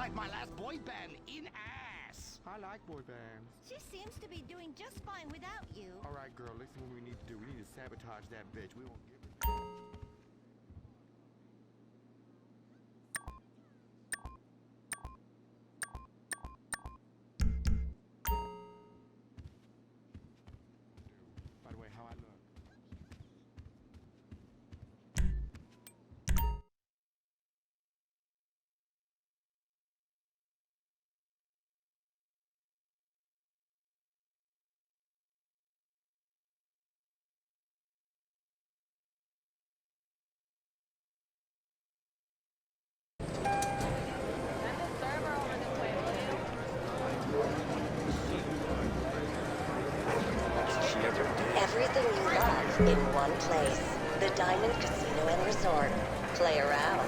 like my last boy band in ass. I like boy bands. She seems to be doing just fine without you. All right, girl, listen what we need to do. We need to sabotage that bitch. We won't give her... By the way, how I look? Everything you love in one place. The Diamond Casino and Resort. Play around.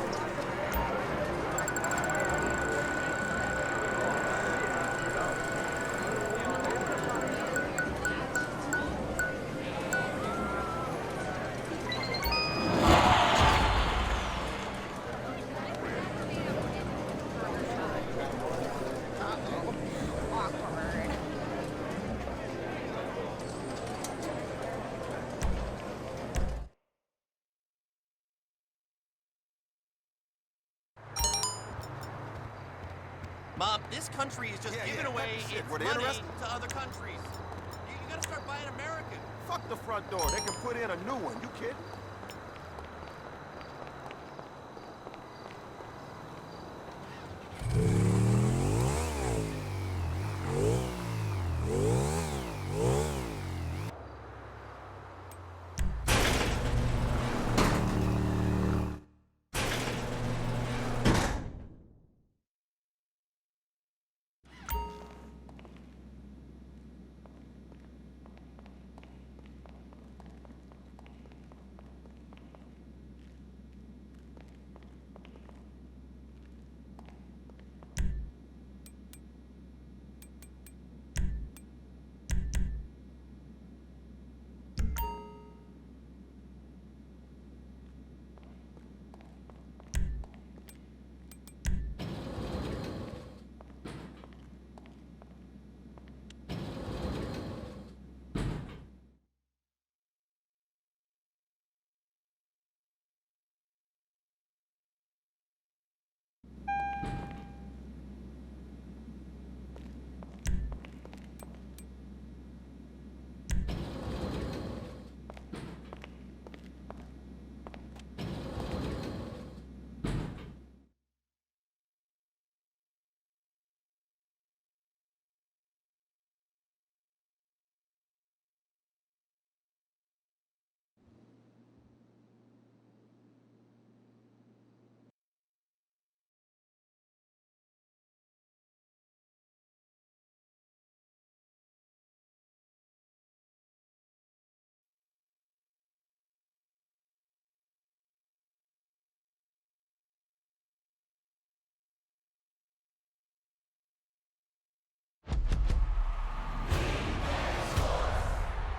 Mom, this country is just giving away its money to other countries. You gotta start buying American. Fuck the front door. They can put in a new one. You kidding?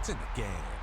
It's in the game.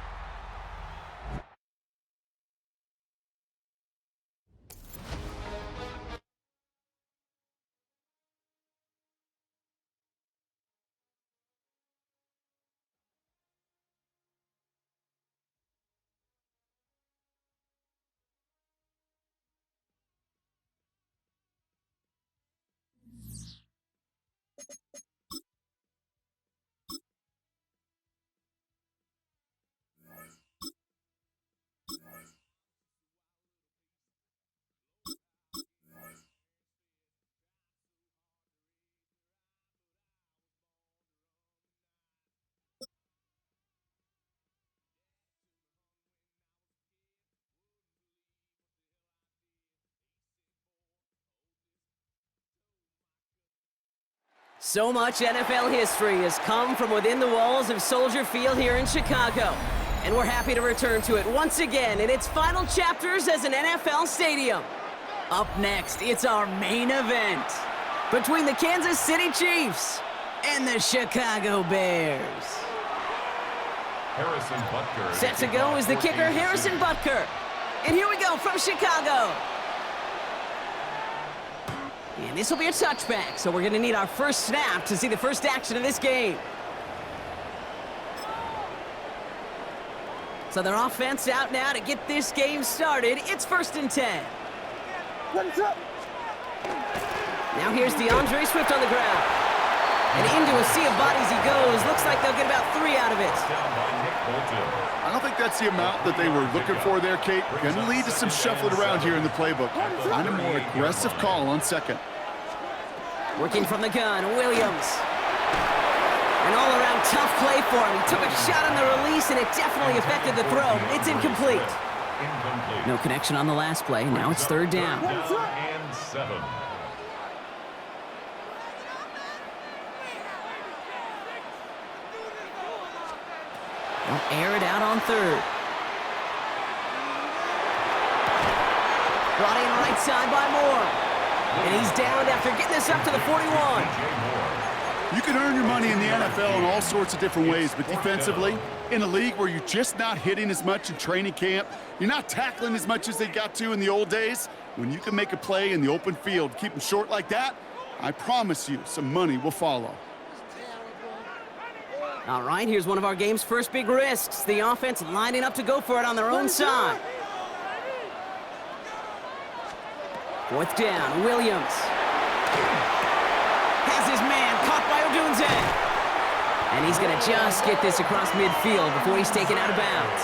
So much NFL history has come from within the walls of Soldier Field here in Chicago, and we're happy to return to it once again in its final chapters as an NFL stadium. Up next, it's our main event between the Kansas City Chiefs and the Chicago Bears. Harrison Butker. Set to go is the kicker, Harrison Butker. And here we go from Chicago. And this will be a touchback, so we're going to need our first snap to see the first action of this game. So their offense out now to get this game started. It's 1st and 10. Now here's DeAndre Swift on the ground. And into a sea of bodies he goes. Looks like they'll get about 3 out of it. I don't think that's the amount that they were looking for there, Kate. Going to lead to some shuffling around here in the playbook. Find a more aggressive call on 2nd. Working from the gun, Williams. An all-around tough play for him. He took a shot on the release, and it definitely affected the throw. It's incomplete. No connection on the last play. Now it's 3rd down. And 7. They'll air it out on 3rd. Brought in right side by Moore. And he's down after getting this up to the 41. You can earn your money in the NFL in all sorts of different ways, but defensively, in a league where you're just not hitting as much in training camp, you're not tackling as much as they got to in the old days, when you can make a play in the open field, keep them short like that, I promise you some money will follow. All right, here's one of our game's first big risks. The offense lining up to go for it on their own side. 4th down, Williams. Has his man caught by Odunze. And he's going to just get this across midfield before he's taken out of bounds.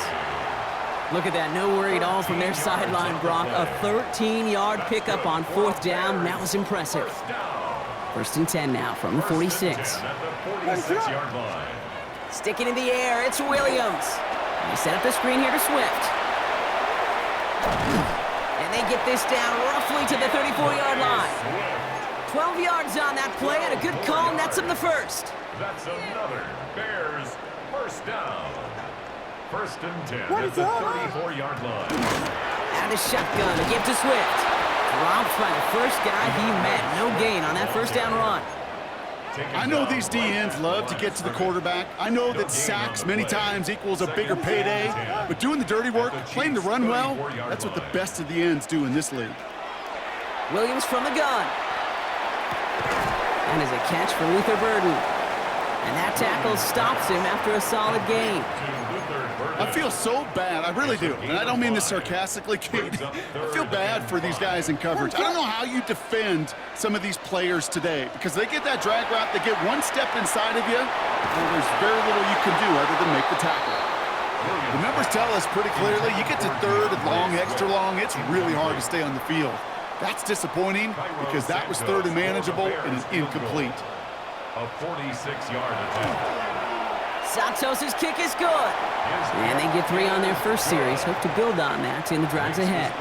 Look at that, no worry at all from their sideline, Brock. A 13-yard pickup on 4th down. That was impressive. 1st and 10 now from the 46. Yard line. Sticking in the air, it's Williams. And they set up the screen here to Swift. And they get this down roughly to the 34-yard line. 12 yards on that play, and a good call nets him the 1st. That's another Bears 1st down. 1st and 10 at the 34-yard line. Out of the shotgun, a give to Swift. Dropped by the first guy he met. No gain on that 1st down run. I know these DNs love to get to the quarterback. I know that sacks many times equals a bigger payday, but doing the dirty work, playing the run well, that's what the best of the ends do in this league. Williams from the gun. And is a catch for Luther Burden. And that tackle stops him after a solid gain. I feel so bad, I really do, and I don't mean this sarcastically, Kate. I feel bad for these guys in coverage. I don't know how you defend some of these players today, because they get that drag route, they get one step inside of you, and there's very little you can do other than make the tackle. The numbers tell us pretty clearly, you get to 3rd and long, extra long, it's really hard to stay on the field. That's disappointing, because that was 3rd and manageable, and it's incomplete. A 46-yard attempt. Santos' kick is good. And they get 3 on their first series. Hope to build on that in the drives ahead.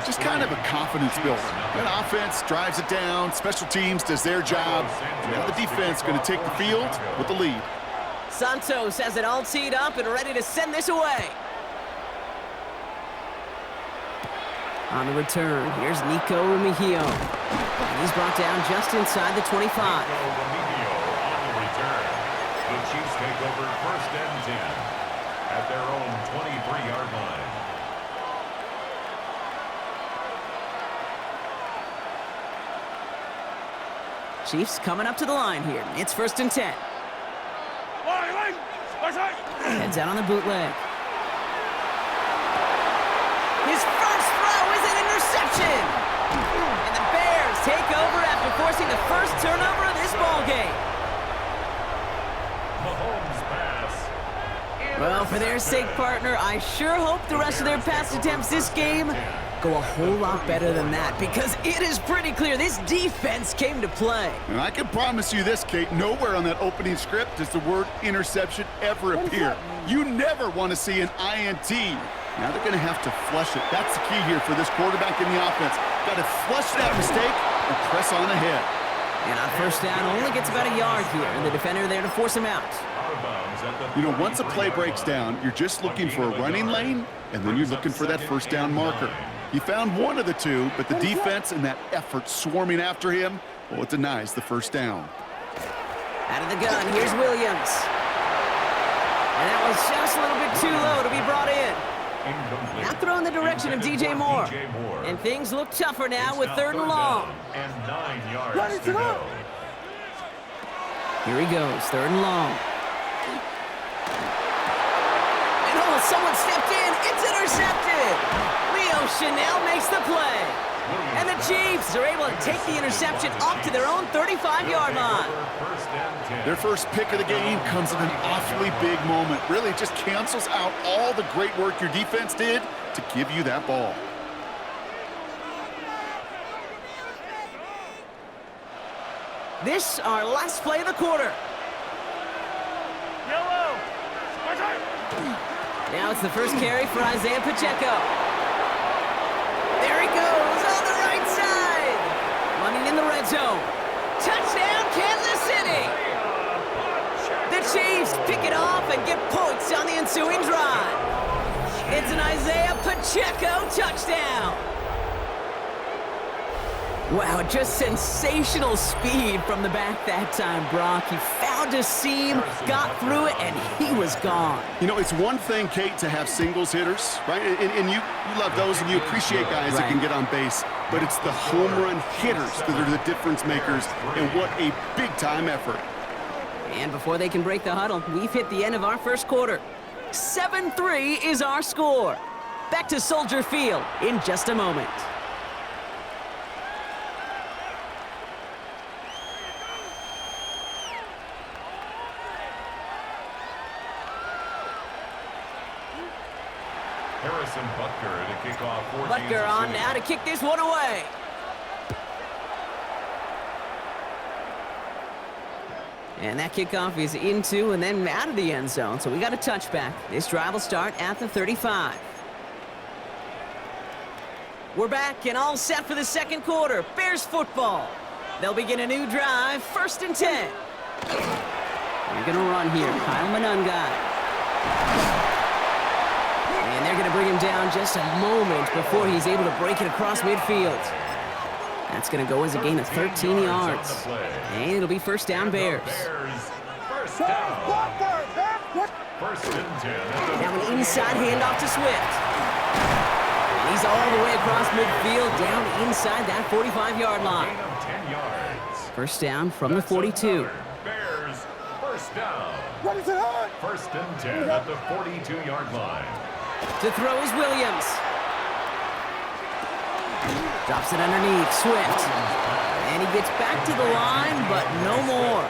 Just kind of a confidence builder. That offense drives it down. Special teams does their job. And now the defense going to take the field with the lead. Santos has it all teed up and ready to send this away. On the return, here's Nico Remigio. And he's brought down just inside the 25. The Chiefs take over 1st and 10 at their own 23-yard line. Chiefs coming up to the line here. It's 1st and 10. Heads out on the bootleg. His first throw is an interception. And the Bears take over after forcing the first turnover of this ballgame. Well, for their sake, partner, I sure hope the rest of their pass attempts this game go a whole lot better than that, because it is pretty clear this defense came to play. And I can promise you this, Kate, nowhere on that opening script does the word interception ever appear. You never want to see an INT. Now they're going to have to flush it. That's the key here for this quarterback in the offense. Got to flush that mistake and press on ahead. And on 1st down, only gets about a yard here, and the defender there to force him out. You know, once a play breaks down, you're just looking for a running lane, and then you're looking for that 1st down marker. He found one of the two, but the defense and that effort swarming after him, well, it denies the 1st down. Out of the gun, here's Williams. And that was just a little bit too low to be brought in. Now throw in the direction of DJ Moore. And things look tougher now with 3rd and long. And 9 yards to go. Here he goes, 3rd and long. And oh, someone stepped in. It's intercepted. Leo Chanel makes the play. And the Chiefs are able to take the interception up to their own 35-yard line. Their first pick of the game comes in an awfully big moment. Really just cancels out all the great work your defense did to give you that ball. This our last play of the quarter. Yellow! Now it's the first carry for Isaiah Pacheco. There he goes on the right side. Running in the red zone. Touchdown, Kansas City! The Chiefs pick it off and get points on the ensuing drive. It's an Isaiah Pacheco touchdown. Wow, just sensational speed from the back that time, Brock. He found a seam, got through it, and he was gone. You know, it's one thing, Kate, to have singles hitters, right? And you love those, and you appreciate guys that can get on base. But it's the home run hitters that are the difference makers, and what a big-time effort. And before they can break the huddle, we've hit the end of our first quarter. 7-3 is our score. Back to Soldier Field in just a moment. Harrison Butker to kick off for Butker on now to kick this one away. And that kickoff is into and then out of the end zone, so we got a touchback. This drive will start at the 35. We're back and all set for the second quarter. Bears football. They'll begin a new drive, 1st and 10. They're going to run here. Kyle Manungai. And they're going to bring him down just a moment before he's able to break it across midfield. That's going to go as a gain of 13 yards. And it'll be 1st down Bears. First down. 1st and 10. Now an inside handoff to Swift. And he's all the way across midfield, down inside that 45-yard line. 10 yards. 1st down from the 42. Bears, 1st down. 1st and 10 at the 42-yard line. To throw is Williams. Drops it underneath, Swift. And he gets back to the line, but no more.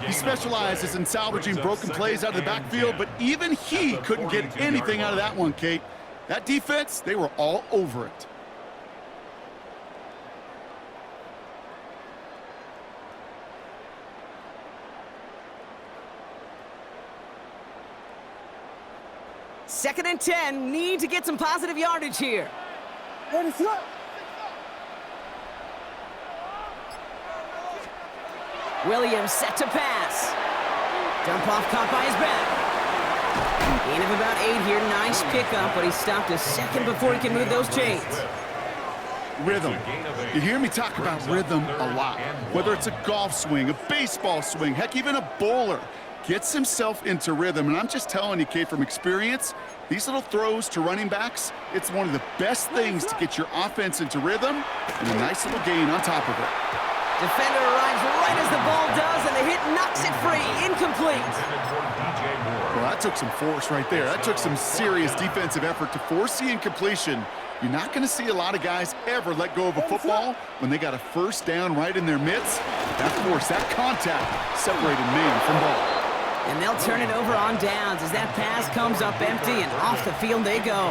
He specializes in salvaging broken plays out of the backfield, but even he couldn't get anything out of that one, Kate. That defense, they were all over it. Second and 10, need to get some positive yardage here. Williams set to pass. Dump off caught by his back. Gain of about 8 here. Nice pickup, but he stopped a second before he can move those chains. Rhythm. You hear me talk about rhythm a lot. Whether it's a golf swing, a baseball swing, heck, even a bowler gets himself into rhythm. And I'm just telling you, Kate, from experience, these little throws to running backs, it's one of the best things to get your offense into rhythm and a nice little gain on top of it. Defender arrives right as the ball does, and the hit knocks it free. Incomplete. Well, that took some force right there. That took some serious defensive effort to force the incompletion. You're not going to see a lot of guys ever let go of a football when they got a 1st down right in their midst. That force, that contact, separated man from ball. And they'll turn it over on downs as that pass comes up empty, and off the field they go.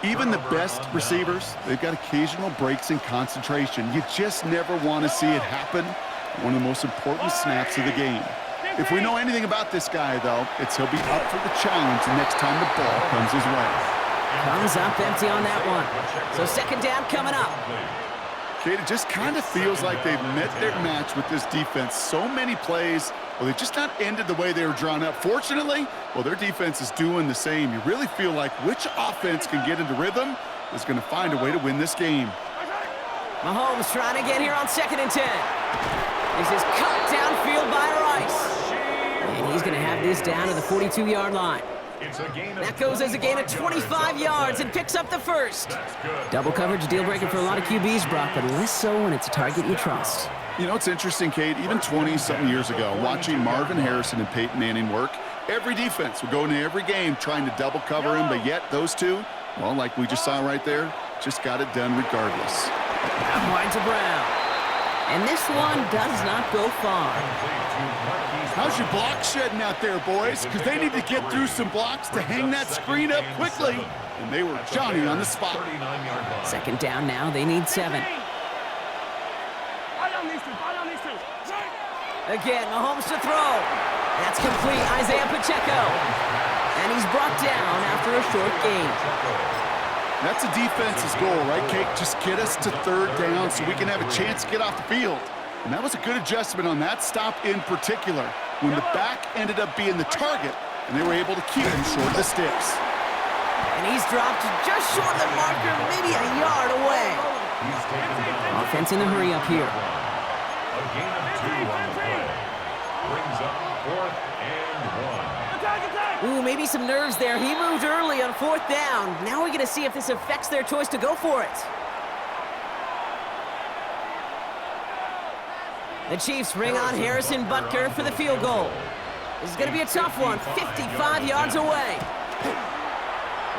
Even the best receivers, they've got occasional breaks in concentration. You just never want to see it happen. One of the most important snaps of the game. If we know anything about this guy, though, it's he'll be up for the challenge the next time the ball comes his way. Comes up empty on that one. So 2nd down coming up. Kate, it just kind of feels like they've met their match with this defense. So many plays, well, they've just not ended the way they were drawn up. Fortunately, well, their defense is doing the same. You really feel like which offense can get into rhythm is going to find a way to win this game. Mahomes trying to get here on 2nd and 10. This is cut downfield by Rice. And he's going to have this down to the 42-yard line. It's a gain of That goes as a gain of 25 yards and picks up the first. That's good. Double coverage deal breaker for a lot of QBs, Brock, but less so when it's a target you trust. You know, it's interesting, Kate, even 20-something years ago, watching Marvin Harrison and Peyton Manning work, every defense would go into every game trying to double cover him, but yet those two, well, like we just saw right there, just got it done regardless. Out wide to Brown. And this one does not go far. How's your block shedding out there, boys? Because they need to get through some blocks to hang that screen up quickly. And they were Johnny on the spot. Second down now, they need 7. Again, Mahomes to throw. That's complete, Isaiah Pacheco. And he's brought down after a short gain. That's a defense's goal, right, Kate? Just get us to third down so we can have a chance to get off the field. And that was a good adjustment on that stop in particular, when the back ended up being the target, and they were able to keep him short of the sticks. And he's dropped just short of the marker, maybe a yard away. Offense in a hurry up here. A gain of 2 on the play. Brings up 4th and 1. Ooh, maybe some nerves there. He moved early on 4th down. Now we're going to see if this affects their choice to go for it. The Chiefs bring on Harrison Butker for the field goal. This is going to be a tough one, 55 yards away.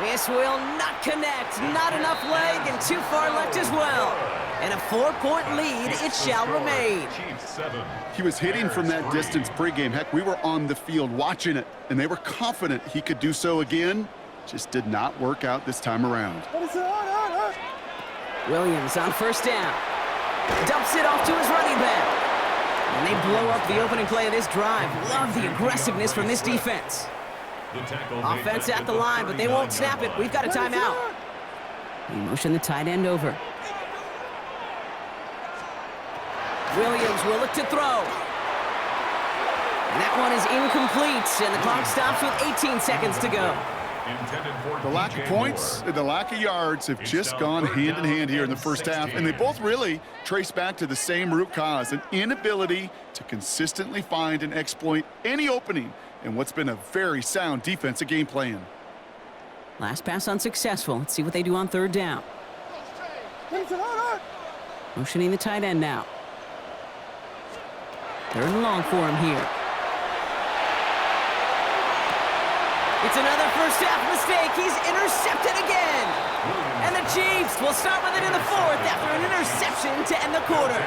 This will not connect. Not enough leg and too far left as well. And a 4-point lead, it shall remain. He was hitting from that distance pregame. Heck, we were on the field watching it, and they were confident he could do so again. Just did not work out this time around. Williams on 1st down. Dumps it off to his running back. And they blow up the opening play of this drive. Love the aggressiveness from this defense. Offense at the line, but they won't snap it. We've got a timeout. We motion the tight end over. Williams will look to throw. And that one is incomplete, and the clock stops with 18 seconds to go. The lack of points and the lack of yards have just gone hand in hand here in the first half, and they both really trace back to the same root cause, an inability to consistently find and exploit any opening in what's been a very sound defensive game plan. Last pass unsuccessful. Let's see what they do on 3rd down. Motioning the tight end now. 3rd and long for him here. It's another first half mistake. He's intercepted again. And the Chiefs will start with it in the 4th after an interception to end the quarter.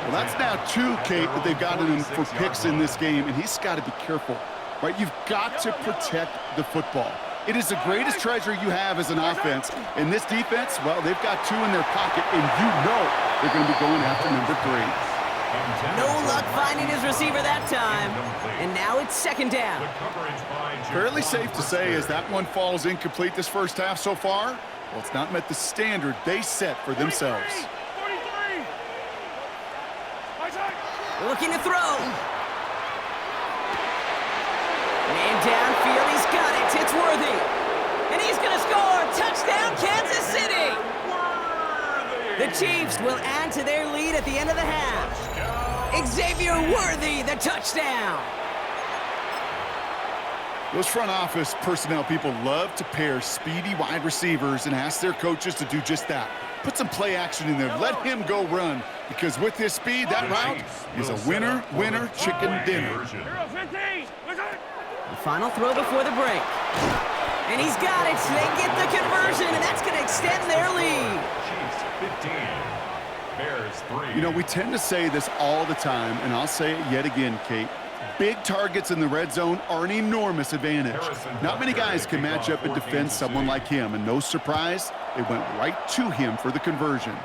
Well, that's now 2, Kate, that they've gotten him for picks in this game, and he's got to be careful, right? You've got to protect the football. It is the greatest treasure you have as an offense. And this defense, well, they've got 2 in their pocket, and you know they're going to be going after number 3. No luck finding his receiver that time. And now it's 2nd down. Fairly safe to say as that one falls incomplete this first half so far, well, it's not met the standard they set for themselves. Looking to throw. Man downfield, he's got it. It's Worthy. And he's going to score. Touchdown, Kansas City. The Chiefs will add to their lead at the end of the half. Xavier Worthy, the touchdown. Those front office personnel people love to pair speedy wide receivers and ask their coaches to do just that. Put some play action in there. Let him go run, because with his speed, that route is a winner, winner, chicken dinner. The final throw before the break. And he's got it. They get the conversion, and that's going to extend their lead. Chiefs 15, Bears 3. You know, we tend to say this all the time, and I'll say it yet again, Kate. Big targets in the red zone are an enormous advantage. Not many guys can match up and defend someone like him, and no surprise, they went right to him for the conversion.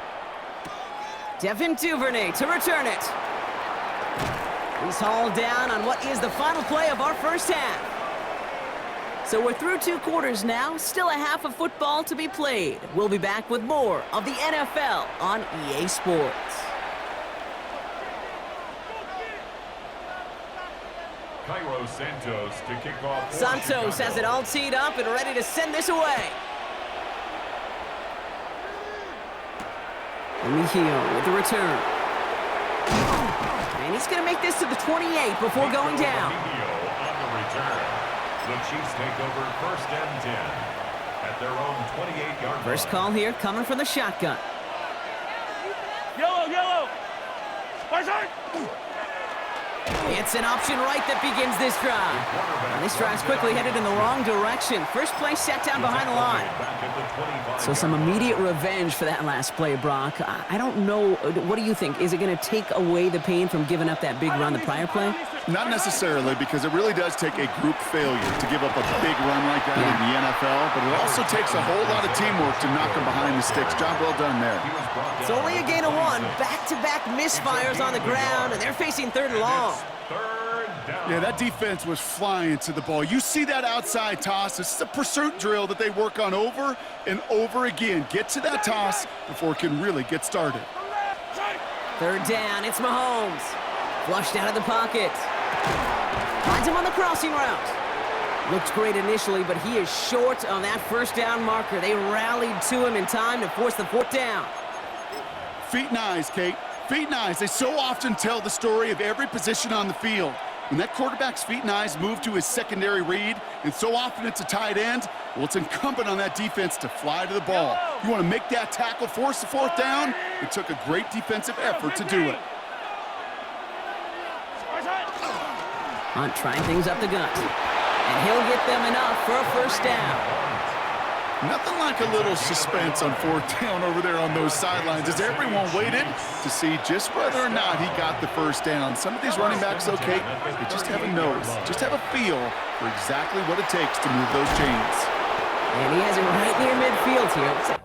Devin Duvernay to return it. He's hauled down on what is the final play of our first half. So we're through 2 quarters now, still a half of football to be played. We'll be back with more of the NFL on EA Sports. Cairo Santos to kick off. Santos has it all teed up and ready to send this away. Mejio with the return. And he's going to make this to the 28 before going down. the Chiefs take over 1st and 10 at their own 28-yard line. First call here coming from the shotgun. Yellow! It's an option right that begins this drive. And this drive's quickly headed in the wrong direction. First play set down behind the line. So some immediate revenge for that last play, Brock. I don't know. What do you think? Is it going to take away the pain from giving up that big run the prior play? Not necessarily, because it really does take a group failure to give up a big run like that in the NFL, but it also takes a whole lot of teamwork to knock them behind the sticks. Job well done there. It's only a gain of 1. Back-to-back misfires on the ground, and they're facing 3rd and long. Yeah, that defense was flying to the ball. You see that outside toss. This is a pursuit drill that they work on over and over again. Get to that toss before it can really get started. 3rd down, it's Mahomes. Flushed out of the pocket. Finds him on the crossing route. Looked great initially, but he is short on that 1st down marker. They rallied to him in time to force the 4th down. Feet and eyes, Kate. Feet and eyes. They so often tell the story of every position on the field. When that quarterback's feet and eyes move to his secondary read, and so often it's a tight end, well, it's incumbent on that defense to fly to the ball. You want to make that tackle, force the 4th down? It took a great defensive effort to do it. Hunt trying things up the gut. And he'll get them enough for a 1st down. Nothing like a little suspense on 4th down over there on those sidelines as everyone waited to see just whether or not he got the 1st down. Some of these running backs, okay, they just have a nose, just have a feel for exactly what it takes to move those chains. And he has it right near midfield here.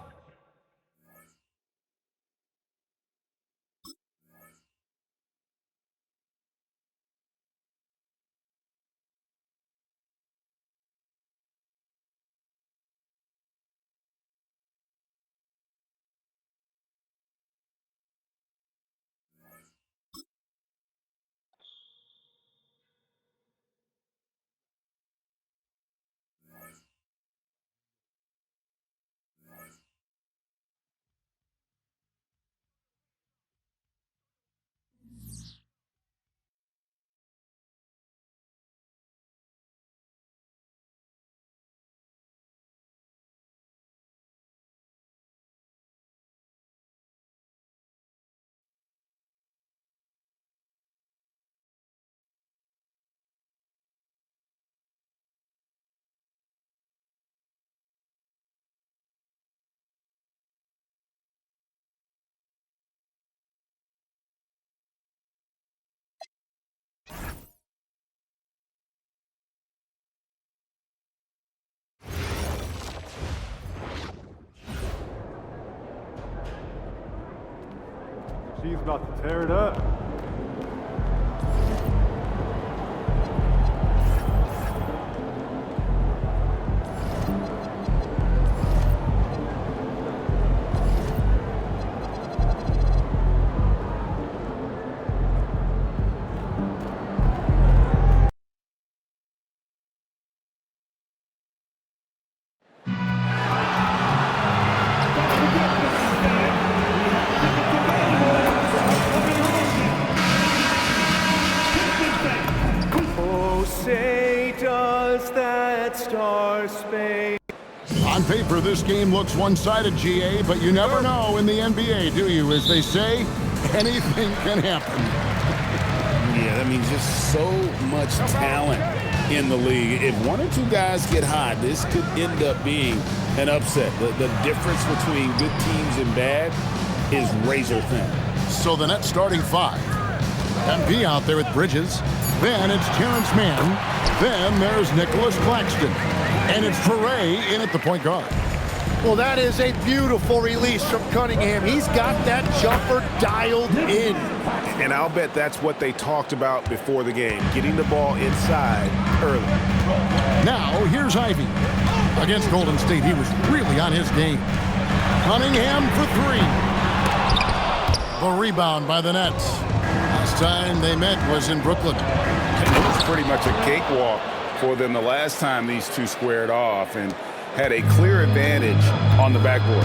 She's about to tear it up. On paper, this game looks one-sided, GA, but you never know in the NBA, do you? As they say, anything can happen. Yeah, that means just so much talent in the league. If one or two guys get hot, this could end up being an upset. The difference between good teams and bad is razor thin. So the net starting 5. MP out there with Bridges. Then it's Terrence Mann. Then there's Nicholas Claxton. And it's Foray in at the point guard. Well, that is a beautiful release from Cunningham. He's got that jumper dialed in. And I'll bet that's what they talked about before the game, getting the ball inside early. Now, here's Ivy. Against Golden State, he was really on his game. Cunningham for 3. The rebound by the Nets. Last time they met was in Brooklyn. It was pretty much a cakewalk for them the last time these two squared off. And had a clear advantage on the backboard.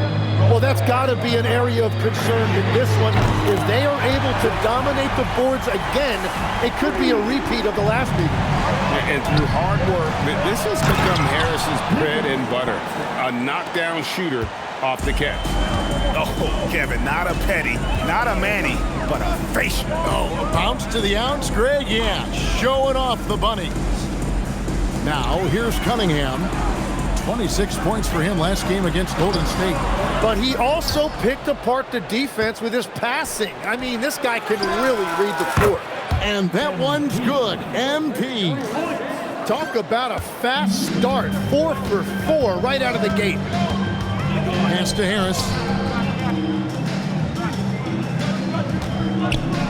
Well, that's got to be an area of concern in this one. If they are able to dominate the boards again, it could be a repeat of the last meeting. And through hard work, this has become Harris's bread and butter. A knockdown shooter off the catch. Oh, Kevin, not a petty, not a Manny, but a facial. Oh, a bounce to the ounce, Greg? Yeah, showing off the bunnies. Now, here's Cunningham. 26 points for him last game against Golden State. But he also picked apart the defense with his passing. I mean, this guy can really read the floor. And that one's good. MP. Talk about a fast start. 4 for 4 right out of the gate. Pass to Harris.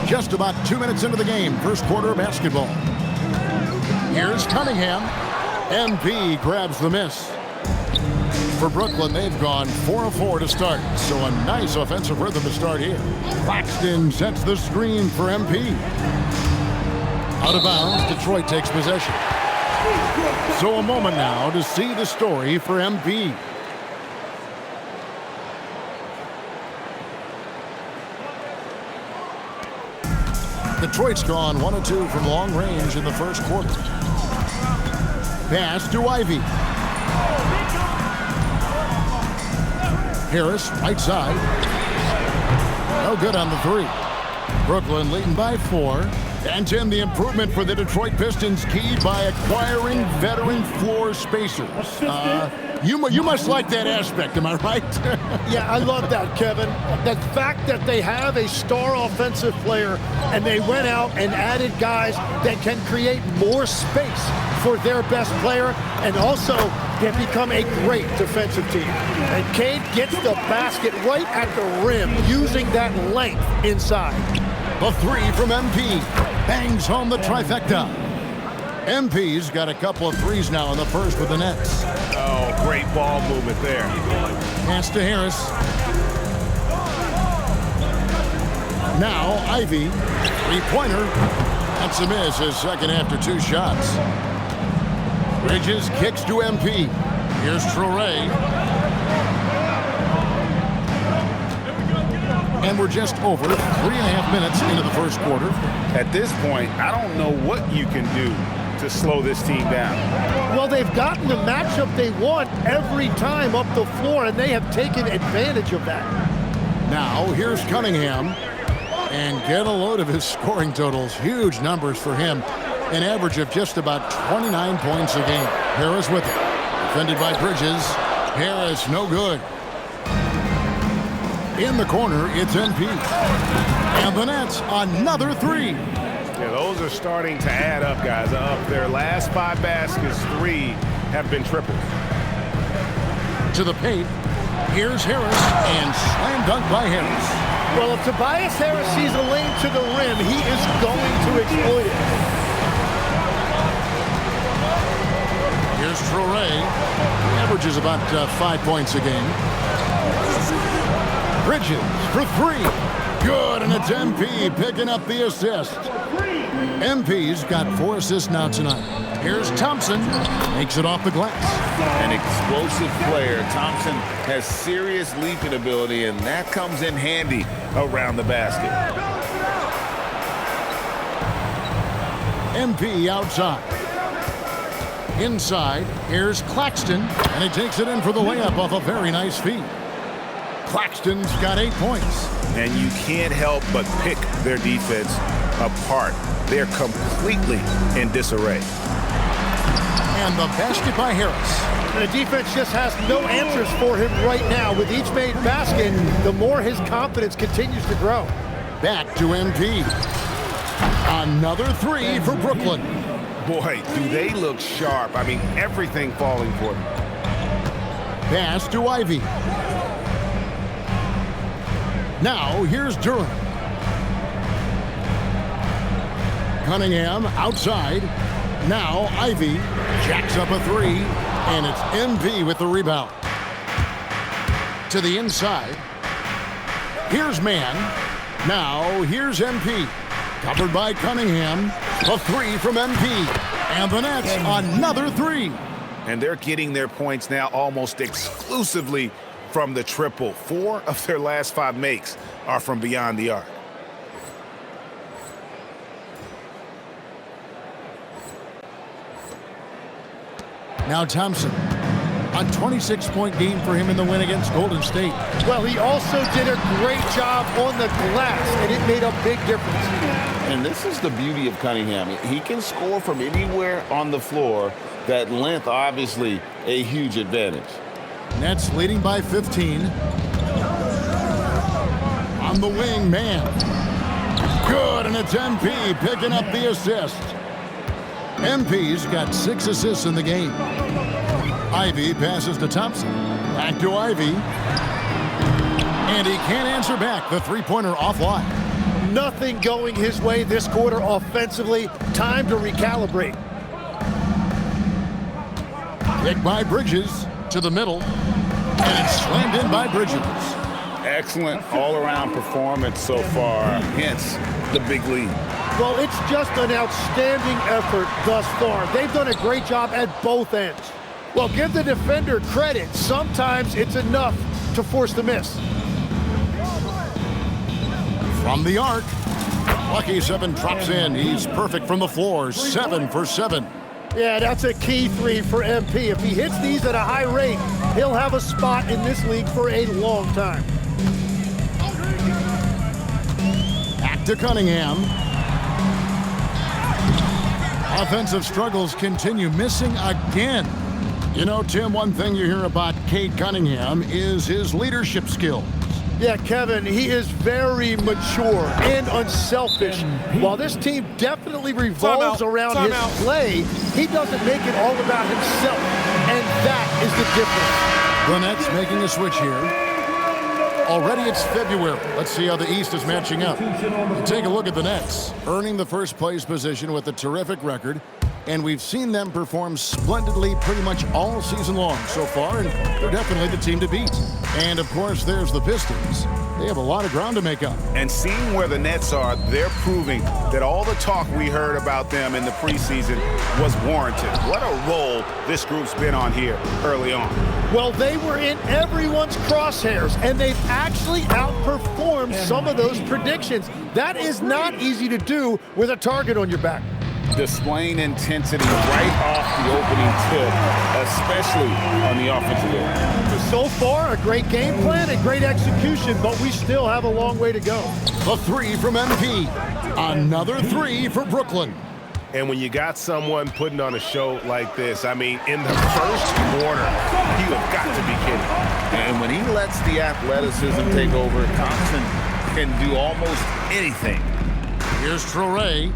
Just about 2 minutes into the game. First quarter of basketball. Here's Cunningham. MP grabs the miss. For Brooklyn, they've gone 4 of 4 to start. So a nice offensive rhythm to start here. Claxton sets the screen for MP. Out of bounds, Detroit takes possession. So a moment now to see the story for MP. Detroit's gone 1 of 2 from long range in the first quarter. Pass to Ivy. Harris, right side. No good on the 3. Brooklyn leading by 4. And Tim, the improvement for the Detroit Pistons keyed by acquiring veteran floor spacers. You must like that aspect, am I right? Yeah, I love that, Kevin. The fact that they have a star offensive player and they went out and added guys that can create more space for their best player and also they become a great defensive team. And Cade gets the basket right at the rim using that length inside. The 3 from MP bangs home the trifecta. MP's got a couple of threes now in the first with the Nets. Oh, great ball movement there. Pass to Harris. Now Ivy, 3-pointer. That's a miss, his second after 2 shots. Bridges kicks to MP. Here's Traore. And we're just over 3.5 minutes into the first quarter. At this point, I don't know what you can do to slow this team down. Well, they've gotten the matchup they want every time up the floor, and they have taken advantage of that. Now, here's Cunningham. And get a load of his scoring totals. Huge numbers for him. An average of just about 29 points a game. Harris with it. Defended by Bridges. Harris, no good. In the corner, it's MP. And the Nets, another 3. Yeah, those are starting to add up, guys. Their last 5 baskets, 3 have been triples. To the paint. Here's Harris, and slam dunk by Harris. Well, if Tobias Harris sees a lane to the rim, he is going to exploit it. Here's Traore. Averages about 5 points a game. Bridges for 3. Good, and it's MP picking up the assist. MP's got 4 assists now tonight. Here's Thompson. Makes it off the glass. An explosive player. Thompson has serious leaping ability, and that comes in handy around the basket. MP outside. Inside, here's Claxton, and he takes it in for the layup off a very nice feed. Claxton's got 8 points. And you can't help but pick their defense apart. They're completely in disarray. And the basket by Harris. The defense just has no answers for him right now. With each made basket, the more his confidence continues to grow. Back to MP. Another 3 for Brooklyn. Boy, do they look sharp. I mean, everything falling for them. Pass to Ivy. Now, here's Durham. Cunningham outside. Now, Ivy jacks up a 3, and it's MP with the rebound. To the inside. Here's Mann. Now, here's MP. Covered by Cunningham. A 3 from MP. And the Nets, another 3. and they're getting their points now almost exclusively from the triple. 4 of their last 5 makes are from beyond the arc. Now Thompson. A 26-point game for him in the win against Golden State. Well, he also did a great job on the glass, and it made a big difference. And this is the beauty of Cunningham. He can score from anywhere on the floor. That length, obviously, a huge advantage. Nets leading by 15. On the wing, man. Good, and it's MP picking up the assist. MP's got 6 assists in the game. Ivy passes to Thompson. Back to Ivy. And he can't answer back. The three-pointer offline. Nothing going his way this quarter offensively. Time to recalibrate. Kick by Bridges to the middle. And it's slammed in by Bridges. Excellent all-around performance so far, hence the big lead. Well, it's just an outstanding effort thus far. They've done a great job at both ends. Well, give the defender credit. Sometimes it's enough to force the miss. From the arc, Lucky 7 drops in. He's perfect from the floor. 7 for 7. Yeah, that's a key 3 for MP. If he hits these at a high rate, he'll have a spot in this league for a long time. Back to Cunningham. Offensive struggles continue, missing again. You know, Tim, one thing you hear about Cade Cunningham is his leadership skills. Yeah, Kevin, he is very mature and unselfish. While this team definitely revolves around his play, he doesn't make it all about himself, and that is the difference. The Nets making a switch here. Already it's February. Let's see how the East is matching up. Take a look at the Nets, earning the first place position with a terrific record. And we've seen them perform splendidly pretty much all season long so far, and they're definitely the team to beat. And, of course, there's the Pistons. They have a lot of ground to make up. And seeing where the Nets are, they're proving that all the talk we heard about them in the preseason was warranted. What a role this group's been on here early on. Well, they were in everyone's crosshairs, and they've actually outperformed some of those predictions. That is not easy to do with a target on your back. Displaying intensity right off the opening tip, especially on the offensive end. So far, a great game plan and great execution, but we still have a long way to go. A 3 from MP. Another 3 for Brooklyn. And when you got someone putting on a show like this, I mean, in the first quarter, you have got to be kidding. And when he lets the athleticism take over, Thompson can do almost anything. Here's Traoré.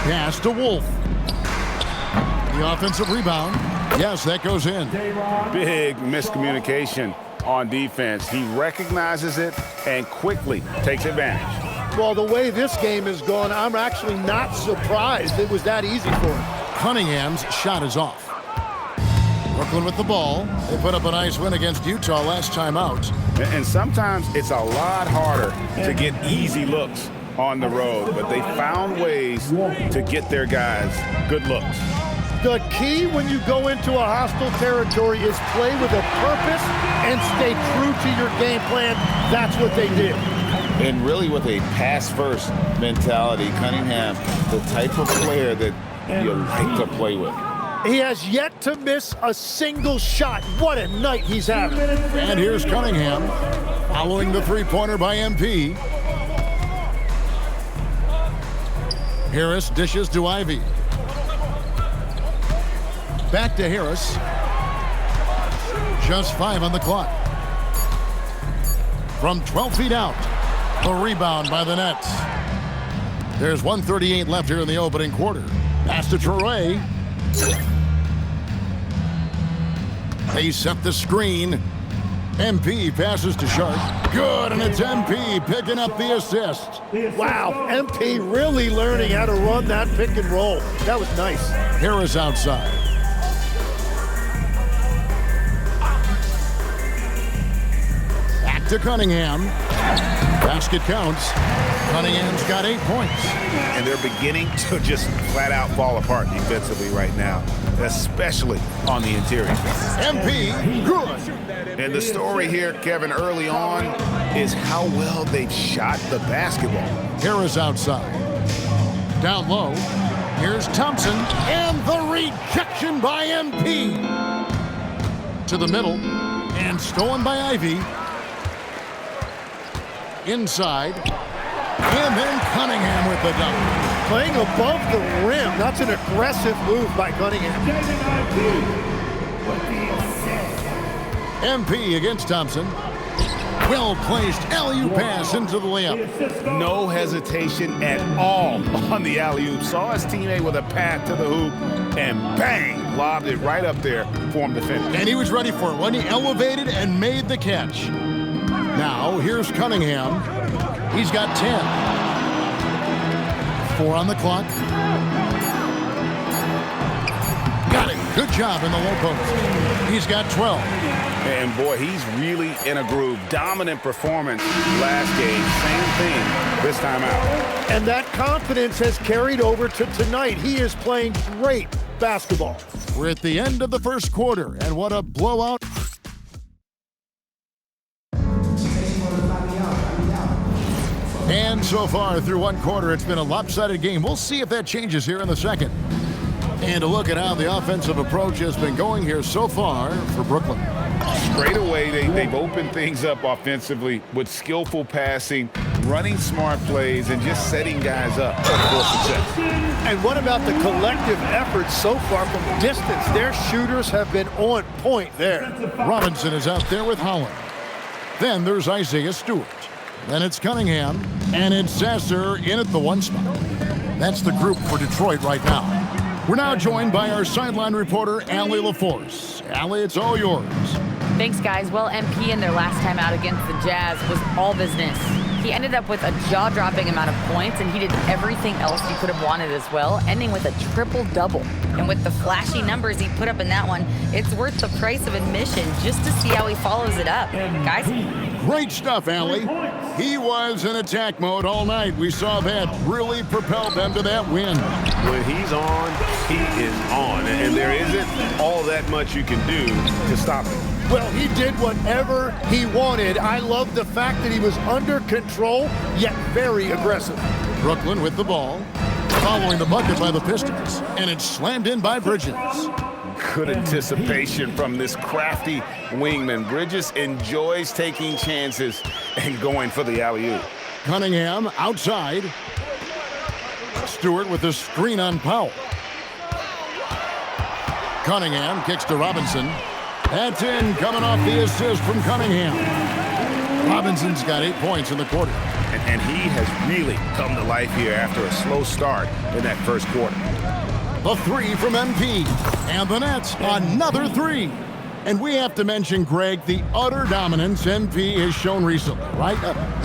Pass to Wolf. The offensive rebound. Yes, that goes in. Big miscommunication on defense. He recognizes it and quickly takes advantage. Well, the way this game has gone, I'm actually not surprised it was that easy for him. Cunningham's shot is off. Brooklyn with the ball. They put up a nice win against Utah last time out. And sometimes it's a lot harder to get easy looks on the road, but they found ways to get their guys good looks. The key when you go into a hostile territory is play with a purpose and stay true to your game plan. That's what they did. And really with a pass-first mentality, Cunningham, the type of player that you like to play with. He has yet to miss a single shot. What a night he's having. And here's Cunningham following the three-pointer by MP. Harris dishes to Ivy. Back to Harris. Just 5 on the clock. From 12 feet out, the rebound by the Nets. There's 1:38 left here in the opening quarter. Pass to Traoré. They set the screen. MP passes to Sharp. Good, and it's MP picking up the assist. Wow, MP really learning how to run that pick and roll. That was nice. Harris outside. Back to Cunningham. Basket counts. Cunningham's got 8 points. And they're beginning to just flat out fall apart defensively right now, especially on the interior. MP, good. And the story here, Kevin, early on is how well they've shot the basketball. Harris outside. Down low. Here's Thompson. And the rejection by MP. To the middle. And stolen by Ivy. Inside. And then Cunningham with the dunk. Playing above the rim. That's an aggressive move by Cunningham. MP against Thompson. Well-placed alley-oop pass into the layup. No hesitation at all on the alley-oop. Saw his teammate with a path to the hoop, and bang, lobbed it right up there for him to finish. And he was ready for it when he elevated and made the catch. Now, here's Cunningham. He's got 10. 4 on the clock. Got it. Good job in the low post. He's got 12. And boy, he's really in a groove. Dominant performance last game. Same thing this time out. And that confidence has carried over to tonight. He is playing great basketball. We're at the end of the first quarter, and what a blowout. And so far through one quarter, it's been a lopsided game. We'll see if that changes here in the second. And a look at how the offensive approach has been going here so far for Brooklyn. Straight away, they've opened things up offensively with skillful passing, running smart plays, and just setting guys up for success. And what about the collective effort so far from distance? Their shooters have been on point there. Robinson is out there with Holland. Then there's Isaiah Stewart. Then it's Cunningham. And it's Sasser in at the 1 spot. That's the group for Detroit right now. We're now joined by our sideline reporter, Allie LaForce. Allie, it's all yours. Thanks, guys. Well, MP in their last time out against the Jazz was all business. He ended up with a jaw-dropping amount of points, and he did everything else he could have wanted as well, ending with a triple-double. And with the flashy numbers he put up in that one, it's worth the price of admission just to see how he follows it up. Guys? Great stuff, Allie. He was in attack mode all night. We saw that really propelled them to that win. When he's on, he is on. And there isn't all that much you can do to stop him. Well, he did whatever he wanted. I love the fact that he was under control, yet very aggressive. Brooklyn with the ball, following the bucket by the Pistons, and it's slammed in by Bridges. Good anticipation from this crafty wingman. Bridges enjoys taking chances and going for the alley-oop. Cunningham outside. Stewart with the screen on Powell. Cunningham kicks to Robinson. That's in, coming off the assist from Cunningham. Robinson's got 8 points in the quarter. And he has really come to life here after a slow start in that first quarter. The 3 from MP. And the Nets, another 3. And we have to mention, Greg, the utter dominance MP has shown recently, right?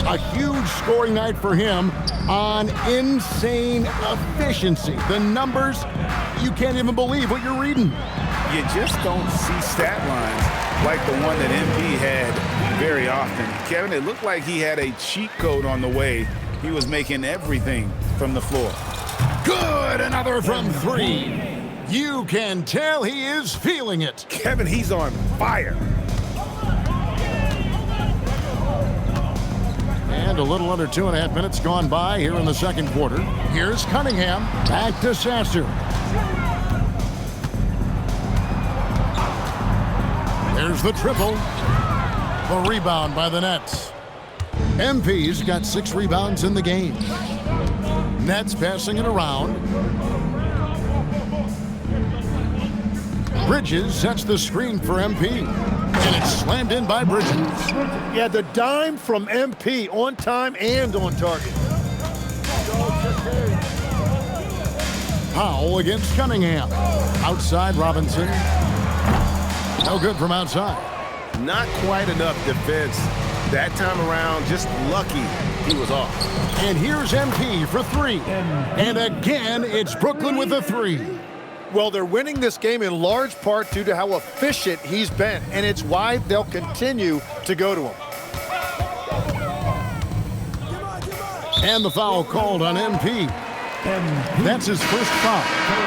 A huge scoring night for him on insane efficiency. The numbers, you can't even believe what you're reading. You just don't see stat lines like the one that MP had very often. Kevin, it looked like he had a cheat code on the way. He was making everything from the floor. Good, another from 3. You can tell he is feeling it. Kevin, he's on fire. And a little under 2.5 minutes gone by here in the second quarter. Here's Cunningham, back to Sasser. There's the triple. The rebound by the Nets. MP's got 6 rebounds in the game. Nets passing it around. Bridges sets the screen for MP. And it's slammed in by Bridges. Yeah, the dime from MP on time and on target. Powell against Cunningham. Outside Robinson. No good from outside. Not quite enough defense that time around. Just lucky he was off. And here's MP for 3. And again, it's Brooklyn with a 3. Well, they're winning this game in large part due to how efficient he's been, and it's why they'll continue to go to him. And the foul called on MP. That's his first foul.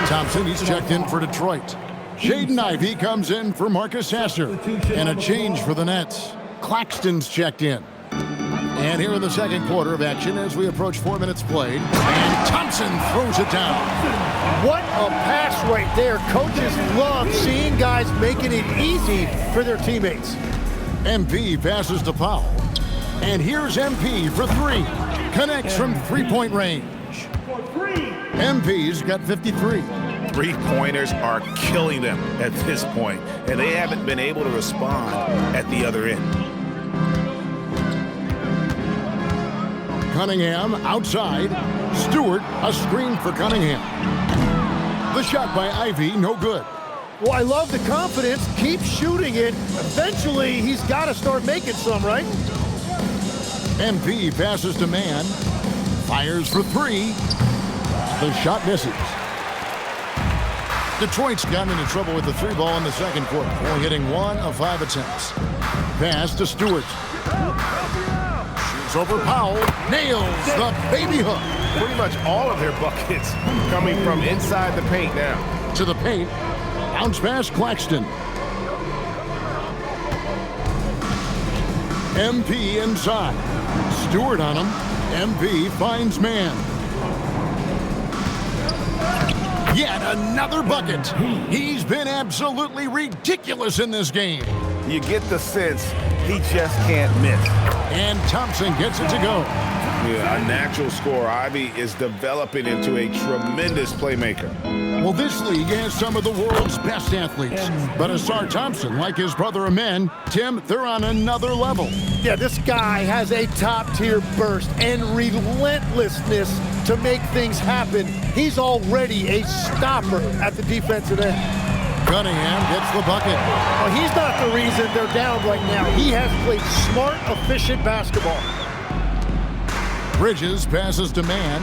Thompson, he's checked in for Detroit. Jaden Ivey comes in for Marcus Sasser. And a change for the Nets. Claxton's checked in. And here in the second quarter of action as we approach 4 minutes played. And Thompson throws it down. What a pass right there. Coaches love seeing guys making it easy for their teammates. MP passes to Powell. And here's MP for three. Connects from three-point range. MP's got 53. Three-pointers are killing them at this point, and they haven't been able to respond at the other end. Cunningham outside. Stewart, a screen for Cunningham. The shot by Ivey, no good. Well, I love the confidence. Keep shooting it. Eventually, he's got to start making some, right? MP passes to Mann. Fires for three. The shot misses. Detroit's gotten into trouble with the three ball in the second quarter, only hitting 1 of 5 attempts. Pass to Stewart. Shoots over Powell. Nails the baby hook. Pretty much all of their buckets coming from inside the paint now. To the paint. Bounce pass Claxton. MP inside. Stewart on him. MP finds Mann. Yet another bucket. He's been absolutely ridiculous in this game. You get the sense he just can't miss. And Thompson gets it to go. Yeah, a natural scorer. Ivey is developing into a tremendous playmaker. Well, this league has some of the world's best athletes. But Asar Thompson, like his brother Amen, Tim, they're on another level. Yeah, this guy has a top-tier burst and relentlessness to make things happen. He's already a stopper at the defensive end. Cunningham gets the bucket. Well, he's not the reason they're down right now. He has played smart, efficient basketball. Bridges passes to Mann.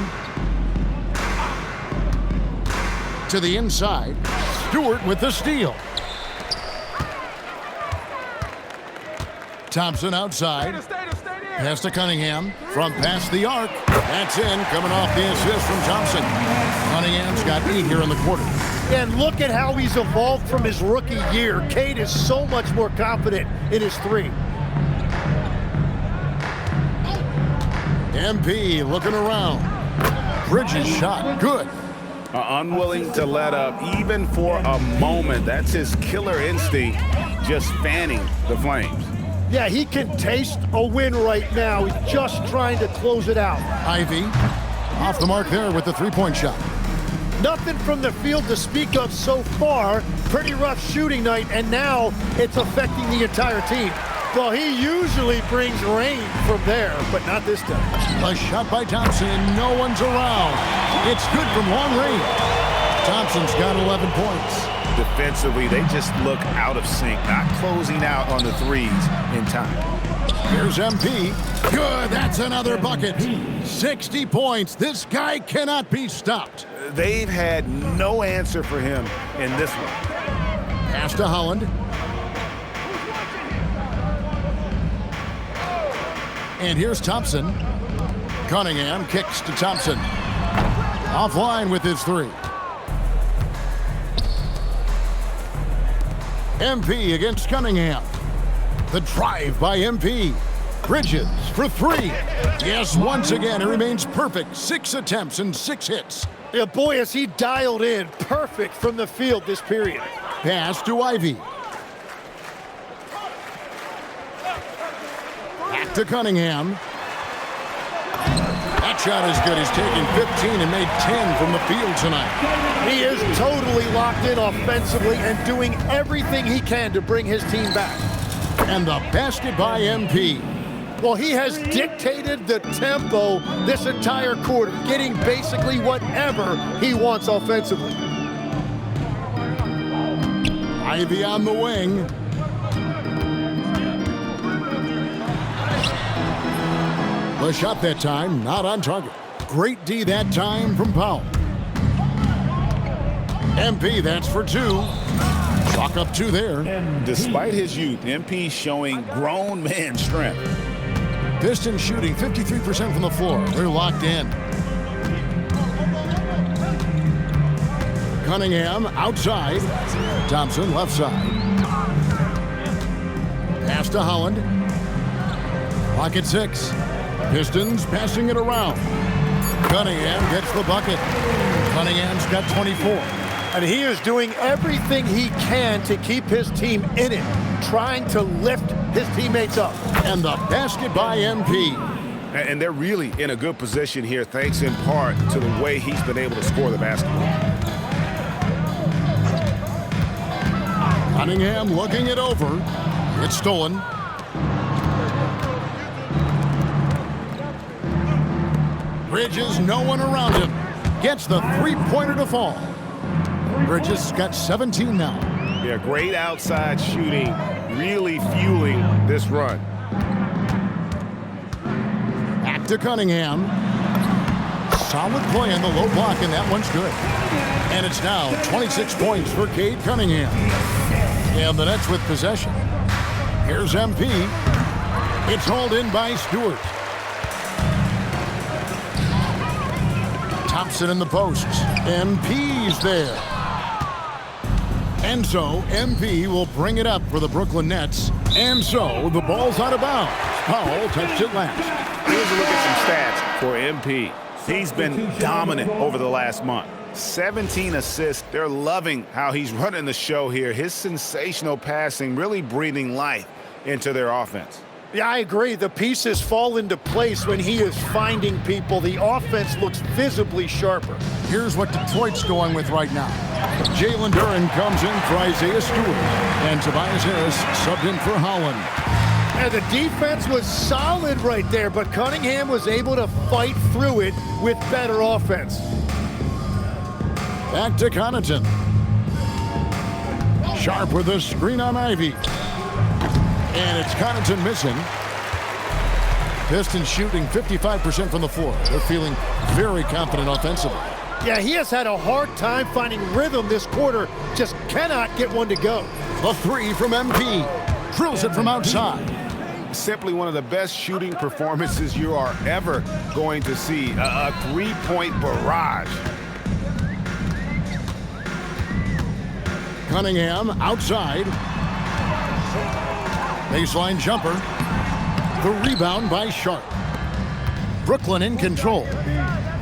To the inside. Stewart with the steal. Thompson outside. Pass to Cunningham. From past the arc. That's in. Coming off the assist from Thompson. Cunningham's got 8 here in the quarter. And look at how he's evolved from his rookie year. Cade is so much more confident in his three. MP looking around. Bridges shot. Good. Unwilling to let up even for a moment. That's his killer instinct, just fanning the flames. Yeah, he can taste a win right now. He's just trying to close it out. Ivey off the mark there with the three-point shot. Nothing from the field to speak of so far. Pretty rough shooting night, and now it's affecting the entire team. Well, he usually brings rain from there, but not this time. A shot by Thompson, and no one's around. It's good from long range. Thompson's got 11 points. Defensively, they just look out of sync, not closing out on the threes in time. Here's MP. Good, that's another bucket. 60 points. This guy cannot be stopped. They've had no answer for him in this one. Pass to Holland. And here's Thompson. Cunningham kicks to Thompson. Offline with his three. MP against Cunningham. The drive by MP. Bridges for three. Yes, once again, it remains perfect. 6 attempts and 6 hits. Yeah, boy, is he dialed in. Perfect from the field this period. Pass to Ivey. Back to Cunningham. That shot is good. He's taken 15 and made 10 from the field tonight. He is totally locked in offensively and doing everything he can to bring his team back. And the basket by MP. Well, he has dictated the tempo this entire quarter, getting basically whatever he wants offensively. Ivey on the wing. The shot that time, not on target. Great D that time from Powell. MP, that's for 2. Chalk up 2 there. Despite his youth, MP showing grown man strength. Pistons shooting 53% from the floor. They're locked in. Cunningham outside. Thompson left side. Pass to Holland. Clock at 6. Pistons passing it around. Cunningham gets the bucket. Cunningham's got 24. And he is doing everything he can to keep his team in it, trying to lift his teammates up. And the basket by MP. And they're really in a good position here, thanks in part to the way he's been able to score the basketball. Cunningham looking it over. It's stolen. Bridges, no one around him. Gets the three-pointer to fall. Bridges got 17 now. Yeah, great outside shooting, really fueling this run. Back to Cunningham. Solid play in the low block, and that one's good. And it's now 26 points for Cade Cunningham. And the Nets with possession. Here's MP. It's hauled in by Stewart. Thompson in the posts. MP's there. And so MP will bring it up for the Brooklyn Nets. And so the ball's out of bounds. Powell touched it last. Here's a look at some stats for MP. He's been dominant over the last month. 17 assists. They're loving how he's running the show here. His sensational passing really breathing life into their offense. Yeah, I agree. The pieces fall into place when he is finding people. The offense looks visibly sharper. Here's what Detroit's going with right now. Jalen Duren comes in for Isaiah Stewart. And Tobias Harris subbed in for Holland. And the defense was solid right there, but Cunningham was able to fight through it with better offense. Back to Connaughton. Sharp with a screen on Ivy. And it's Connaughton missing. Pistons shooting 55% from the floor. They're feeling very confident offensively. Yeah, he has had a hard time finding rhythm this quarter. Just cannot get one to go. The three from MP. Drills it from outside. Simply one of the best shooting performances you are ever going to see. A three-point barrage. Cunningham outside. Baseline jumper. The rebound by Sharp. Brooklyn in control.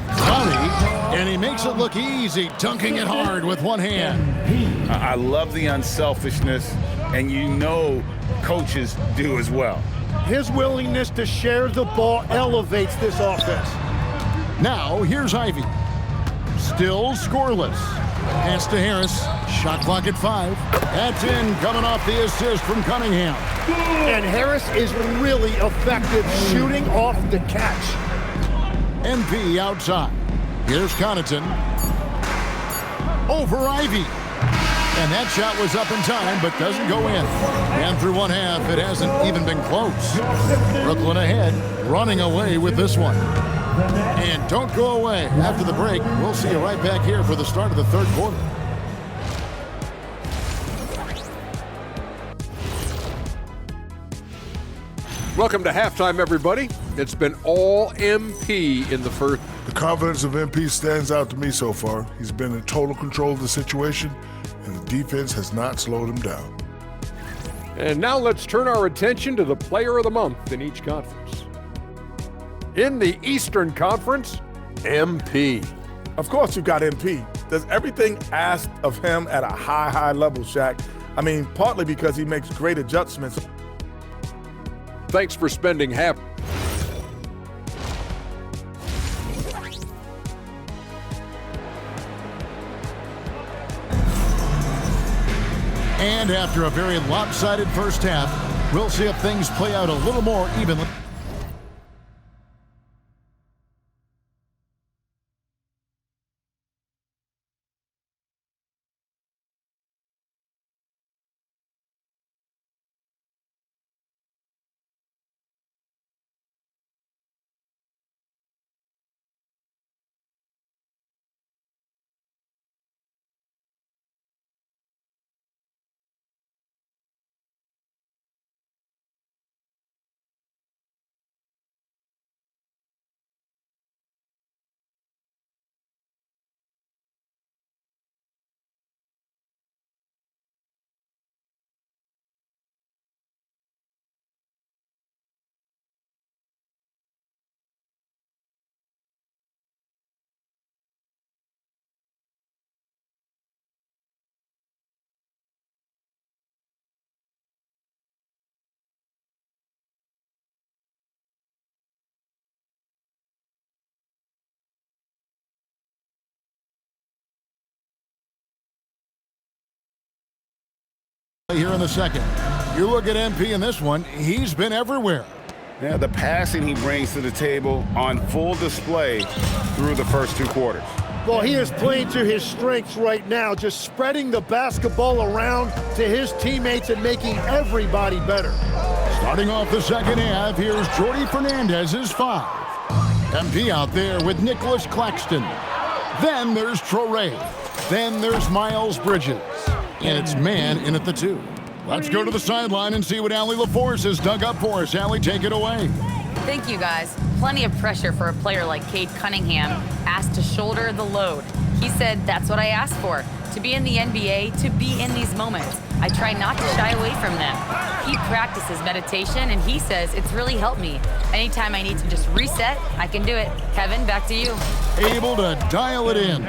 Clowney, and he makes it look easy, dunking it hard with one hand. I love the unselfishness, and you know coaches do as well. His willingness to share the ball elevates this offense. Now, here's Ivy. Still scoreless. Pass to Harris. Shot clock at 5. That's in, coming off the assist from Cunningham. And Harris is really effective shooting off the catch. MP outside. Here's Connaughton. Over Ivy. And that shot was up in time, but doesn't go in. And through one half, it hasn't even been close. Brooklyn ahead, running away with this one. And don't go away. After the break, we'll see you right back here for the start of the third quarter. Welcome to halftime, everybody. It's been all MP in the first. The confidence of MP stands out to me so far. He's been in total control of the situation, and the defense has not slowed him down. And now let's turn our attention to the player of the month in each conference. In the Eastern Conference, MP. Of course you got MP. Does everything asked of him at a high level, Shaq. I mean, partly because he makes great adjustments. Thanks for spending half. And after a very lopsided first half, we'll see if things play out a little more evenly. Here in the second. You look at MP in this one, he's been everywhere. Yeah, the passing he brings to the table on full display through the first 2 quarters. Well, he is playing to his strengths right now, just spreading the basketball around to his teammates and making everybody better. Starting off the second half, here's Jordy Fernandez's 5. MP out there with Nicholas Claxton. Then there's Traore. Then there's Miles Bridges. And it's man in at the 2. Let's go to the sideline and see what Allie LaForce has dug up for us. Allie, take it away. Thank you, guys. Plenty of pressure for a player like Cade Cunningham, asked to shoulder the load. He said, that's what I asked for, to be in the NBA, to be in these moments. I try not to shy away from them. He practices meditation, and he says it's really helped me. Anytime I need to just reset, I can do it. Kevin, back to you. Able to dial it in.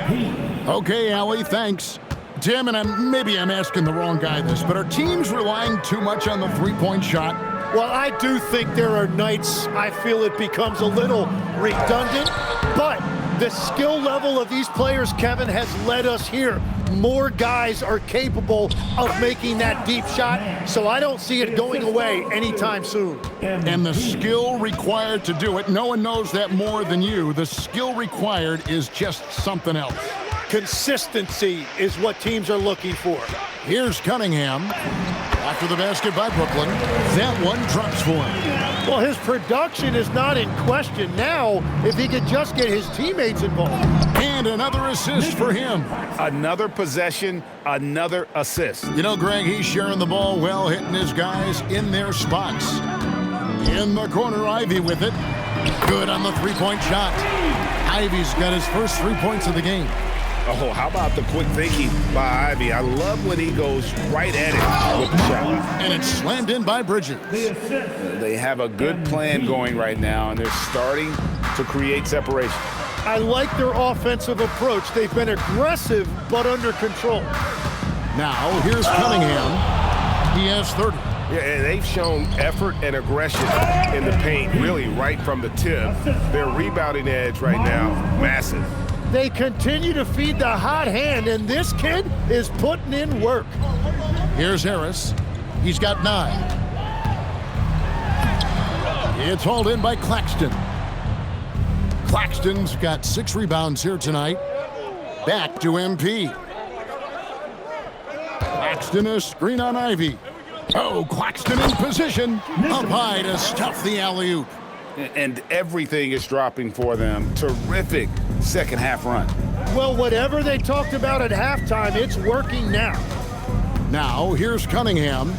Okay, Allie, thanks. Tim, and maybe I'm asking the wrong guy this, but are teams relying too much on the three-point shot? Well, I do think there are nights I feel it becomes a little redundant, but the skill level of these players, Kevin, has led us here. More guys are capable of making that deep shot, so I don't see it going away anytime soon. And the skill required to do it, no one knows that more than you. The skill required is just something else. Consistency is what teams are looking for. Here's Cunningham. After the basket by Brooklyn, that one drops for him. Well, his production is not in question now if he could just get his teammates involved. And another assist for him. Another possession, another assist. You know, Greg, he's sharing the ball well, hitting his guys in their spots. In the corner, Ivy with it. Good on the three-point shot. Ivy's got his first 3 points of the game. Oh, how about the quick thinking by Ivy? I love when he goes right at it with the shot. And it's slammed in by Bridges. They have a good plan going right now, and they're starting to create separation. I like their offensive approach. They've been aggressive, but under control. Now, here's Cunningham. He has 30. Yeah, and they've shown effort and aggression in the paint, really right from the tip. Their rebounding edge right now, massive. They continue to feed the hot hand, and this kid is putting in work. Here's Harris. He's got 9. It's hauled in by Claxton. Claxton's got 6 rebounds here tonight. Back to MP. Claxton a screen on Ivy. Oh, Claxton in position. Up high to stuff the alley-oop. And everything is dropping for them. Terrific second half run. Well, whatever they talked about at halftime, it's working now. Now, here's Cunningham.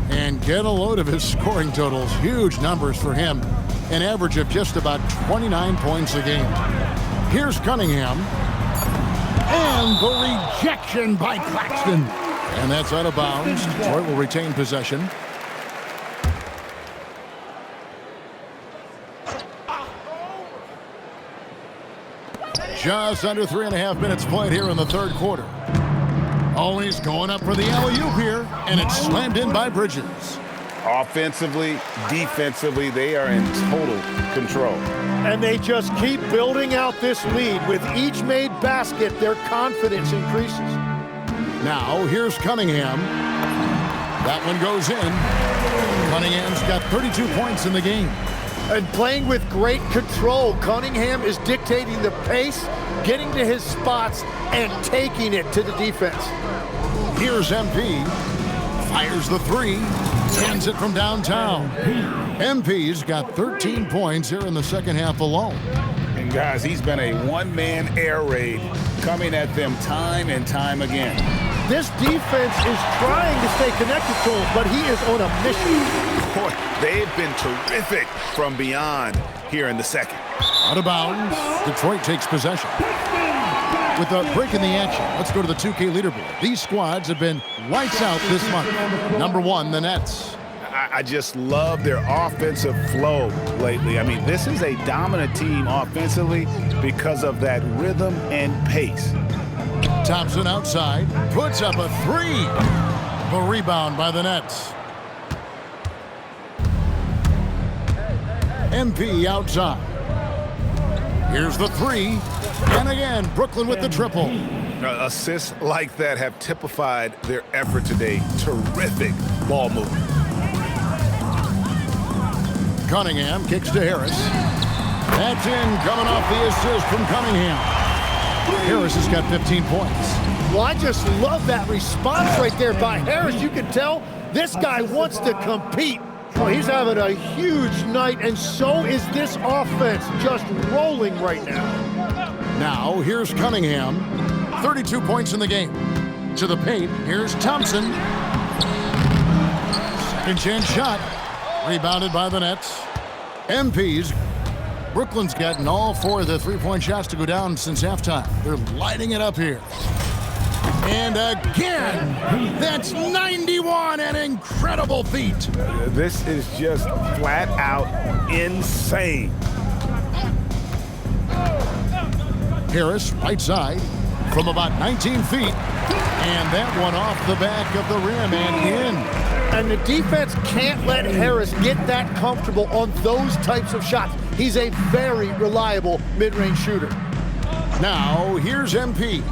And get a load of his scoring totals. Huge numbers for him. An average of just about 29 points a game. Here's Cunningham. And the rejection by Claxton. And that's out of bounds. Detroit will retain possession. Just under 3.5 minutes played here in the third quarter. Always going up for the alley-oop here, and it's slammed in by Bridges. Offensively, defensively, they are in total control. And they just keep building out this lead. With each made basket, their confidence increases. Now, here's Cunningham. That one goes in. Cunningham's got 32 points in the game. And playing with great control, Cunningham is dictating the pace, getting to his spots, and taking it to the defense. Here's MP. Fires the 3. Sends it from downtown. MP's got 13 points here in the second half alone. And guys, he's been a one-man air raid coming at them time and time again. This defense is trying to stay connected to him, but he is on a mission. Boy, they've been terrific from beyond here in the second. Out of bounds. Detroit takes possession. With a break in the action, let's go to the 2K leaderboard. These squads have been lights out this month. Number 1, the Nets. I just love their offensive flow lately. I mean, this is a dominant team offensively because of that rhythm and pace. Thompson outside, puts up a 3. The rebound by the Nets. MP outside. Here's the 3. And again, Brooklyn with the triple. Assists like that have typified their effort today. Terrific ball movement. Cunningham kicks to Harris. That's in, coming off the assist from Cunningham. Harris has got 15 points. Well, I just love that response right there by Harris. You can tell this guy wants to compete. Well, he's having a huge night, and so is this offense, just rolling right now. Now, here's Cunningham. 32 points in the game. To the paint, here's Thompson. Second chance shot. Rebounded by the Nets. MPs. Brooklyn's gotten all 4 of the three-point shots to go down since halftime. They're lighting it up here. And again, that's 91, an incredible feat. This is just flat out insane. Harris, right side, from about 19 feet. And that one off the back of the rim and in. And the defense can't let Harris get that comfortable on those types of shots. He's a very reliable mid-range shooter. Now, here's MP.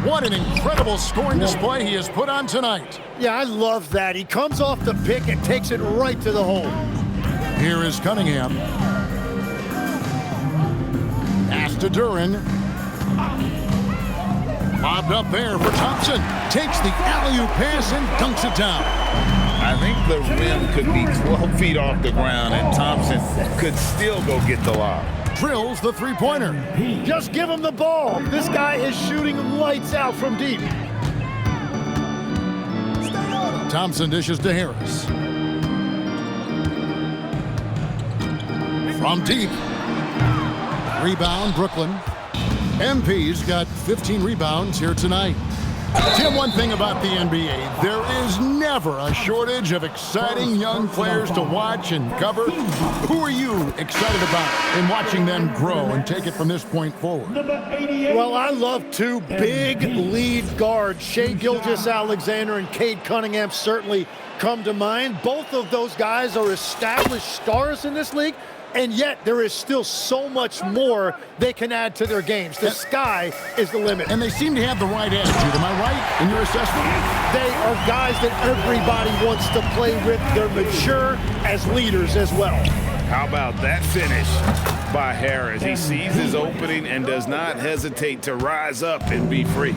What an incredible scoring display he has put on tonight. Yeah, I love that. He comes off the pick and takes it right to the hole. Here is Cunningham. Pass to Duran. Lobbed up there for Thompson. Takes the alley-oop pass and dunks it down. I think the rim could be 12 feet off the ground, and Thompson could still go get the lob. Drills the three-pointer. Just give him the ball. This guy is shooting lights out from deep. Thompson dishes to Harris. From deep. Rebound, Brooklyn. MP's got 15 rebounds here tonight. Tim, one thing about the NBA, there is never a shortage of exciting young players to watch and cover. Who are you excited about in watching them grow and take it from this point forward? Well, I love 2 big lead guards. Shai Gilgeous-Alexander and Cade Cunningham certainly come to mind. Both of those guys are established stars in this league, and yet there is still so much more they can add to their games. The sky is the limit. And they seem to have the right attitude. Am I right in your assessment? They are guys that everybody wants to play with. They're mature as leaders as well. How about that finish by Harris? He sees his opening and does not hesitate to rise up and be free.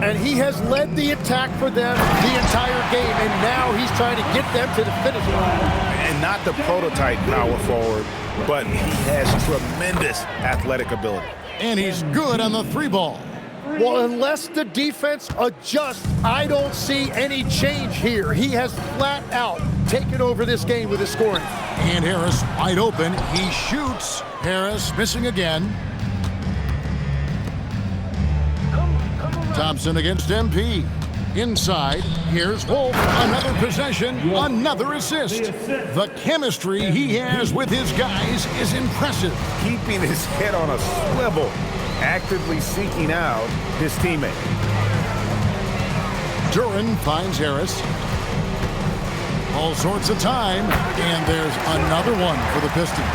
And he has led the attack for them the entire game, and now he's trying to get them to the finish line. And not the prototype power forward, but he has tremendous athletic ability. And he's good on the 3-ball. Well, unless the defense adjusts, I don't see any change here. He has flat out taken over this game with his scoring. And Harris wide open. He shoots. Harris missing again. Thompson against MP. Inside, here's Wolf. Another possession, another assist. The chemistry he has with his guys is impressive. Keeping his head on a swivel, actively seeking out his teammate. Duran finds Harris. All sorts of time, and there's another one for the Pistons.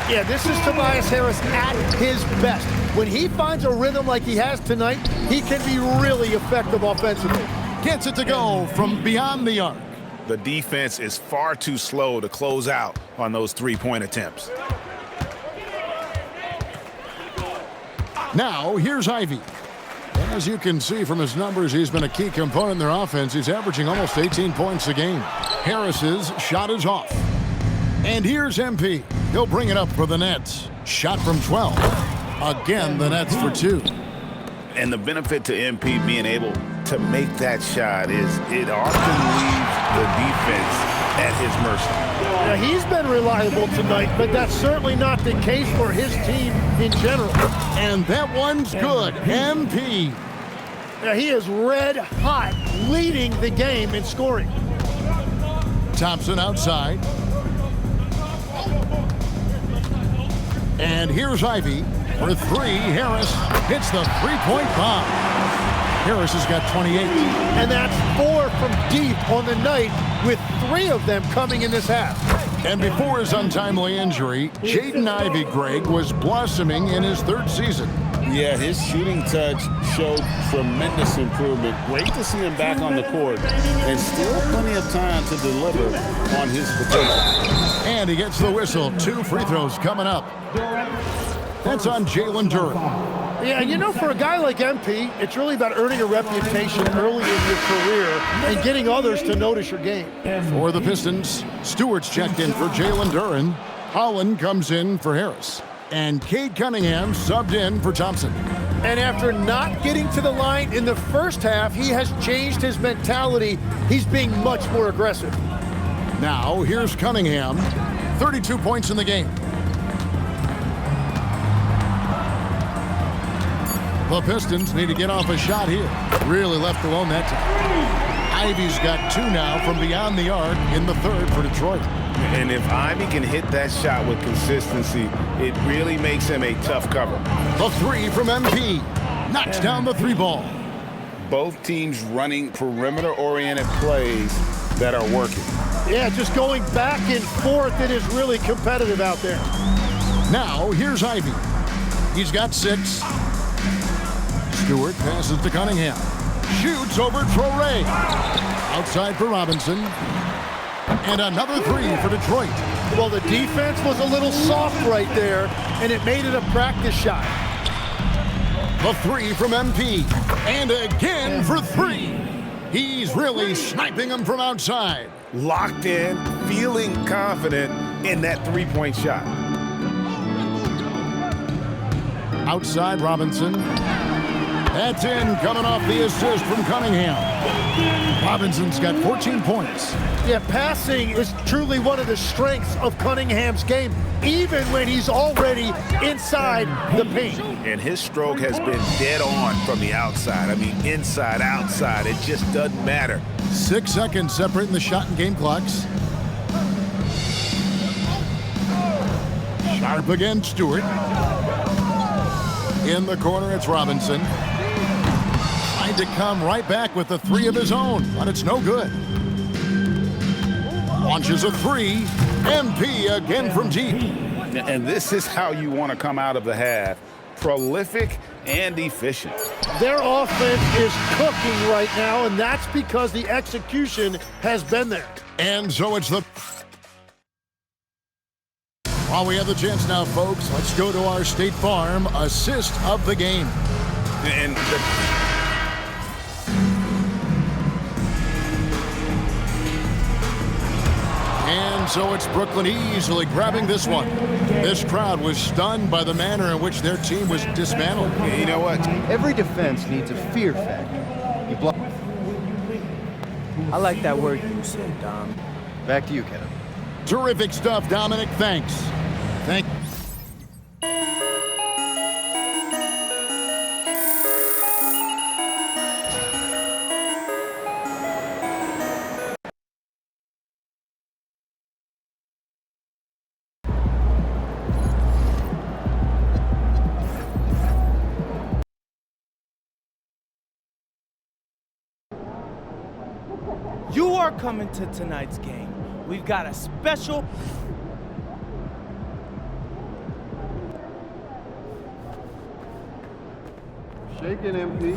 Yeah, this is Tobias Harris at his best. When he finds a rhythm like he has tonight, he can be really effective offensively. Gets it to go from beyond the arc. The defense is far too slow to close out on those 3-point attempts. Now, here's Ivy. As you can see from his numbers, he's been a key component in their offense. He's averaging almost 18 points a game. Harris's shot is off. And here's MP. He'll bring it up for the Nets. Shot from 12. Again, the Nets for 2. And the benefit to MP being able to make that shot is it often leaves the defense at his mercy. Now, he's been reliable tonight, but that's certainly not the case for his team in general. And that one's good. MP. Now, he is red hot, leading the game in scoring. Thompson outside. And here's Ivy for 3. Harris hits the 3-point bomb. Harris has got 28. And that's 4 from deep on the night, with 3 of them coming in this half. And before his untimely injury, Jaden Ivey, Greg, was blossoming in his 3rd season. Yeah, his shooting touch showed tremendous improvement. Great to see him back on the court, and still plenty of time to deliver on his potential. And he gets the whistle. 2 free throws coming up. That's on Jalen Duren. Yeah, you know, for a guy like MP, it's really about earning a reputation early in your career and getting others to notice your game. For the Pistons, Stewart's checked in for Jalen Duren. Holland comes in for Harris. And Cade Cunningham subbed in for Thompson. And after not getting to the line in the first half, he has changed his mentality. He's being much more aggressive. Now, here's Cunningham. 32 points in the game. The Pistons need to get off a shot here. Really left alone that time. Ivy's got 2 now from beyond the arc in the third for Detroit. And if Ivy can hit that shot with consistency, it really makes him a tough cover. The 3 from MP. Knocks down the 3 ball. Both teams running perimeter-oriented plays that are working. Yeah, just going back and forth. It is really competitive out there. Now, here's Ivy. He's got 6. Stewart passes to Cunningham. Shoots over Traore. Outside for Robinson. And another 3 for Detroit. Well, the defense was a little soft right there, and it made it a practice shot. The 3 from MP. And again for 3. He's really sniping them from outside. Locked in, feeling confident in that 3-point shot. Outside Robinson. That's in, coming off the assist from Cunningham. Robinson's got 14 points. Yeah, passing is truly one of the strengths of Cunningham's game, even when he's already inside the paint. And his stroke has been dead on from the outside. I mean, inside, outside, it just doesn't matter. 6 seconds separating the shot and game clocks. Sharp again, Stewart. In the corner, it's Robinson. Trying to come right back with the 3 of his own, but it's no good. Launches a 3. MP again from deep. And this is how you want to come out of the half. Prolific and efficient. Their offense is cooking right now, and that's because the execution has been there. And so it's the... While we have the chance now, folks, let's go to our State Farm assist of the game. And so it's Brooklyn easily grabbing this one. This crowd was stunned by the manner in which their team was dismantled. You know what? Every defense needs a fear factor. You block. I like that word you said, Dom. Back to you, Kevin. Terrific stuff, Dominic. Thanks. Thank you. You are coming to tonight's game. We've got a special... Shaking, MP.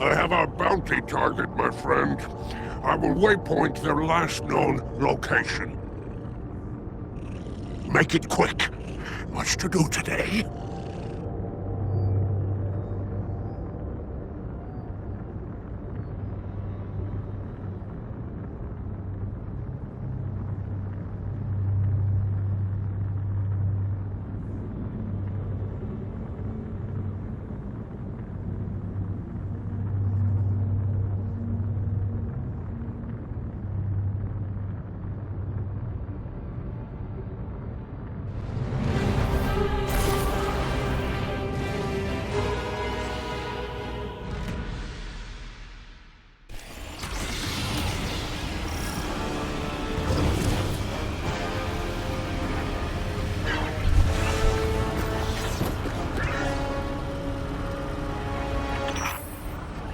I have our bounty target, my friend. I will waypoint their last known location. Make it quick. Much to do today.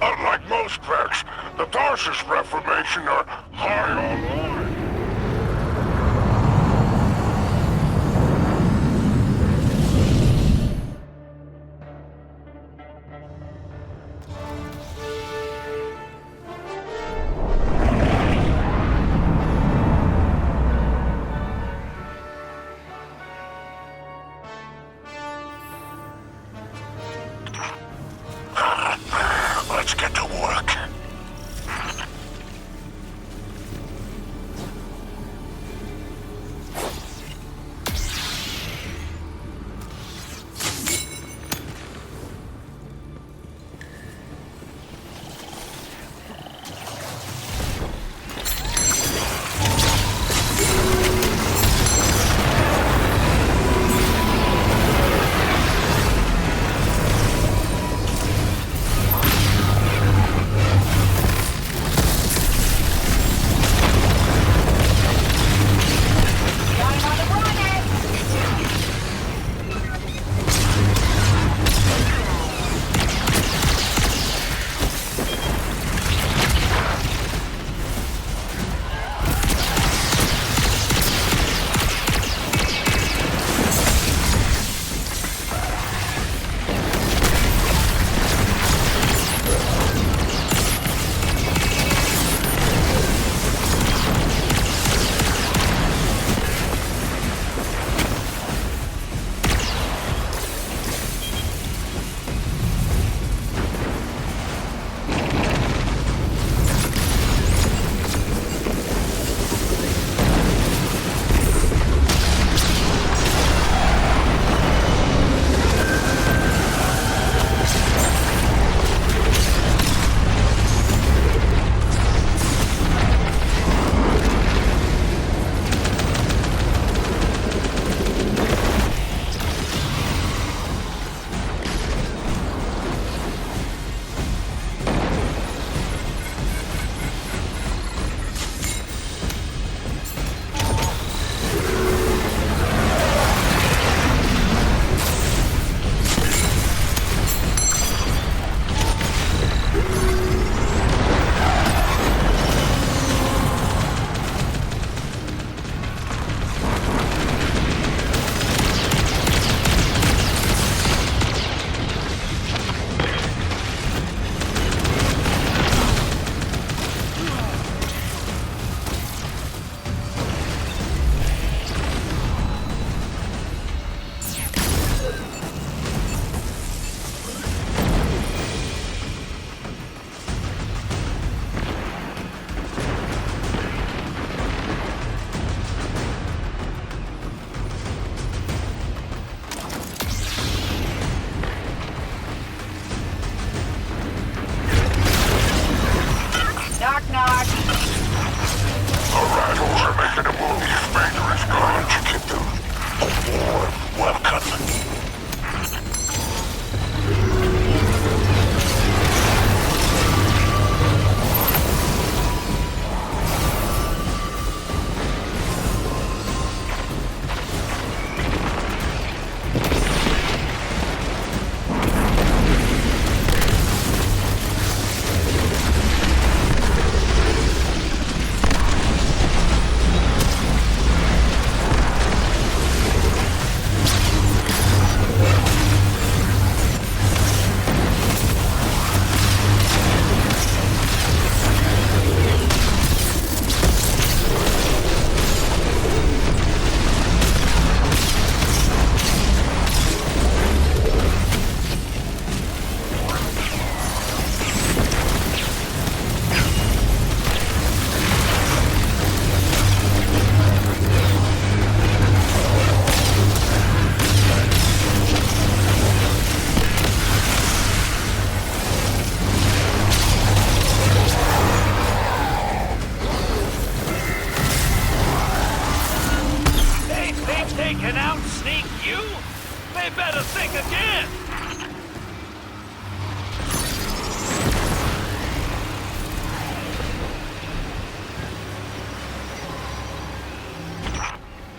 Unlike most sects, the Tarsus Reformation are high online. Let's get to work. they can out-sneak you, they better think again.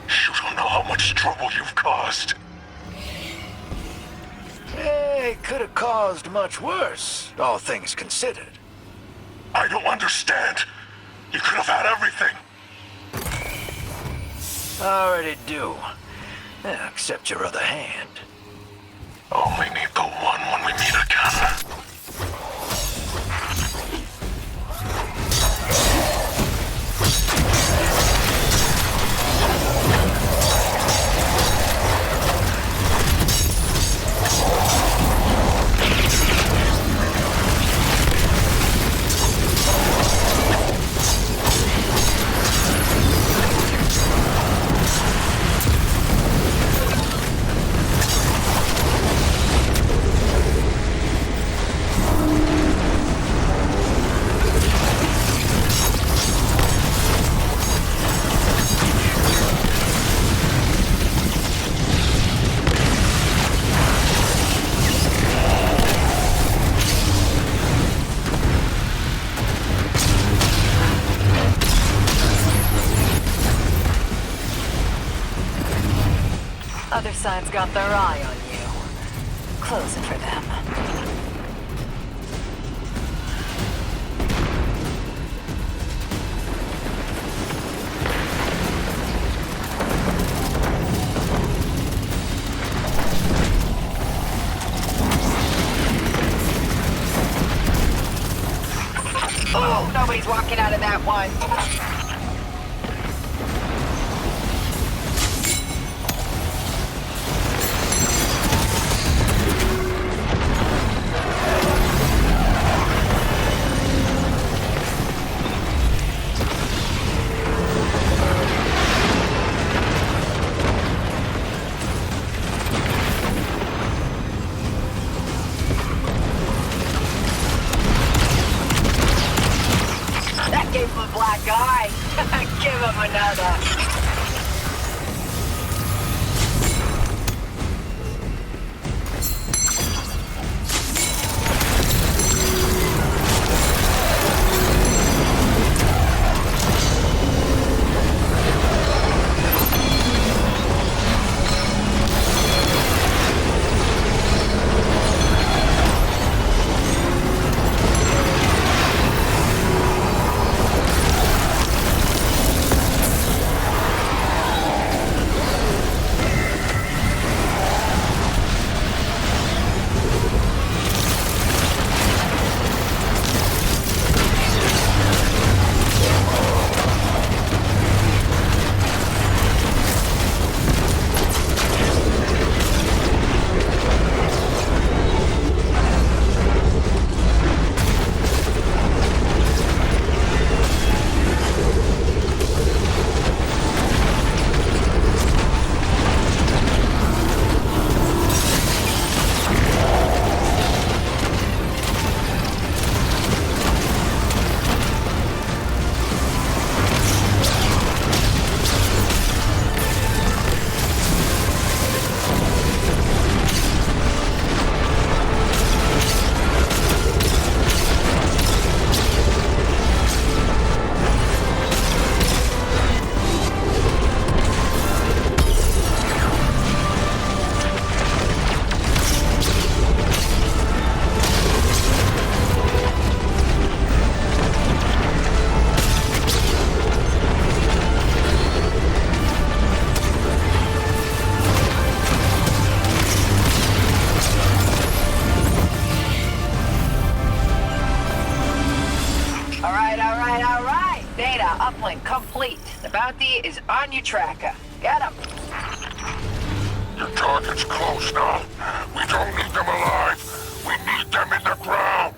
You don't know how much trouble you've caused. They could have caused much worse, all things considered. I don't understand. You could have had everything. I already do. Except your other hand. Only need the one when we meet again. Other side's got their eye on you. Close it for them. Oh, nobody's walking out of that one. Gave him a black eye. Give him another. Uplink complete. The bounty is on your tracker. Get him. Your target's close now. We don't need them alive. We need them in the ground.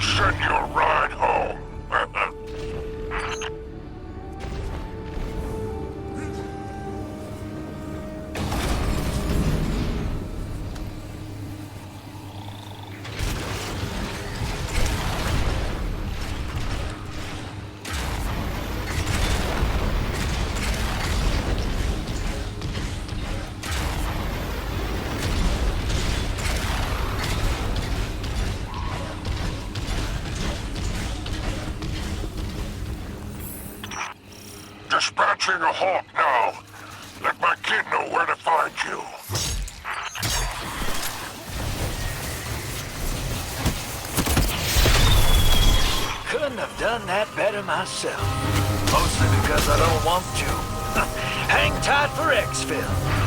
send you a ride home. Dispatching a Hawk now. Let my kid know where to find you. Couldn't have done that better myself. Mostly because I don't want to. Hang tight for exfil.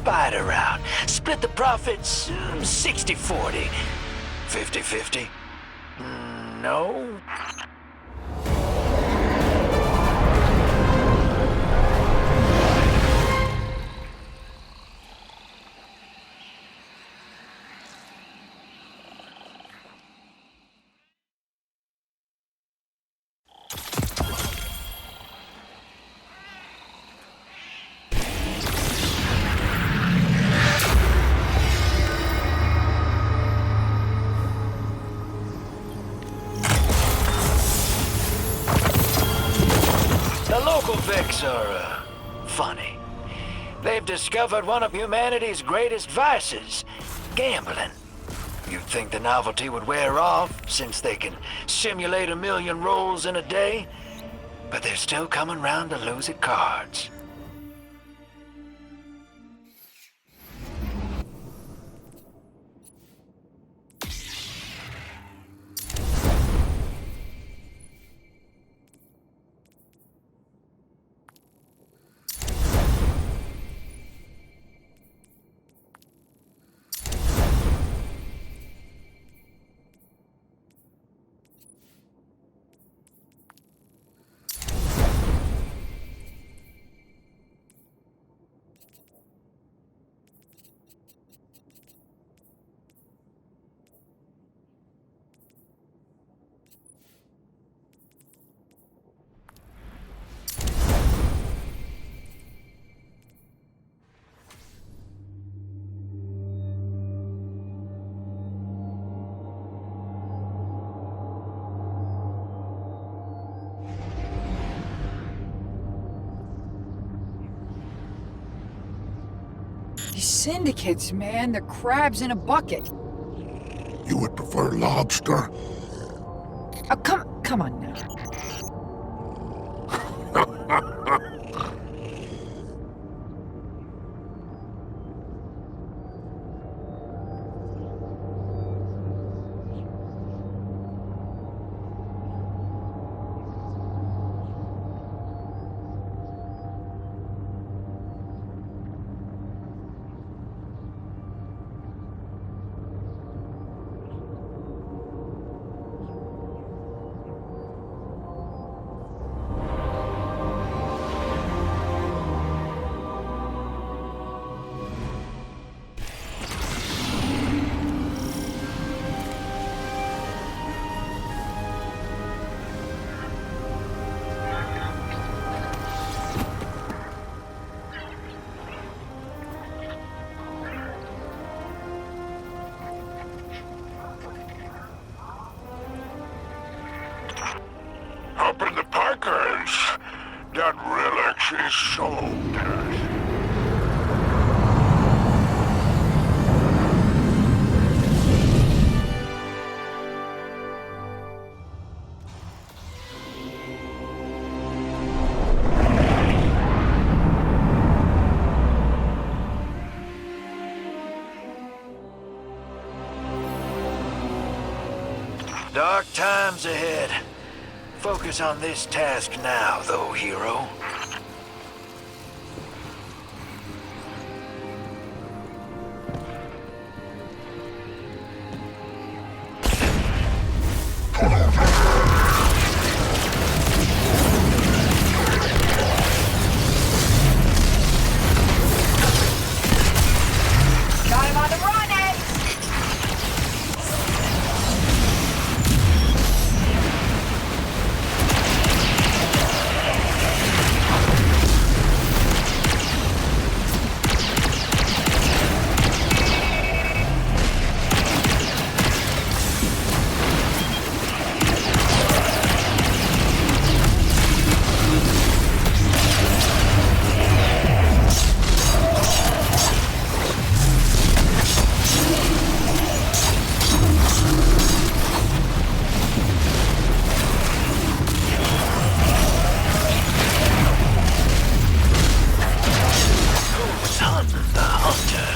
spider out. Split the profits 60-40. 50-50? No? critics are, funny. They've discovered one of humanity's greatest vices, gambling. You'd think the novelty would wear off, since they can simulate 1 million rolls in a day, but they're still coming round to lose at cards. These syndicates, man, they're crabs in a bucket. You would prefer lobster? Oh, come on now. Up in the Packers, that relic is so dead. Dark times ahead. Focus on this task now, though, hero. Got him on the run, Ed! Son the Hunter.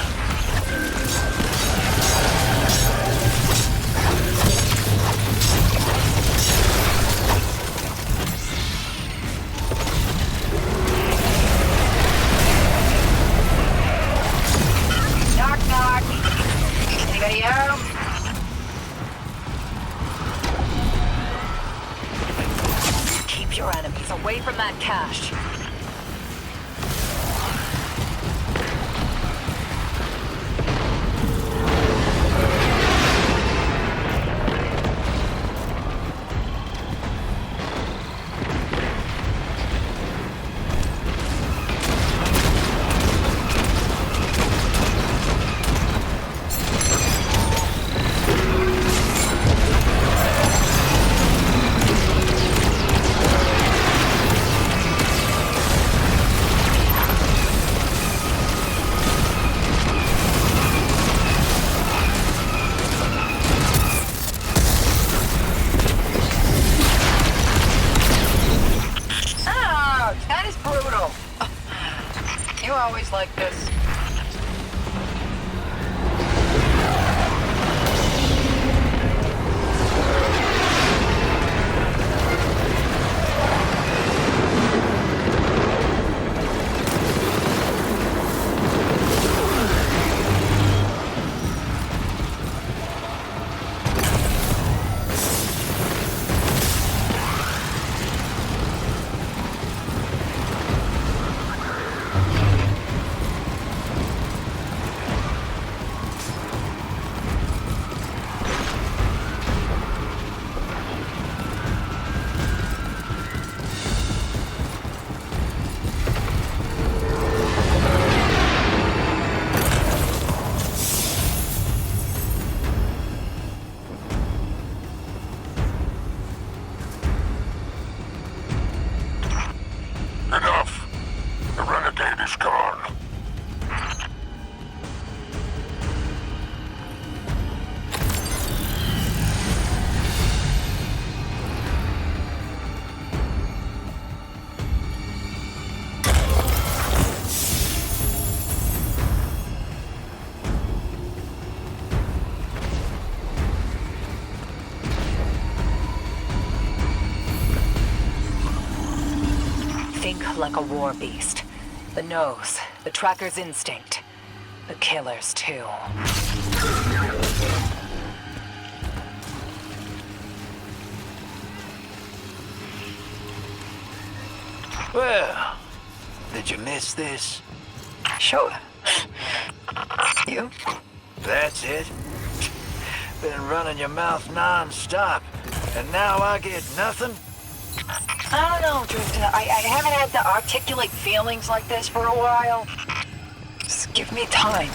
Knock, knock. Anybody home? Keep your enemies away from that cache. like a war beast. The nose, the tracker's instinct, the killer's too. Well, did you miss this? Sure. You? That's it. Been running your mouth non-stop, and now I get nothing? I don't know, Drifter. I haven't had to articulate feelings like this for a while. Just give me time.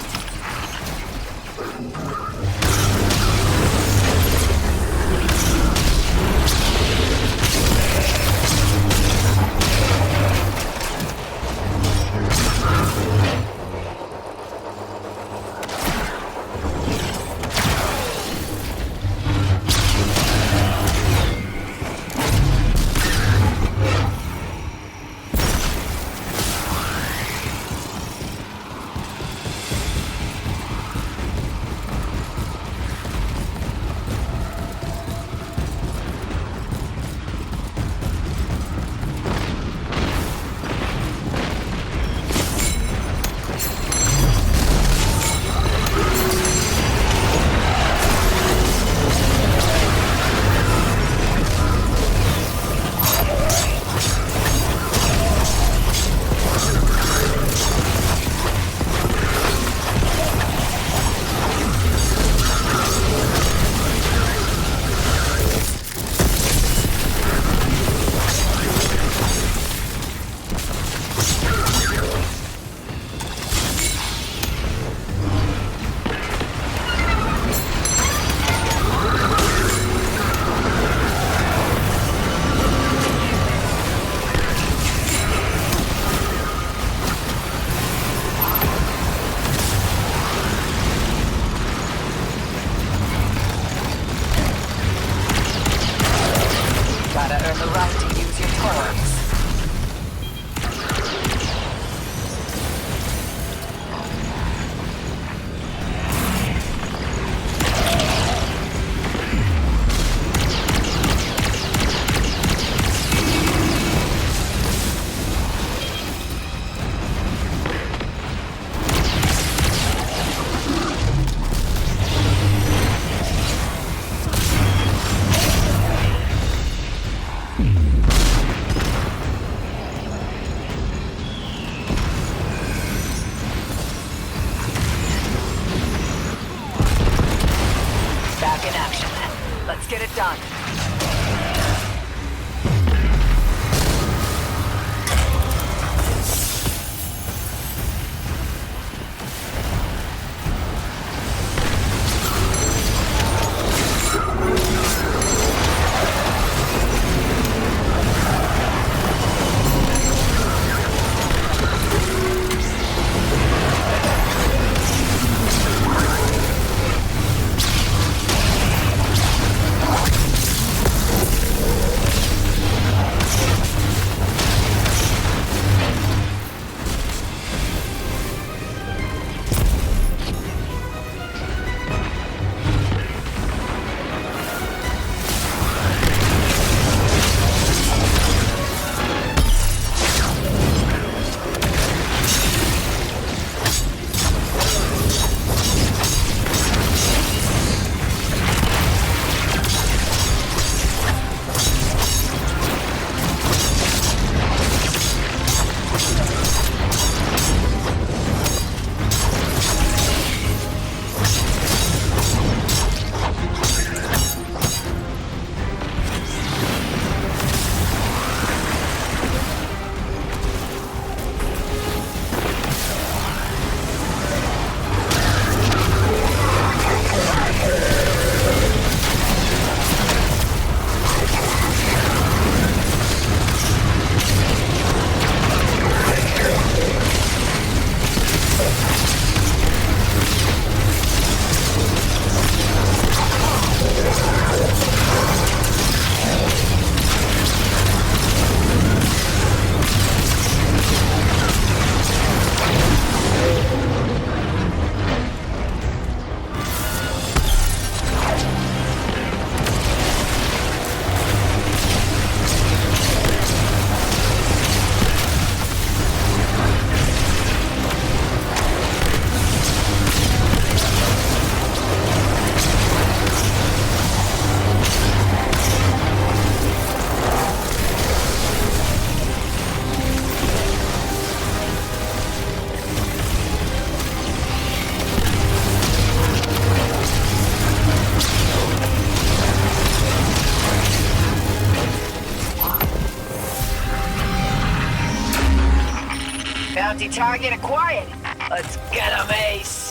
Empty target acquired. Let's get him, Ace.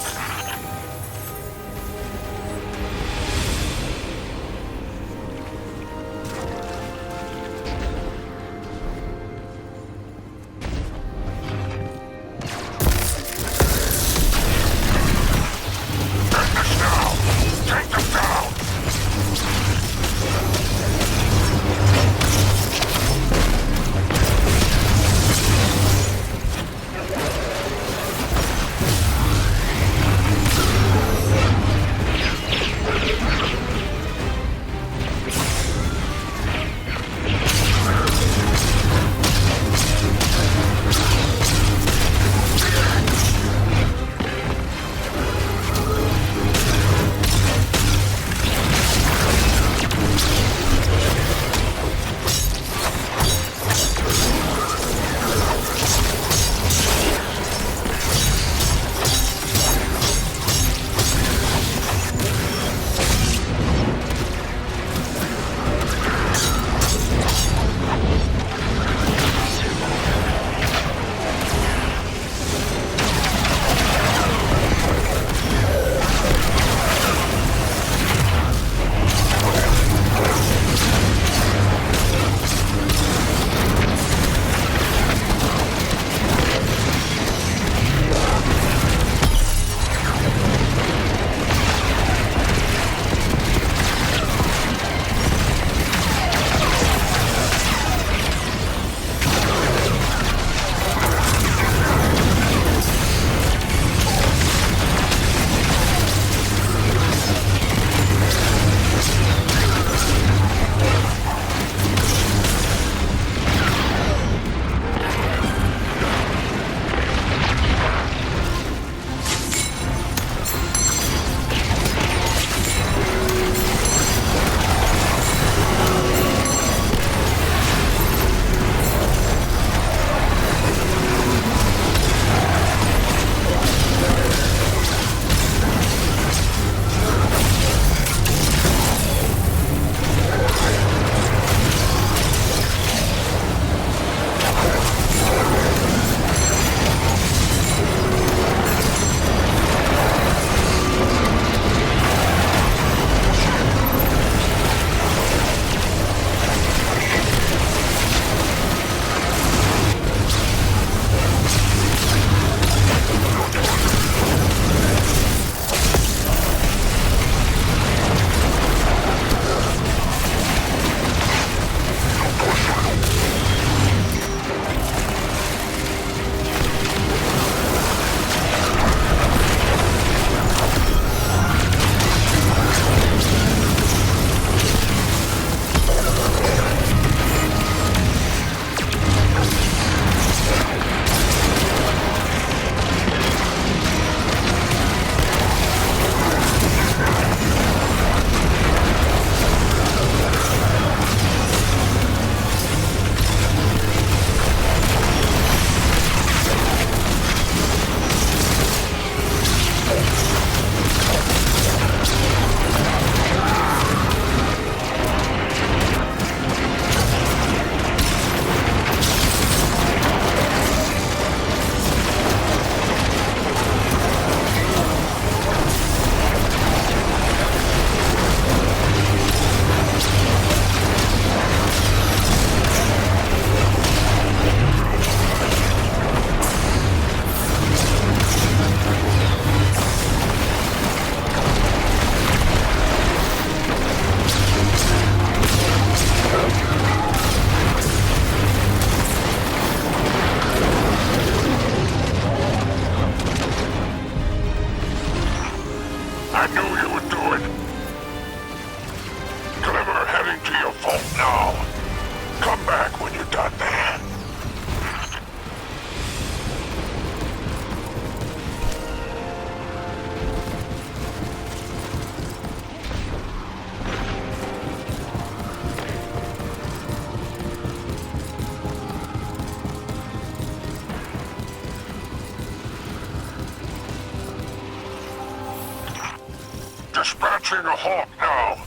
Dispatching a Hawk now.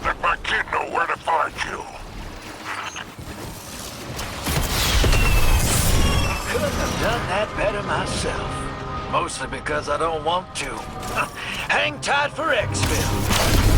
Let my kid know where to find you. couldn't have done that better myself. Mostly because I don't want to. Hang tight for Xville.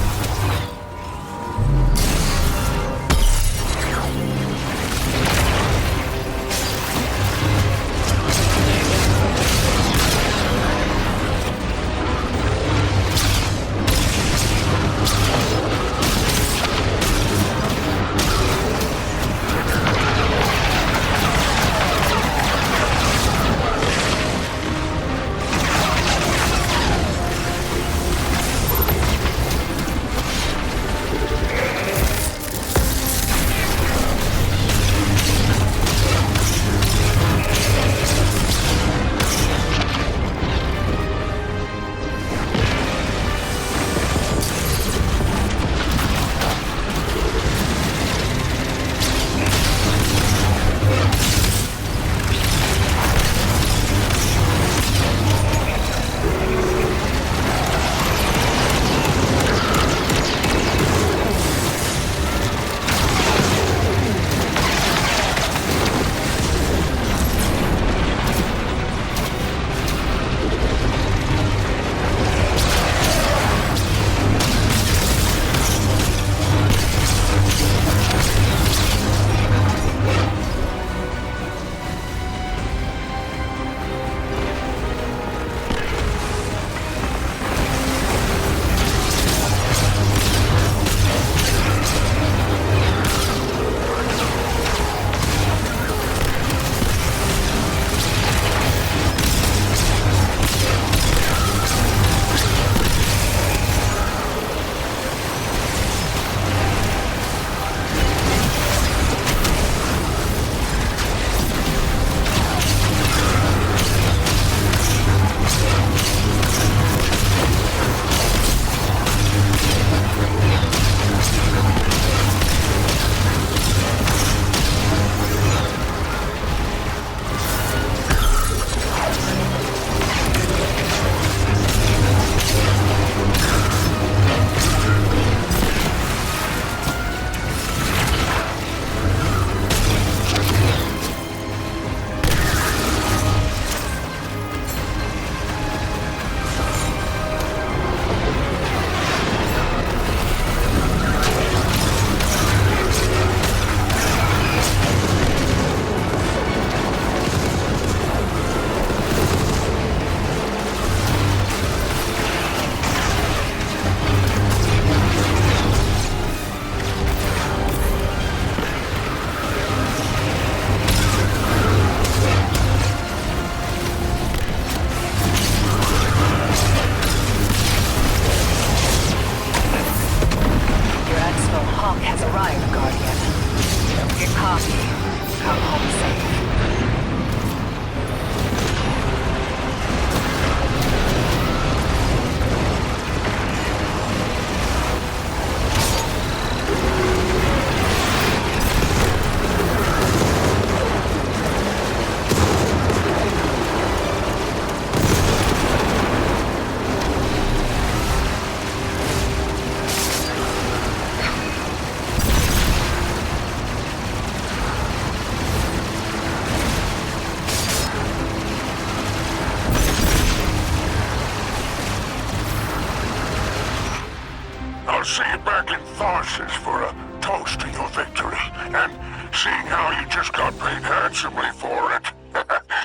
I'll see you back in Tharsis for a toast to your victory, and seeing how you just got paid handsomely for it,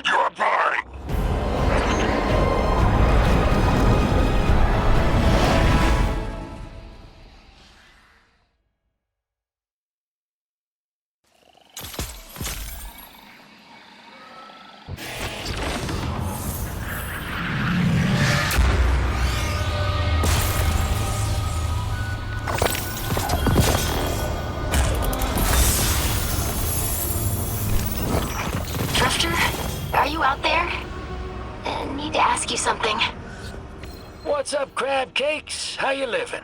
you're mine. Are you out there? Need to ask you something. What's up, crab cakes? How you living?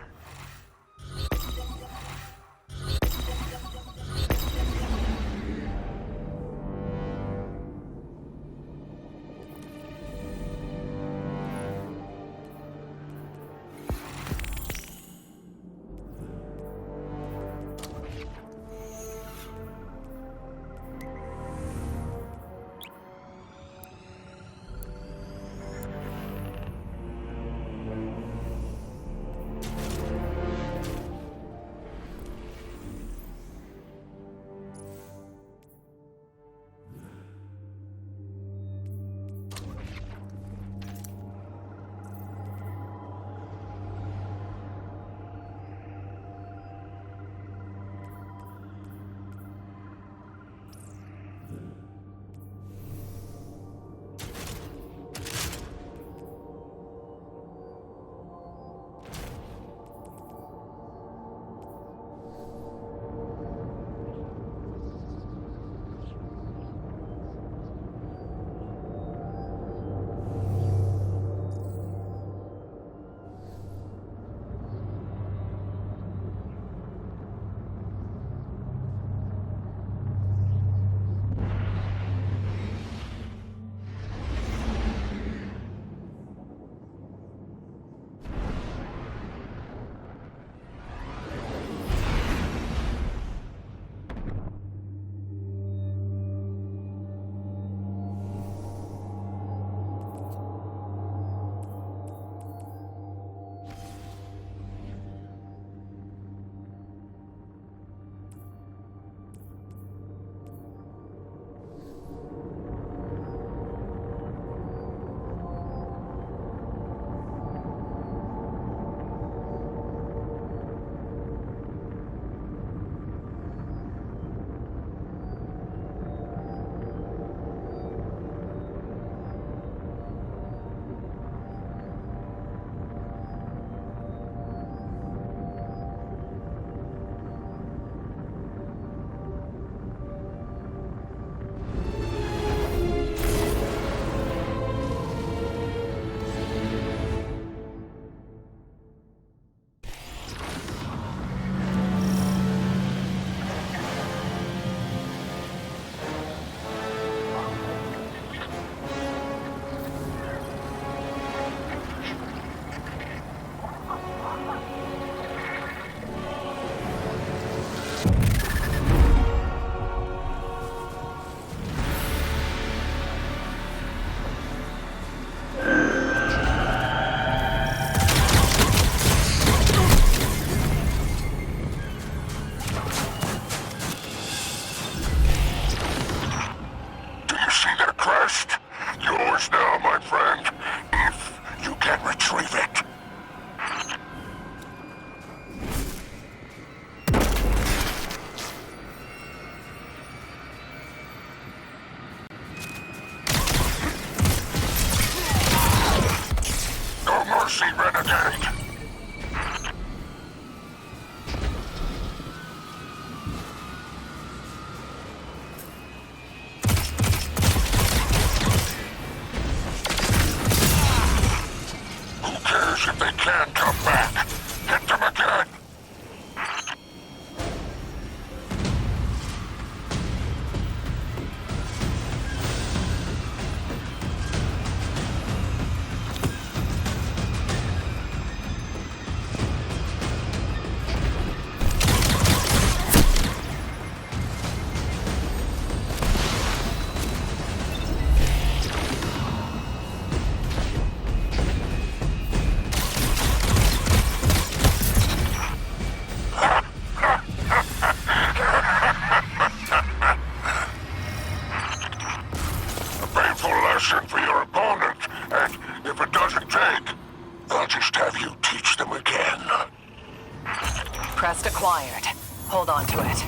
Crest acquired. Hold on to it.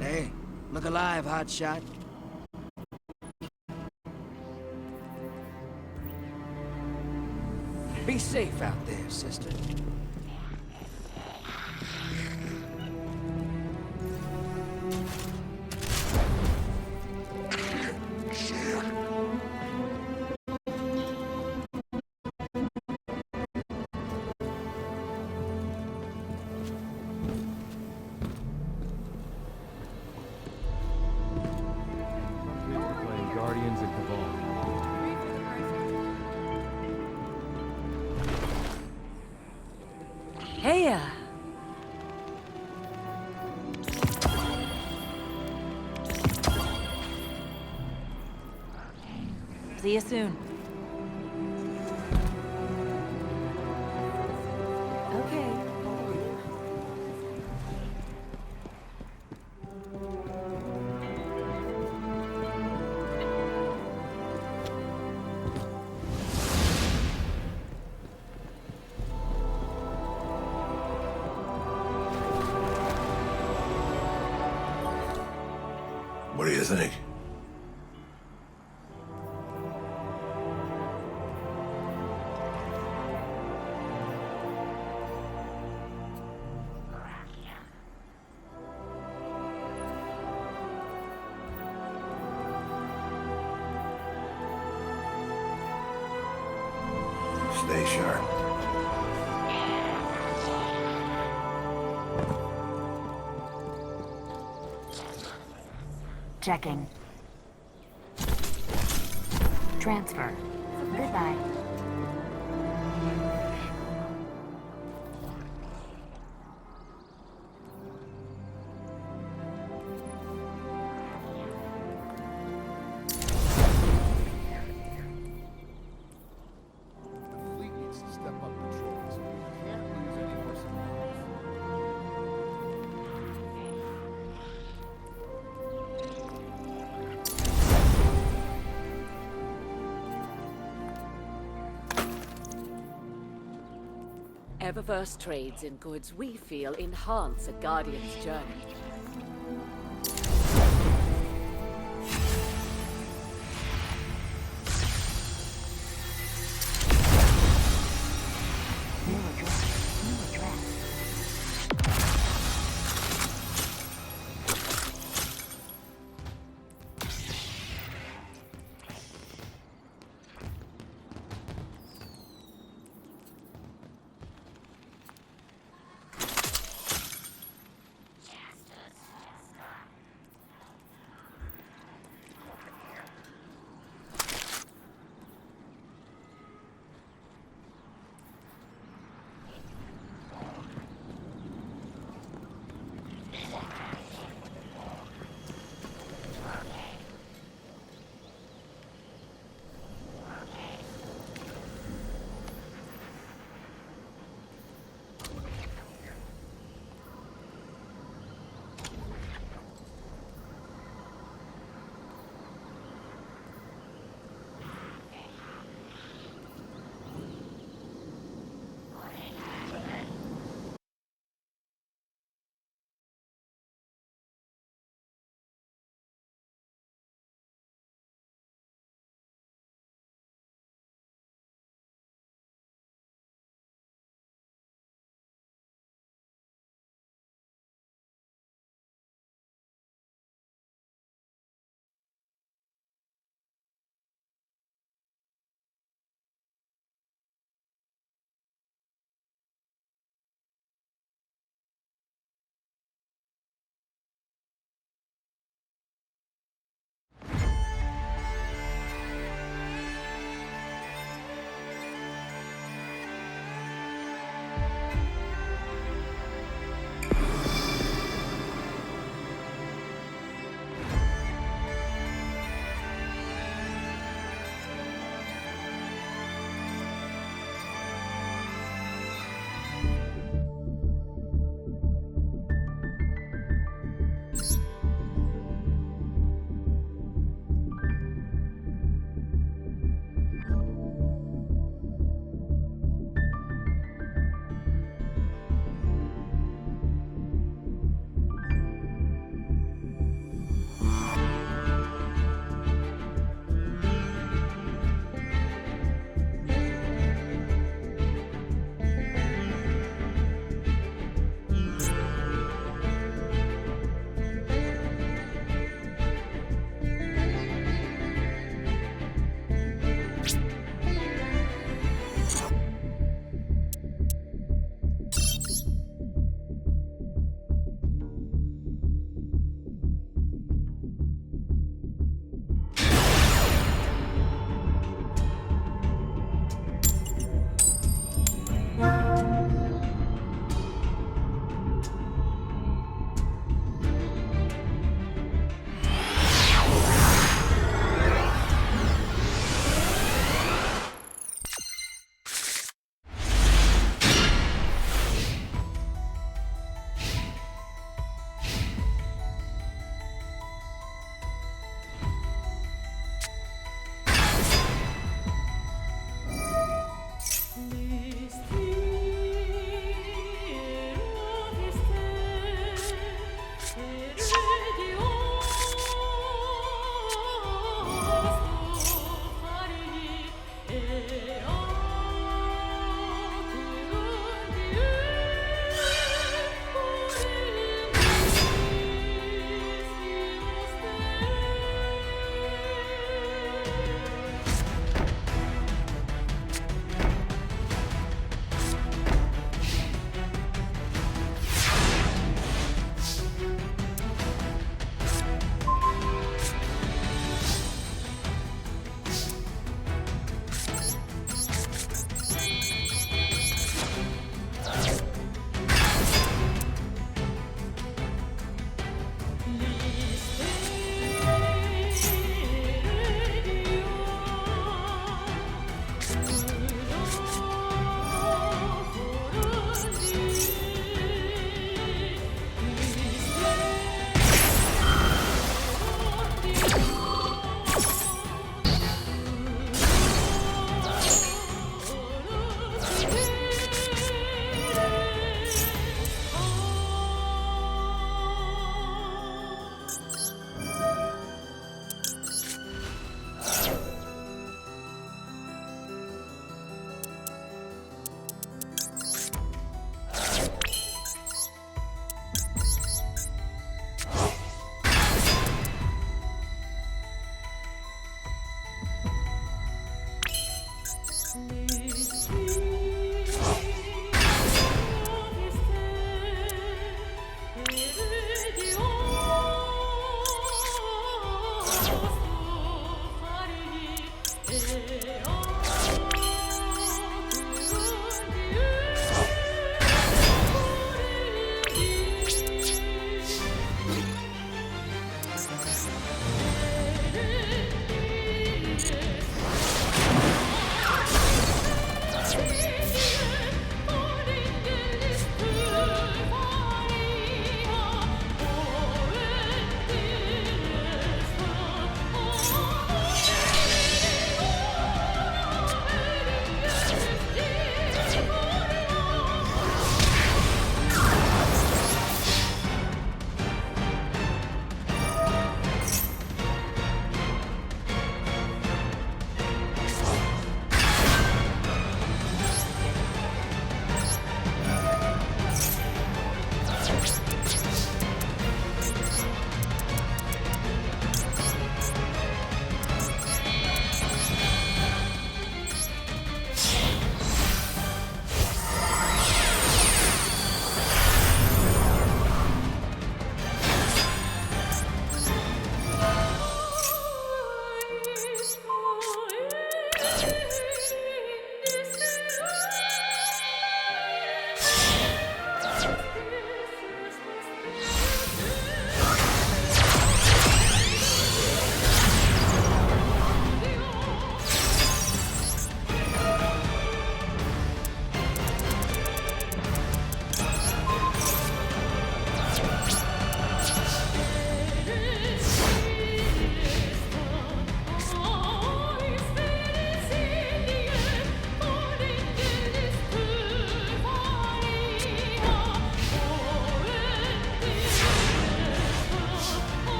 Hey, look alive, hotshot. Be safe out there, sister. Playing Guardians and Cabal. Hey, see you soon. Okay. What do you think? Stay sharp. Checking. Transfer. Goodbye. The fleet needs to step up patrols. We can't lose any more supplies. Eververse trades in goods we feel enhance a Guardian's journey. New address. New address.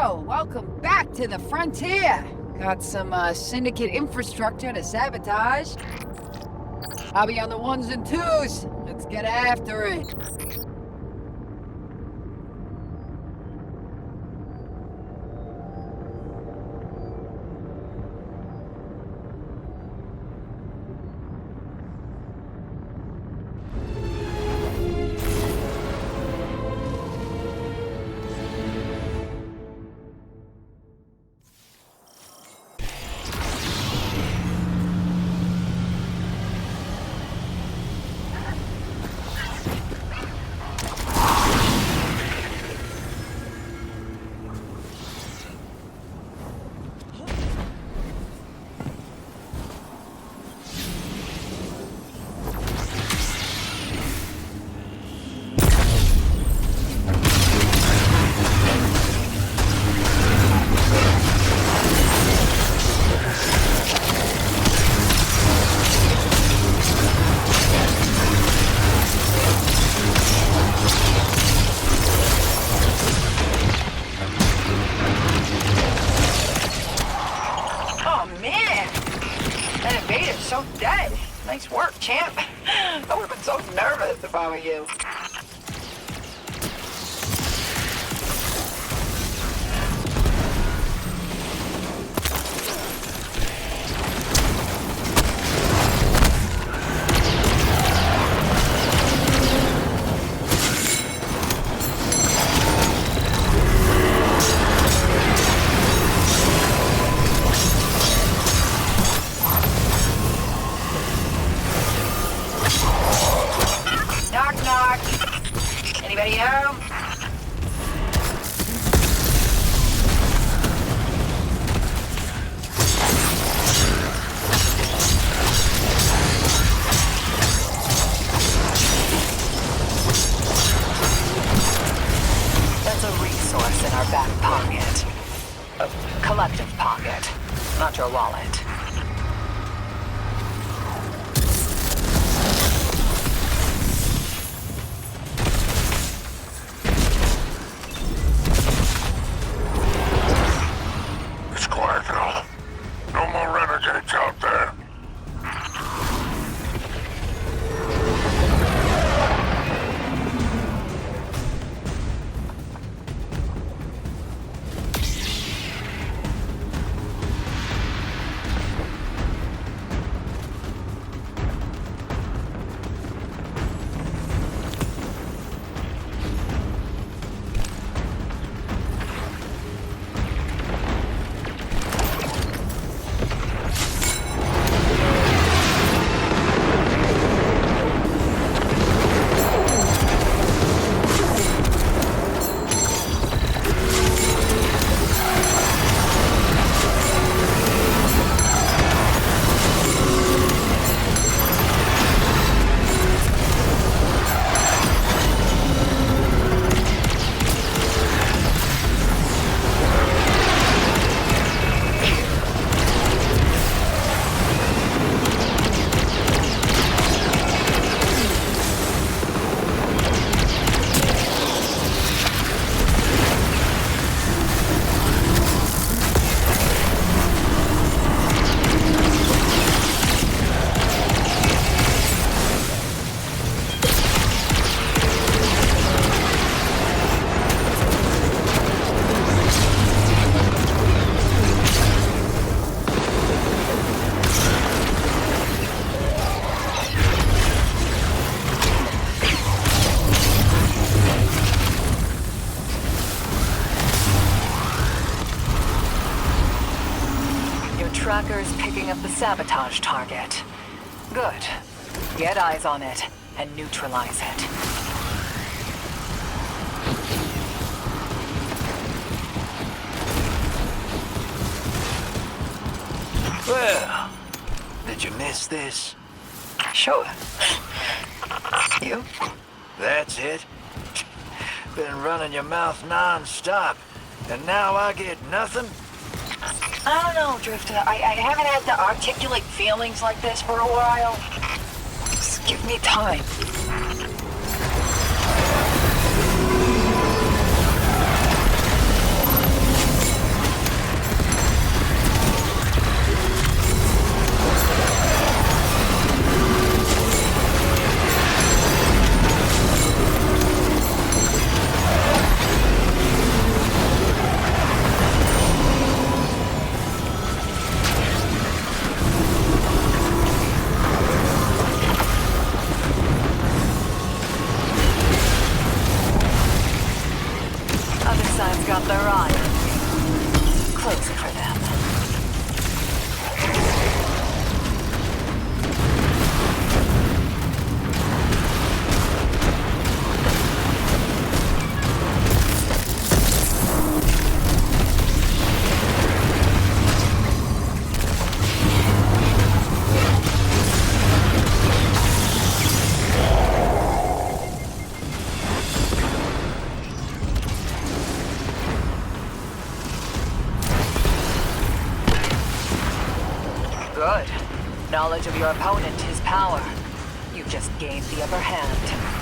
So, welcome back to the frontier. Got some Syndicate infrastructure to sabotage. I'll be on the ones and twos. Let's get after it. So dead. Nice work, champ. I would have been so nervous if I were you. Anybody home? That's a resource in our back pocket. A collective pocket, not your wallet. No more renegades out there. Tracker's picking up the sabotage target. Good. Get eyes on it and neutralize it. Well, did you miss this? Sure. You? That's it. Been running your mouth non-stop, and now I get nothing? I don't know, Drifter. I haven't had to articulate feelings like this for a while. Just give me time. their iron. Close it for them. Good. Knowledge of your opponent is power. You just gained the upper hand.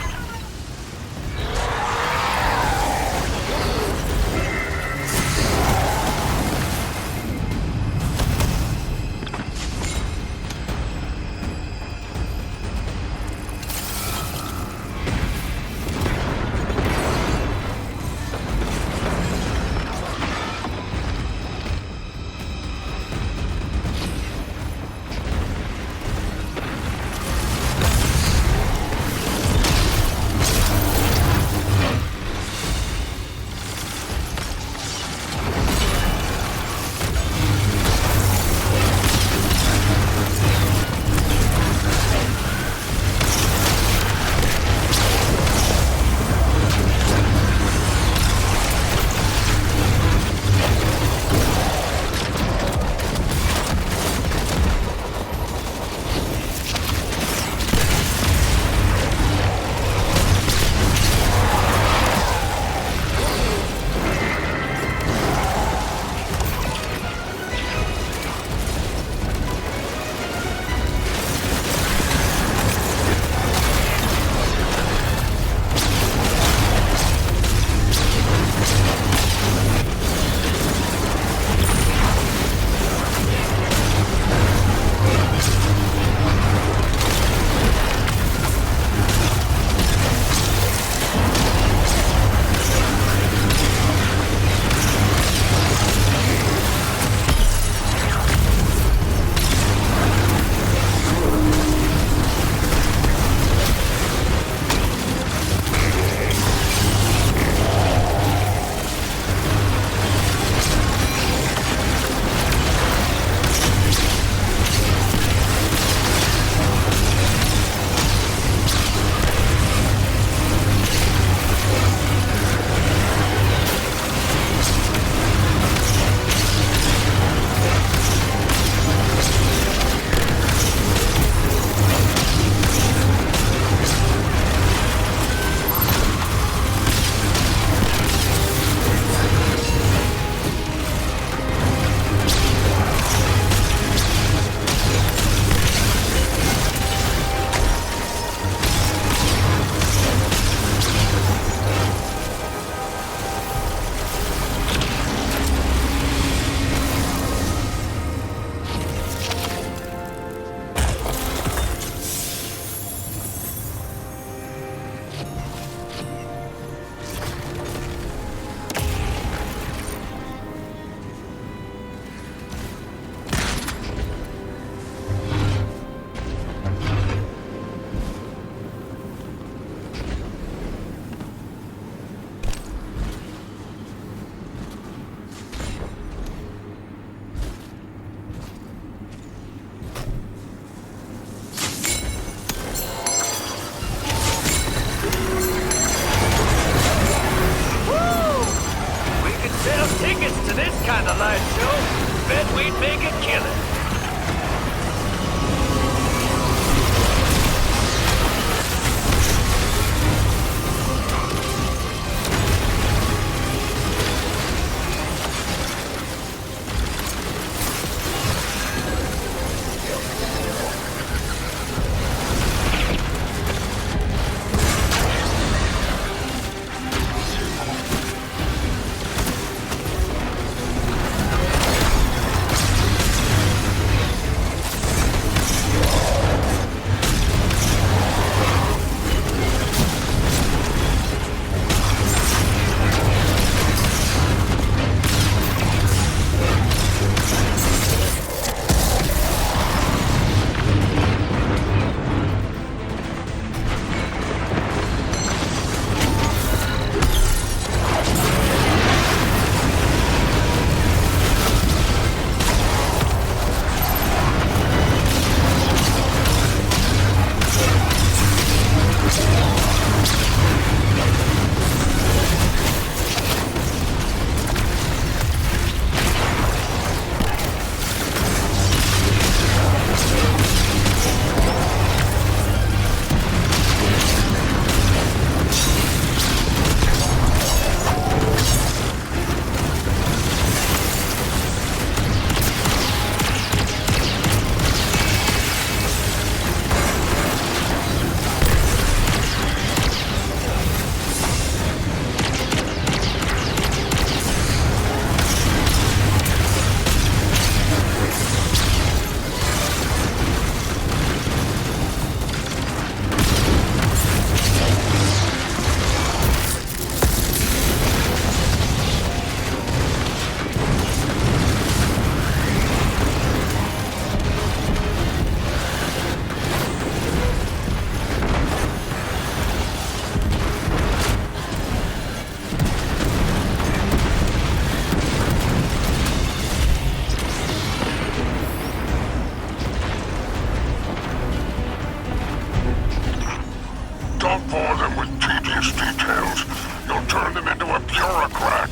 bore them with tedious details, you'll turn them into a bureaucrat.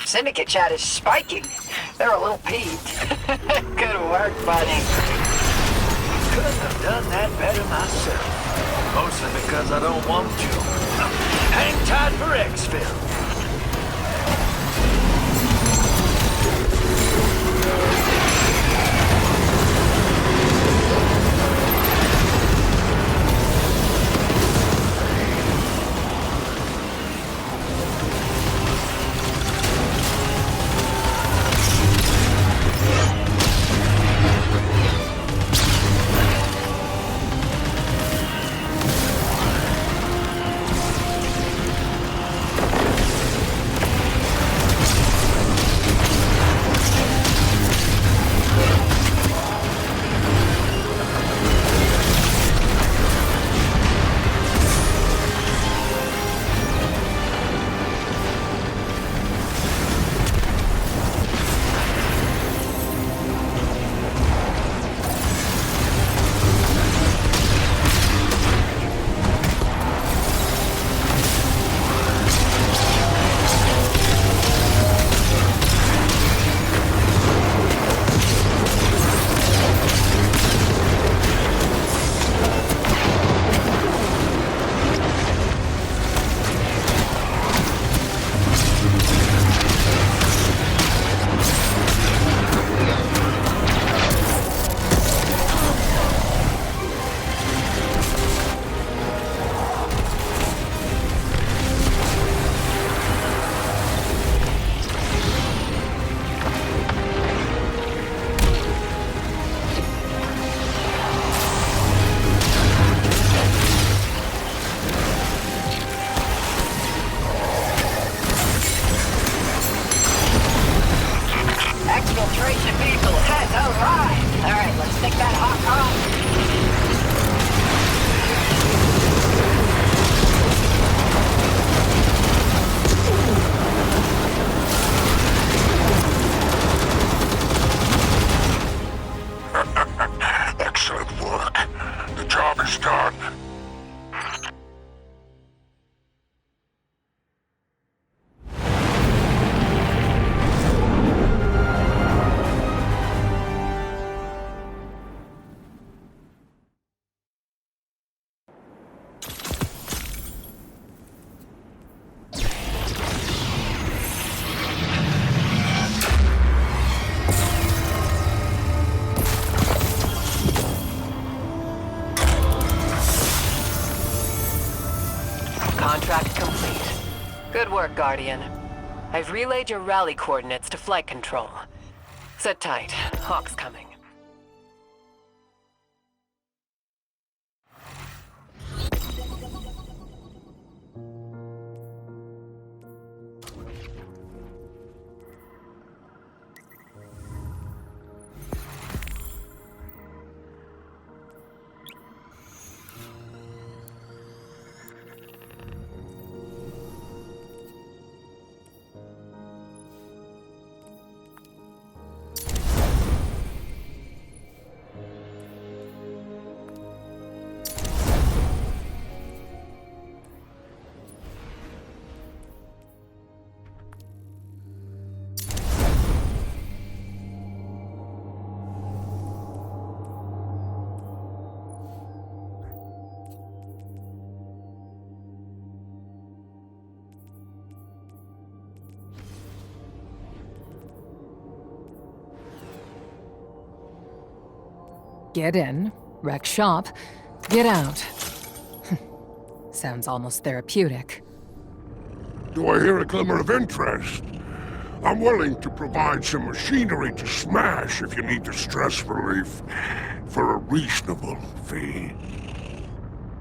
Syndicate chat is spiking. They're a little peeved. Good work, buddy. Couldn't have done that better myself. Mostly because I don't want to. Hang tight for exfil. Exfiltration vehicle has arrived. All right, let's take that hot rod. Excellent work. The job is done. Contract complete. Good work, Guardian. I've relayed your rally coordinates to flight control. Sit tight. Hawk's coming. Get in, wreck shop, get out. Sounds almost therapeutic. Do I hear a glimmer of interest? I'm willing to provide some machinery to smash if you need the stress relief for a reasonable fee.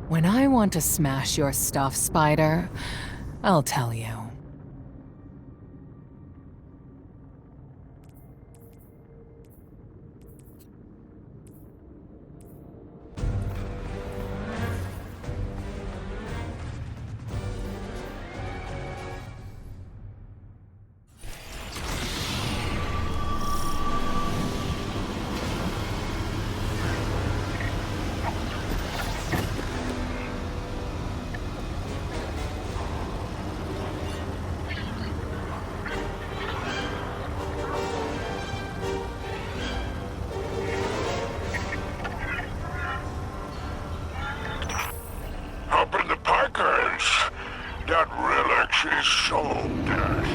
When I want to smash your stuff, Spider, I'll tell you. soldiers.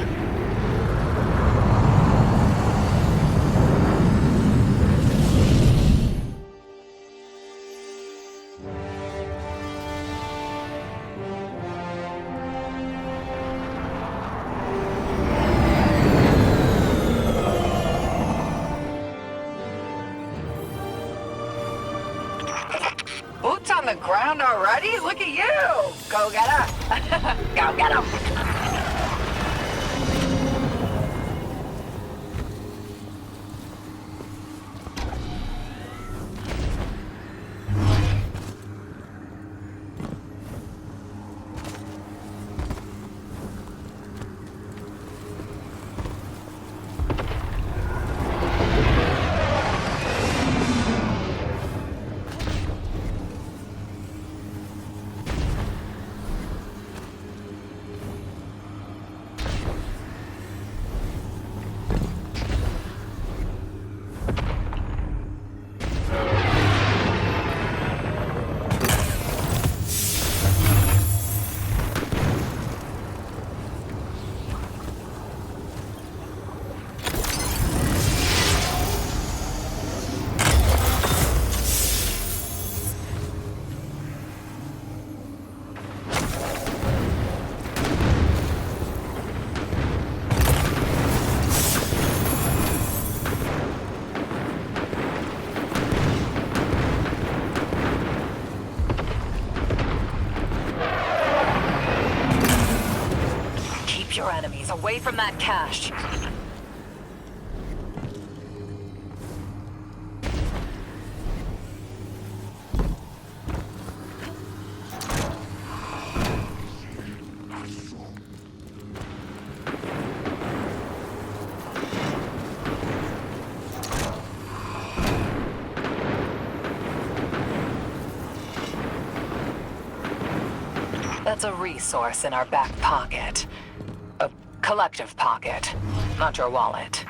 Boots on the ground already? Look at you! Go get him! Go get him! Your enemies away from that cache. That's a resource in our back pocket. A collective pocket, not your wallet.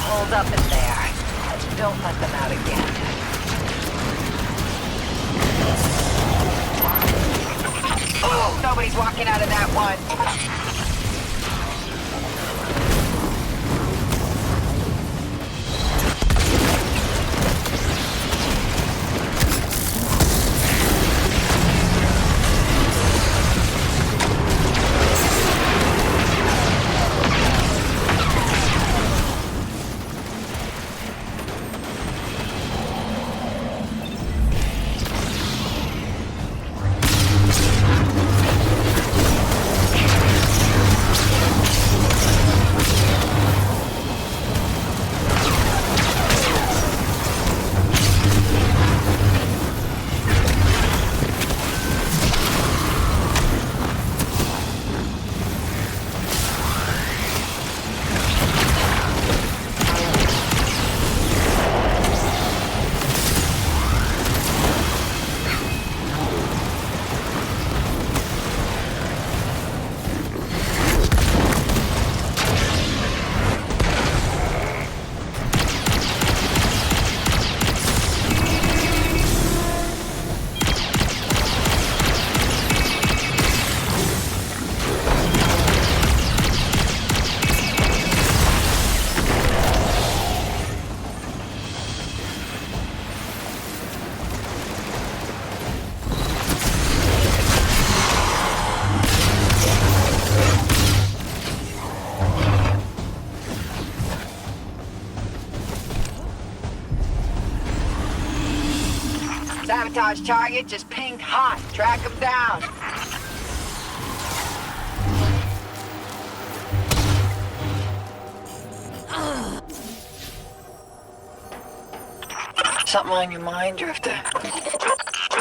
hold up in there. Don't let them out again. Oh, nobody's walking out of that one. Sabotage target just pinged hot. Track him down. Something on your mind, Drifter?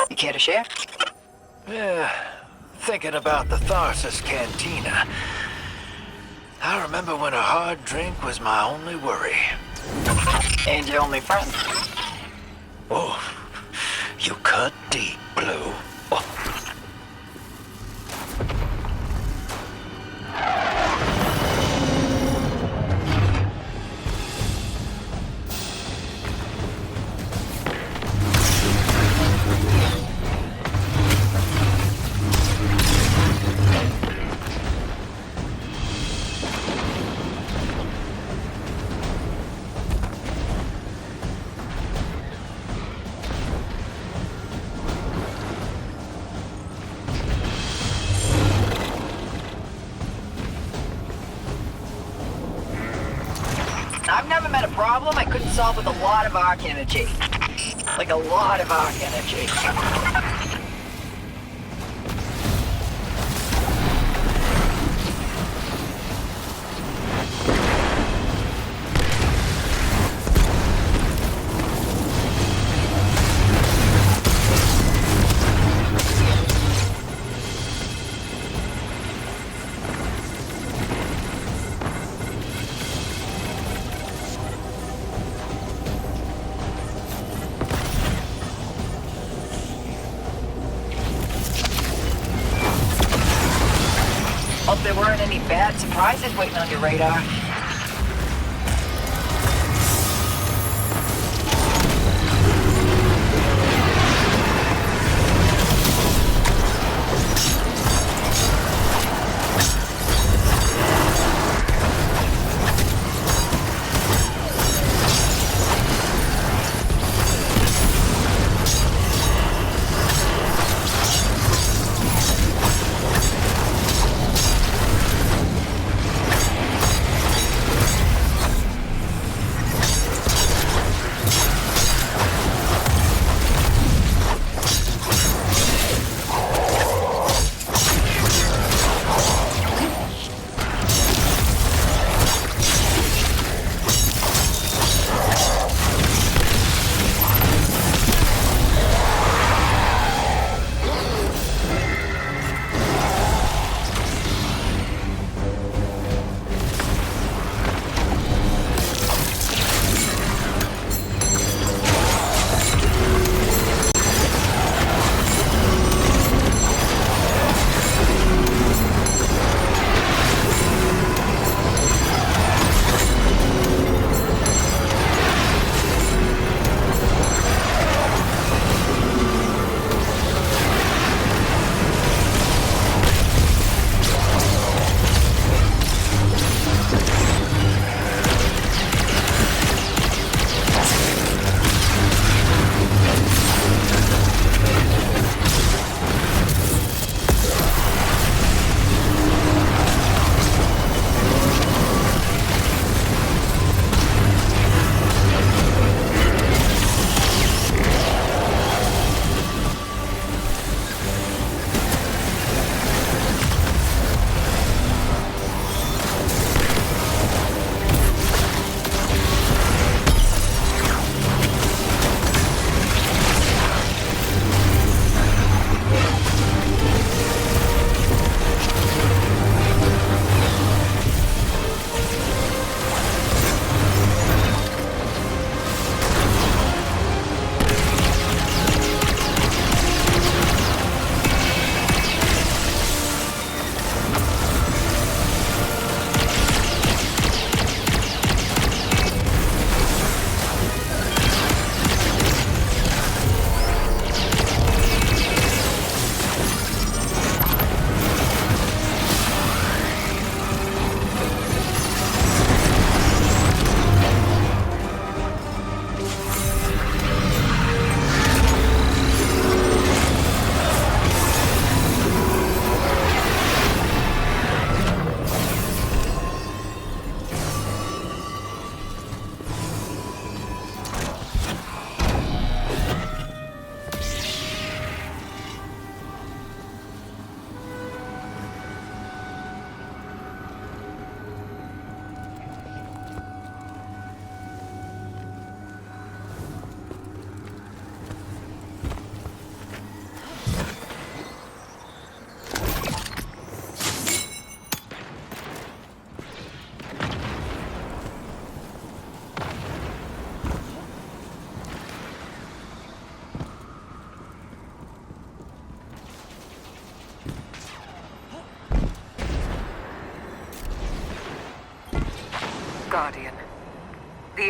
You care to share? Yeah, thinking about the Tharsis Cantina. I remember when a hard drink was my only worry. And your only friend. Oh, you cut deep, Blue. Oh. I've never met a problem I couldn't solve with a lot of arc energy. Like a lot of arc energy. Hope there weren't any bad surprises waiting on your radar.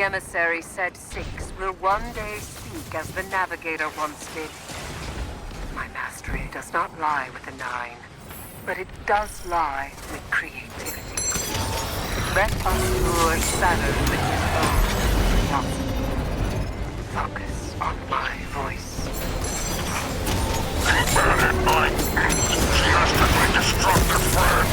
The emissary said 6 will one day speak as the Navigator once did. My mastery does not lie with the 9, but it does lie with creativity. Let us lure Saturn with his own curiosity. Focus on my voice. Keep that in mind. She has to be destructive, friend.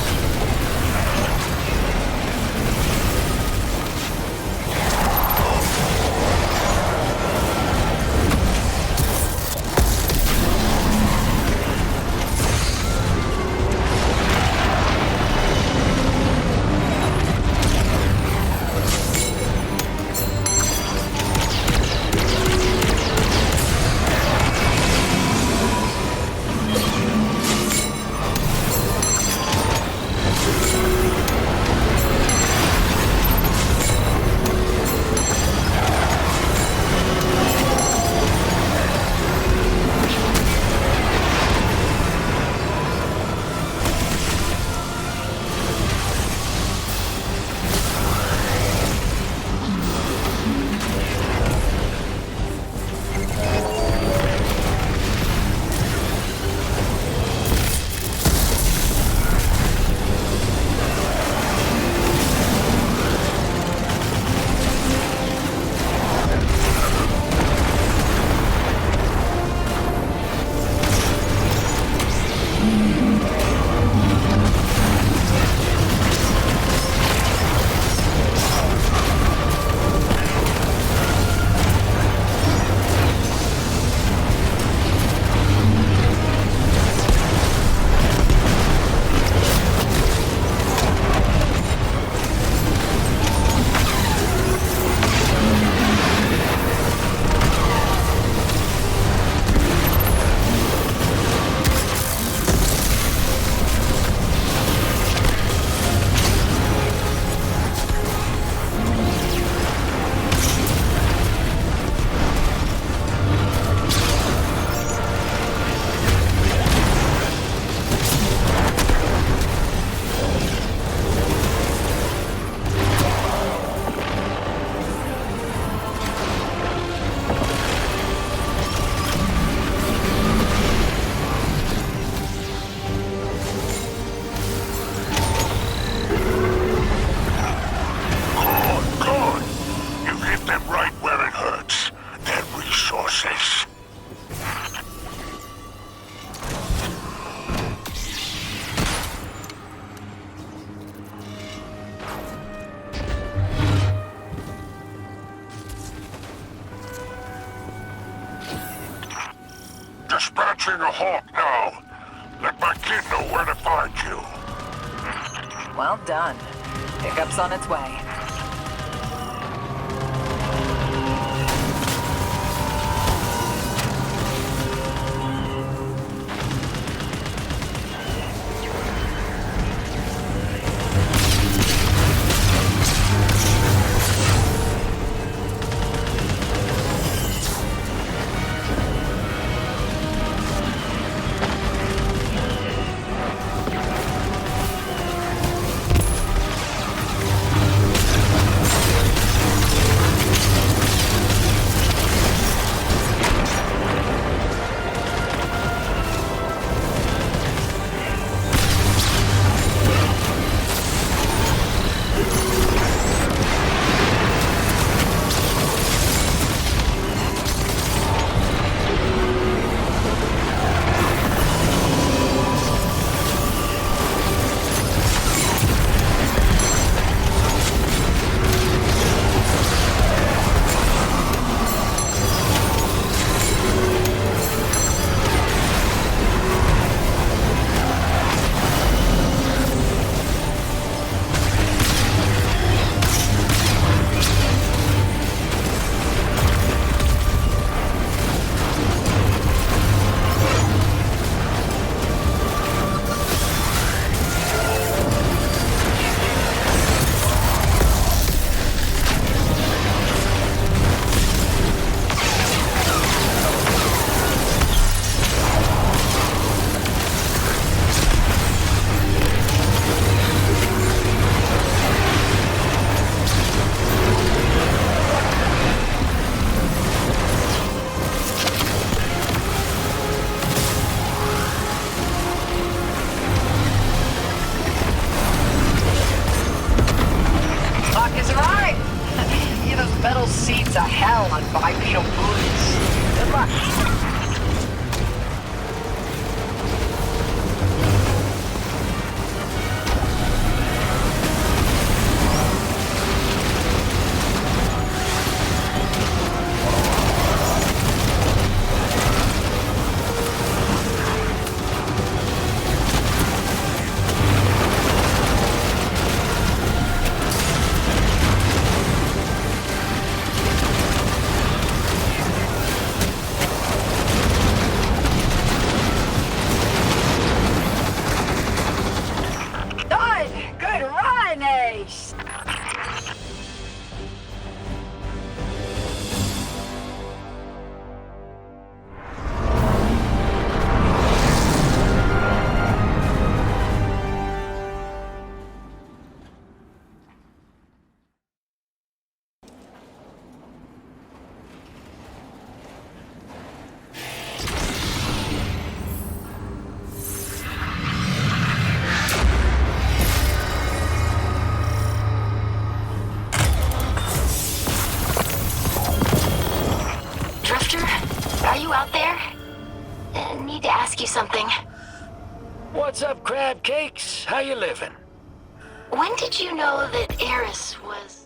Dispatching a hawk now. Let my kid know where to find you. Well done. Pickup's on its way. metal seeds of hell on bipedal booties. Good luck. What's up, crab cakes? How you living? When did you know that Eris was...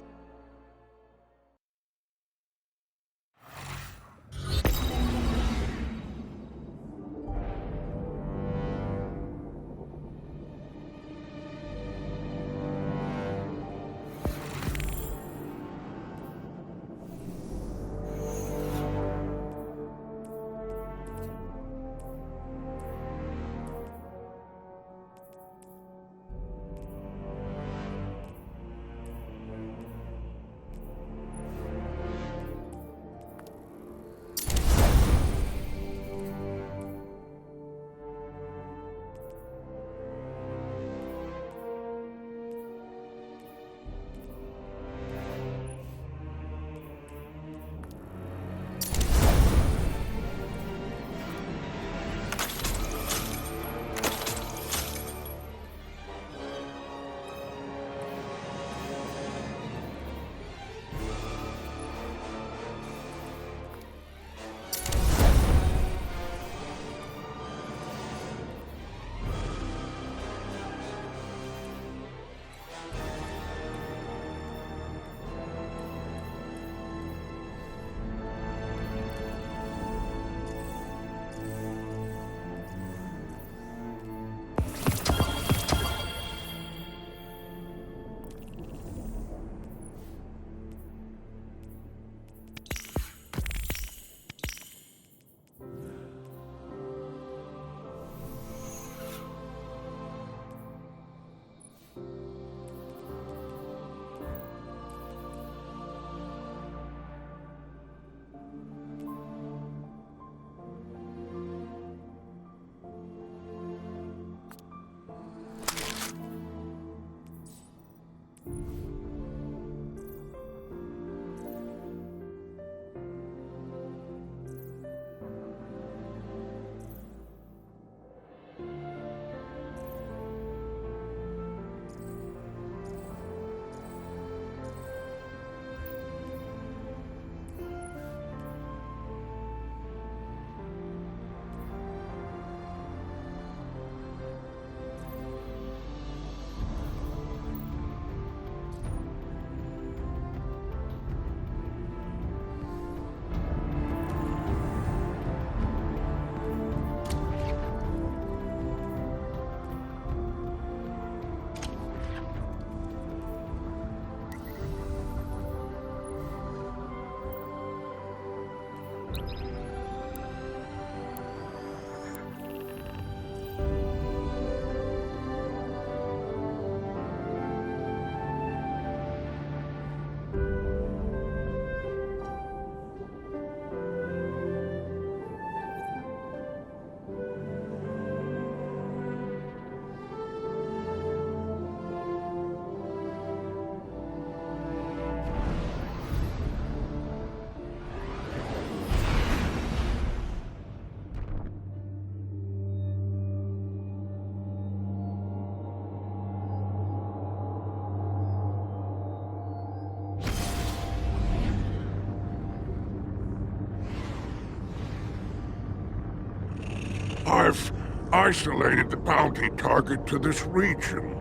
I've isolated the bounty target to this region.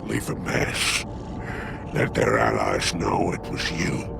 Leave a mess. Let their allies know it was you.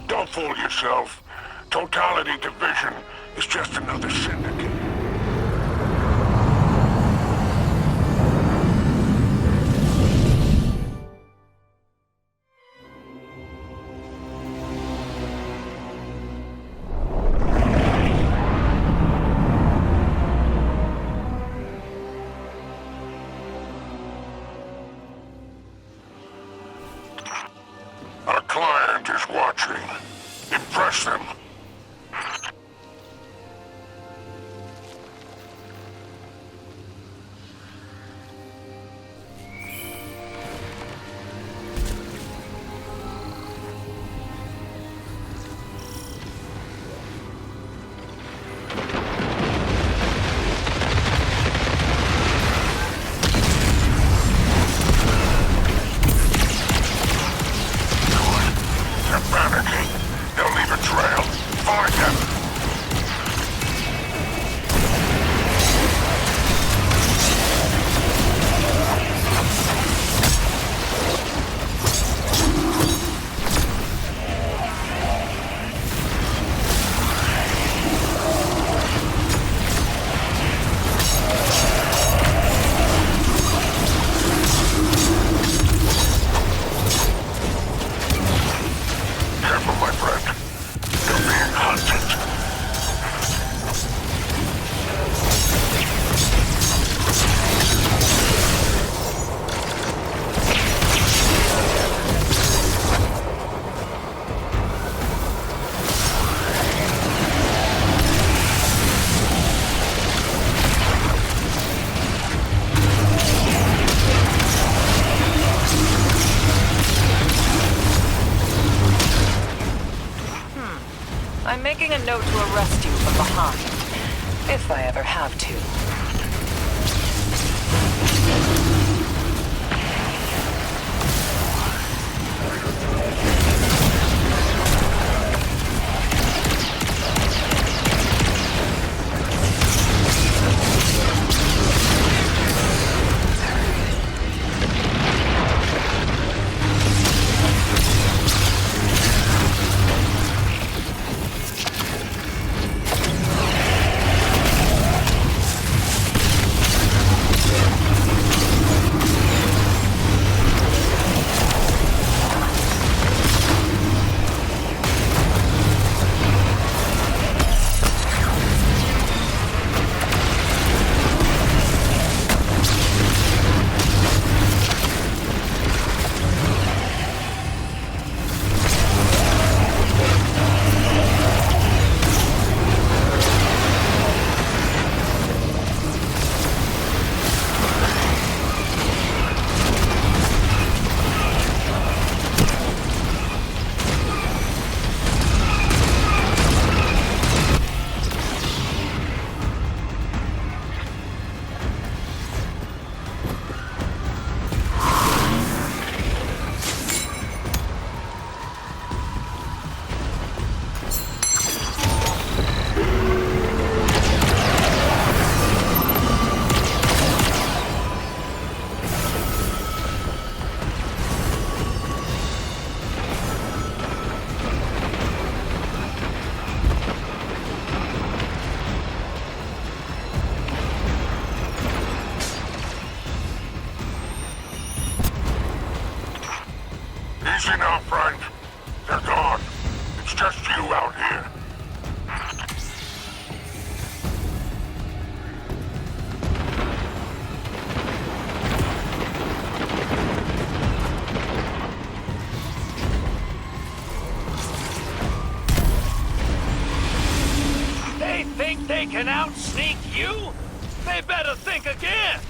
Don't fool yourself. Totality Division is just another syndicate. Our client is watching. Impress them. They're panicking. They'll leave a trail. Find them. Careful, my friend. You're being hunted. I'm making a note to arrest you from behind, if I ever have to. Easy now, friend. They're gone. It's just you out here. They think they can out-sneak you? They better think again!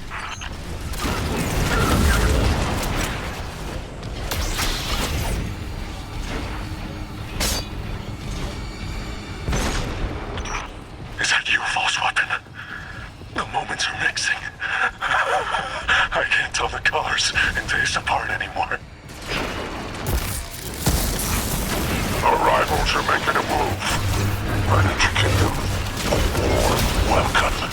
Is that you, false weapon? The moments are mixing. I can't tell the colors and days apart anymore. Our rivals are making a move. Right at your kingdom. Welcome.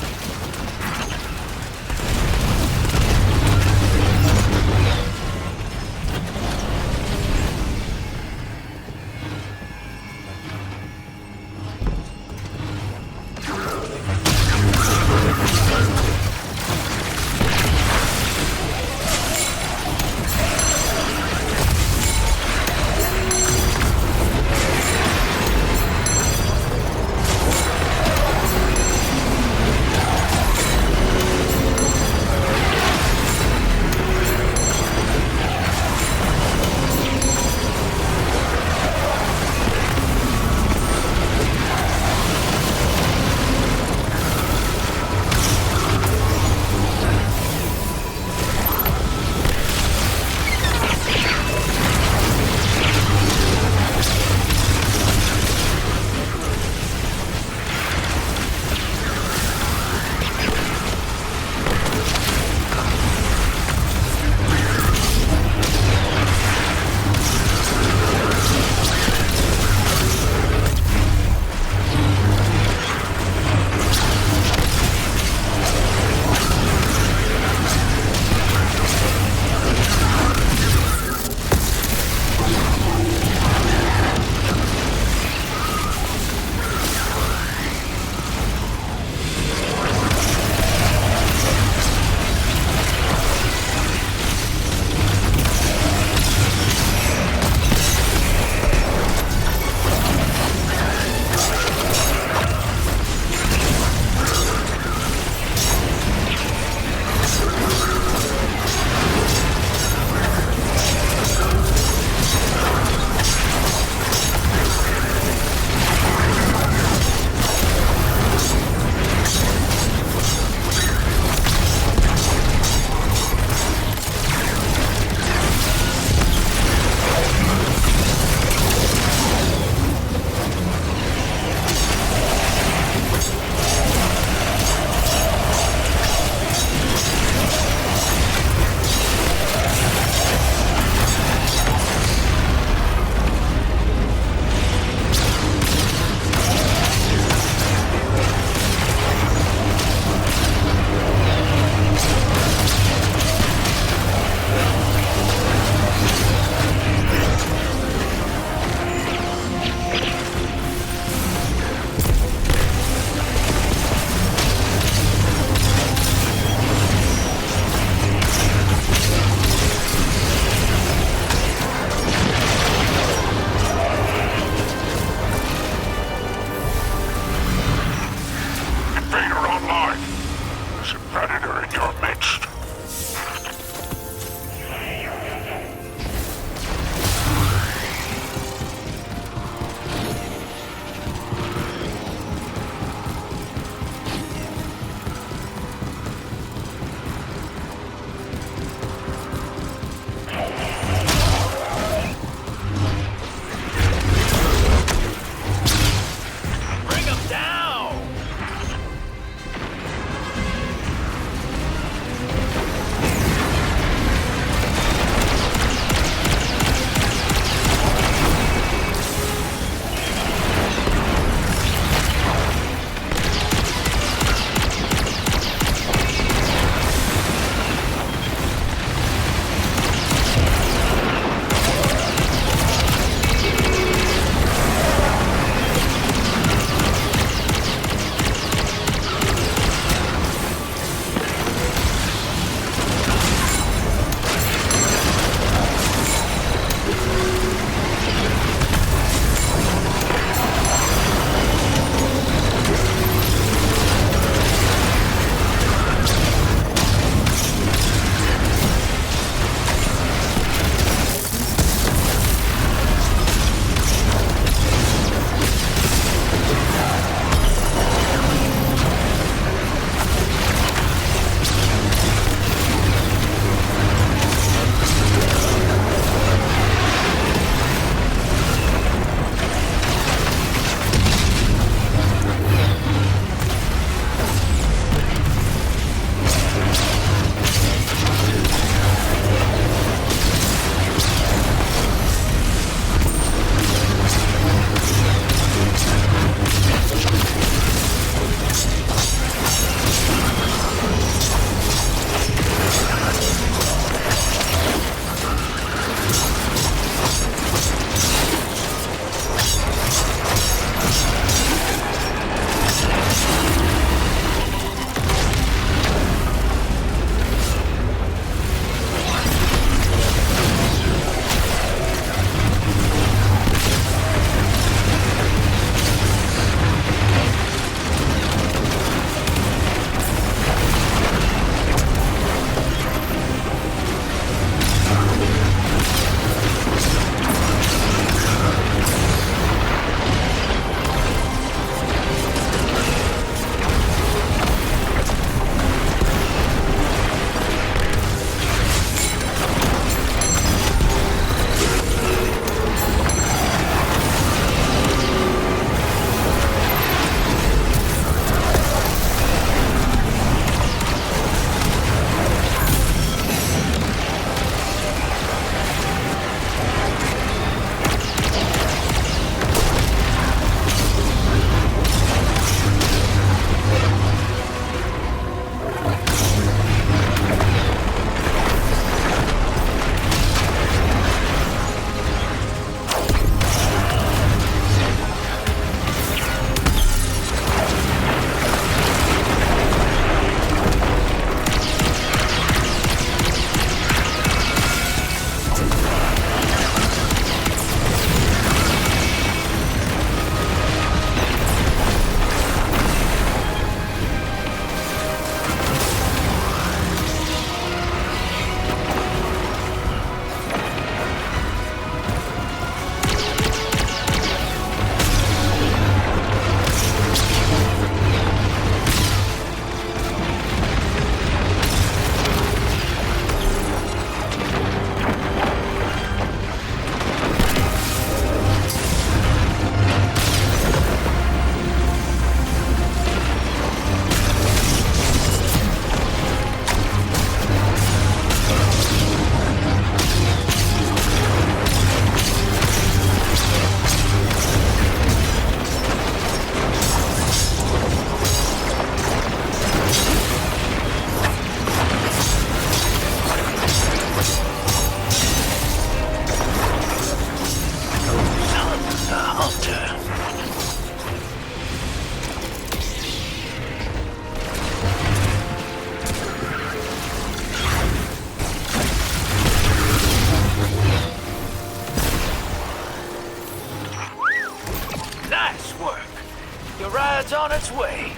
It's on its way.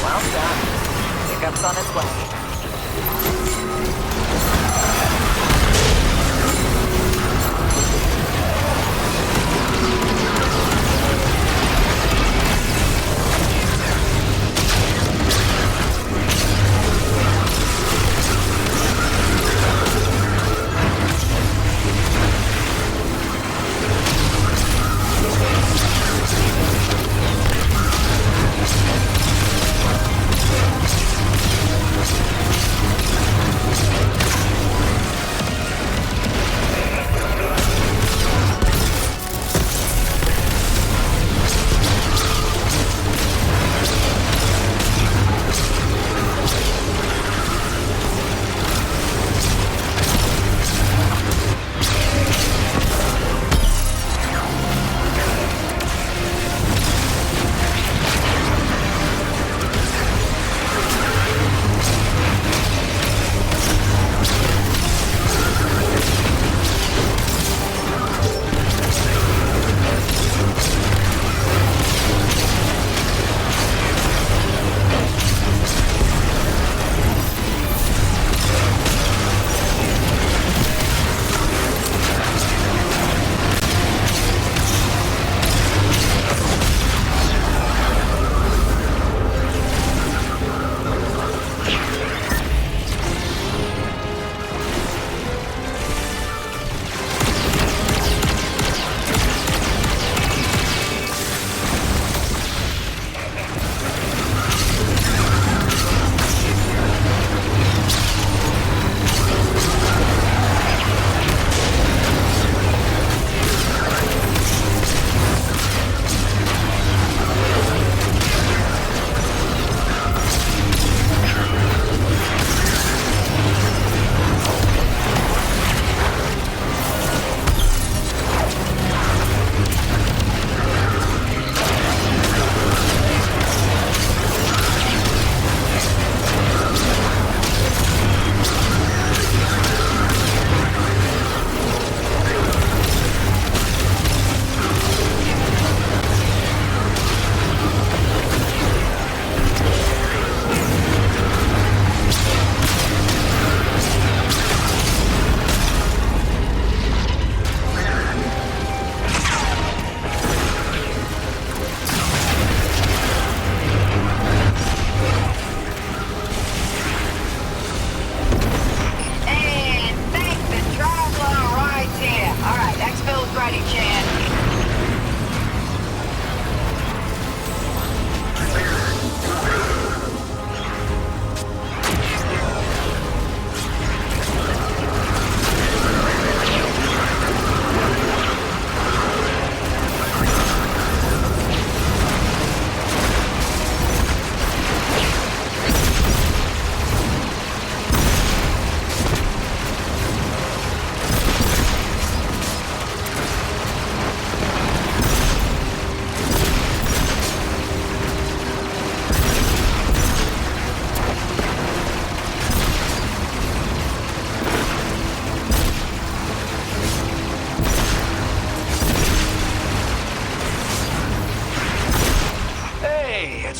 Well done. Pickup's on its way.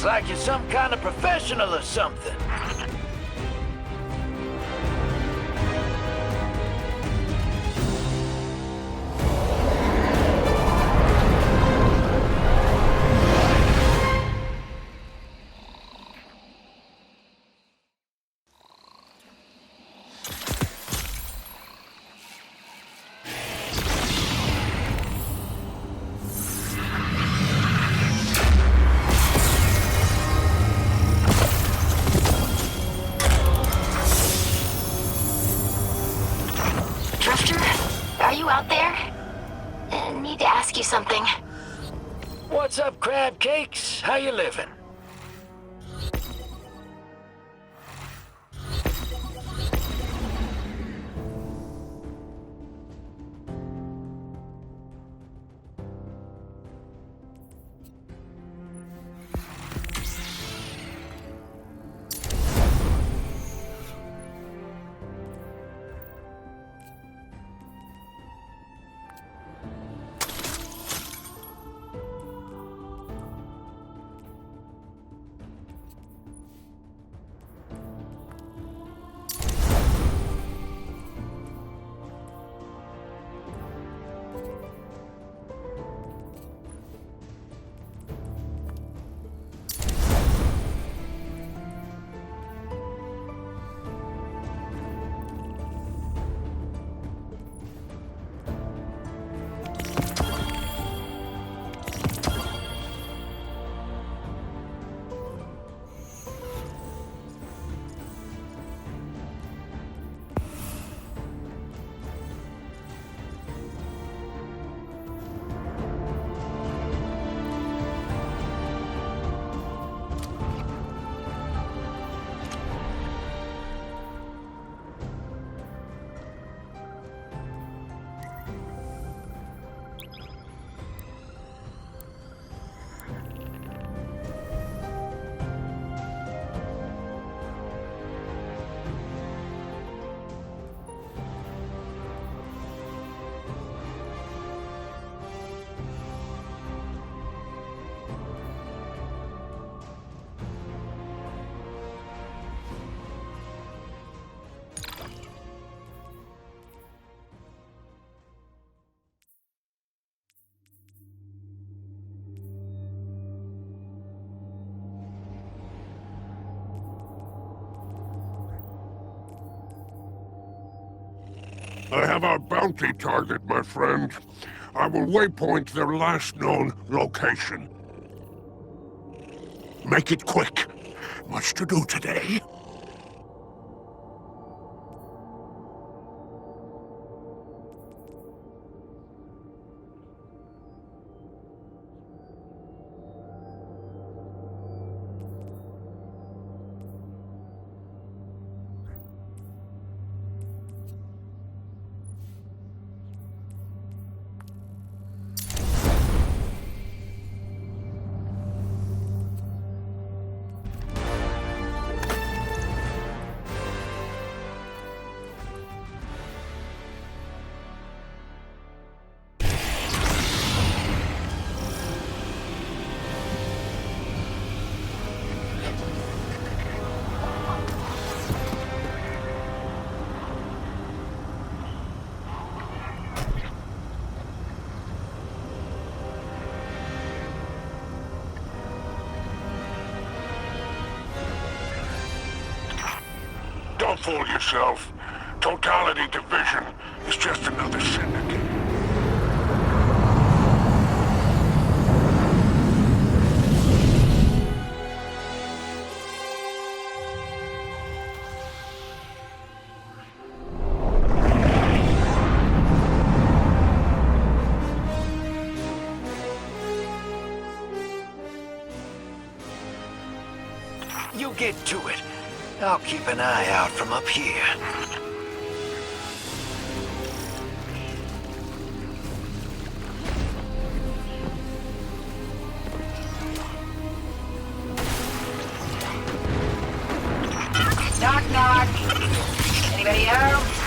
like you're some kind of professional or something. Something. What's up, crab cakes? How you living? I have our bounty target, my friend. I will waypoint their last known location. Make it quick. Much to do today. Don't fool yourself. Totality Division is just another syndicate. You get to it. I'll keep an eye out from up here. Knock, knock. Anybody home?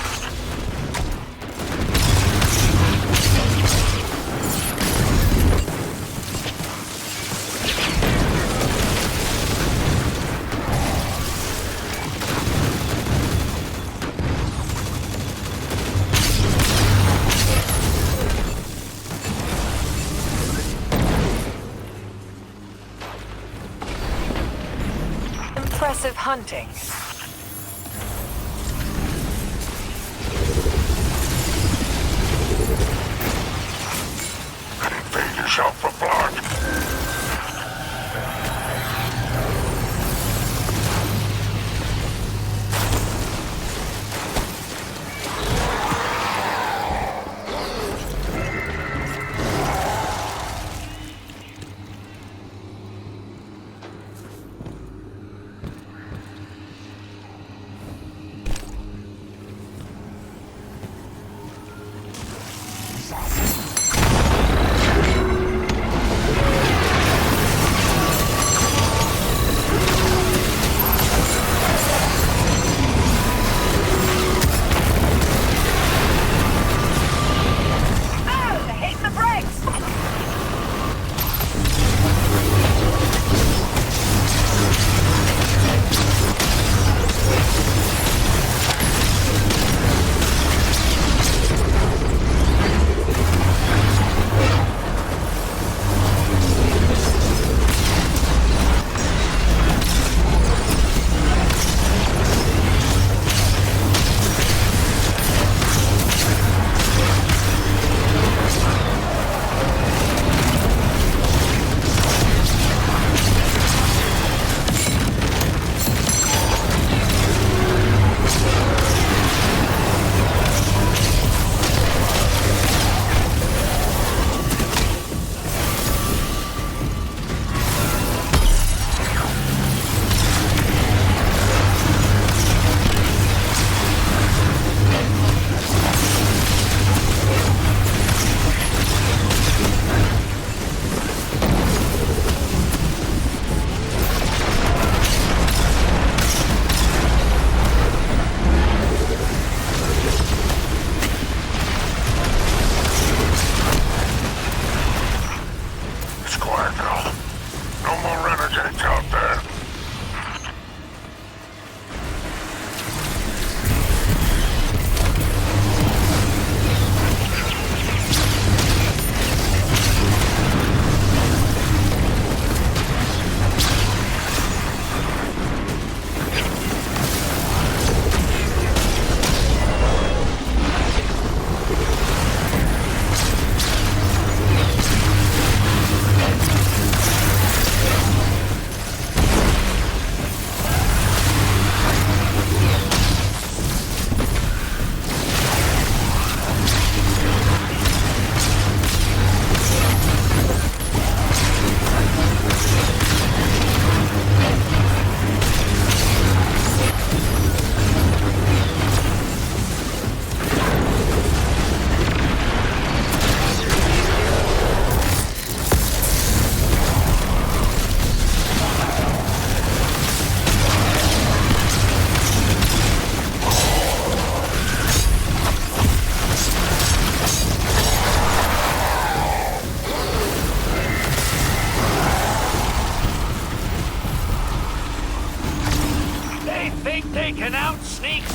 Impressive hunting. Invade yourself for blood.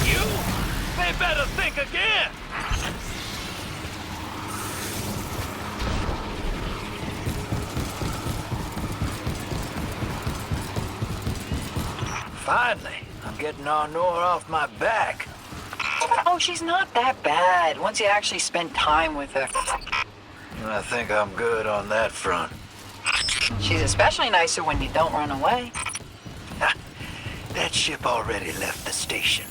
You? They better think again! Finally, I'm getting Arnor off my back. Oh, she's not that bad once you actually spend time with her. I think I'm good on that front. She's especially nicer when you don't run away. That ship already left the station.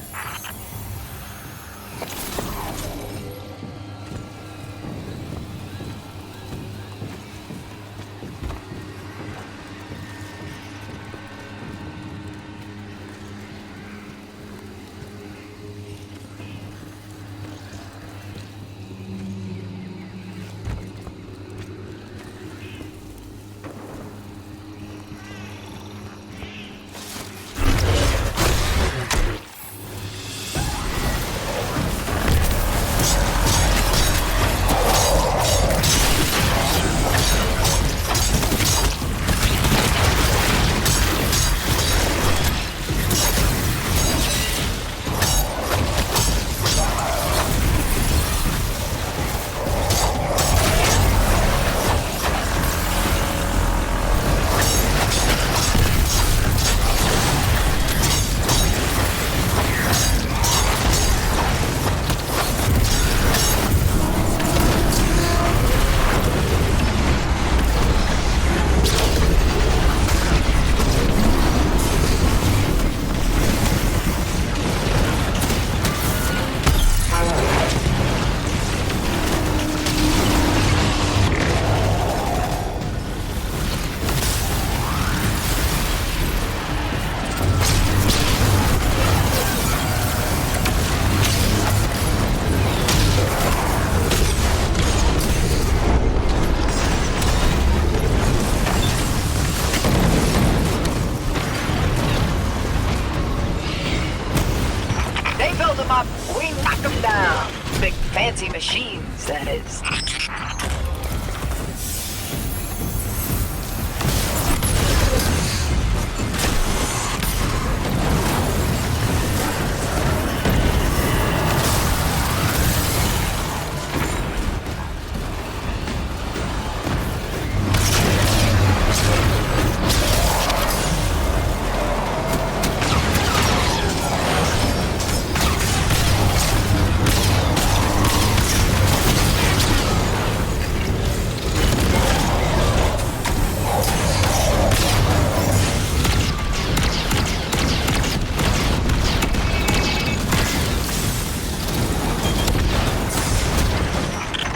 We knock them down. Big fancy machines, that is.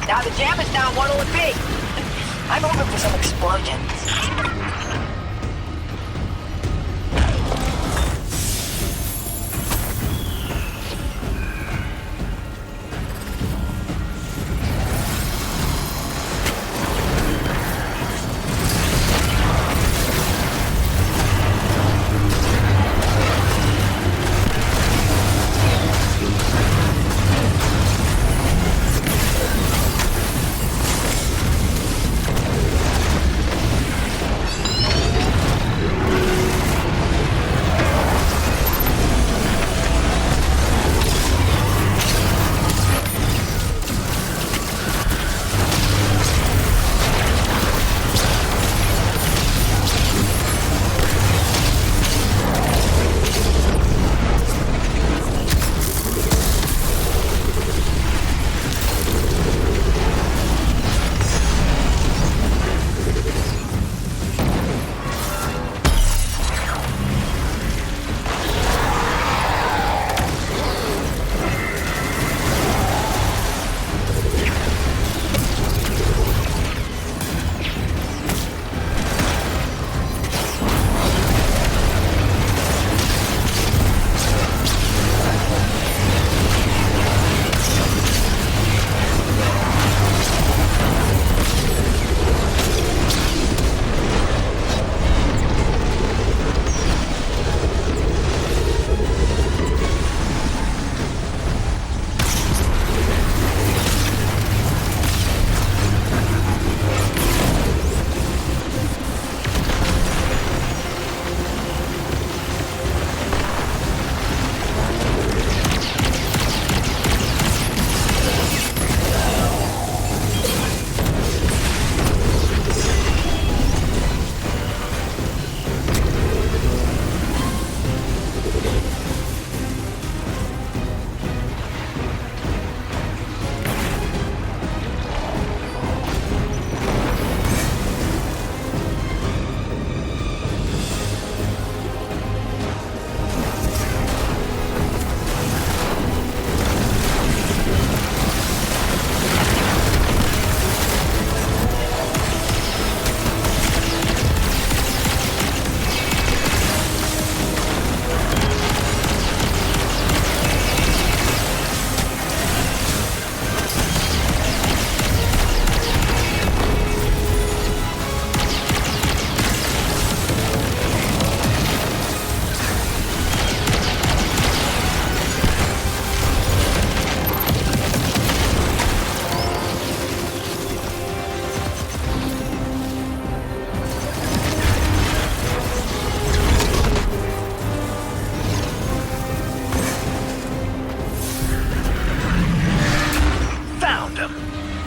Now the jam is down. What'll it be? I'm hoping for some explosions.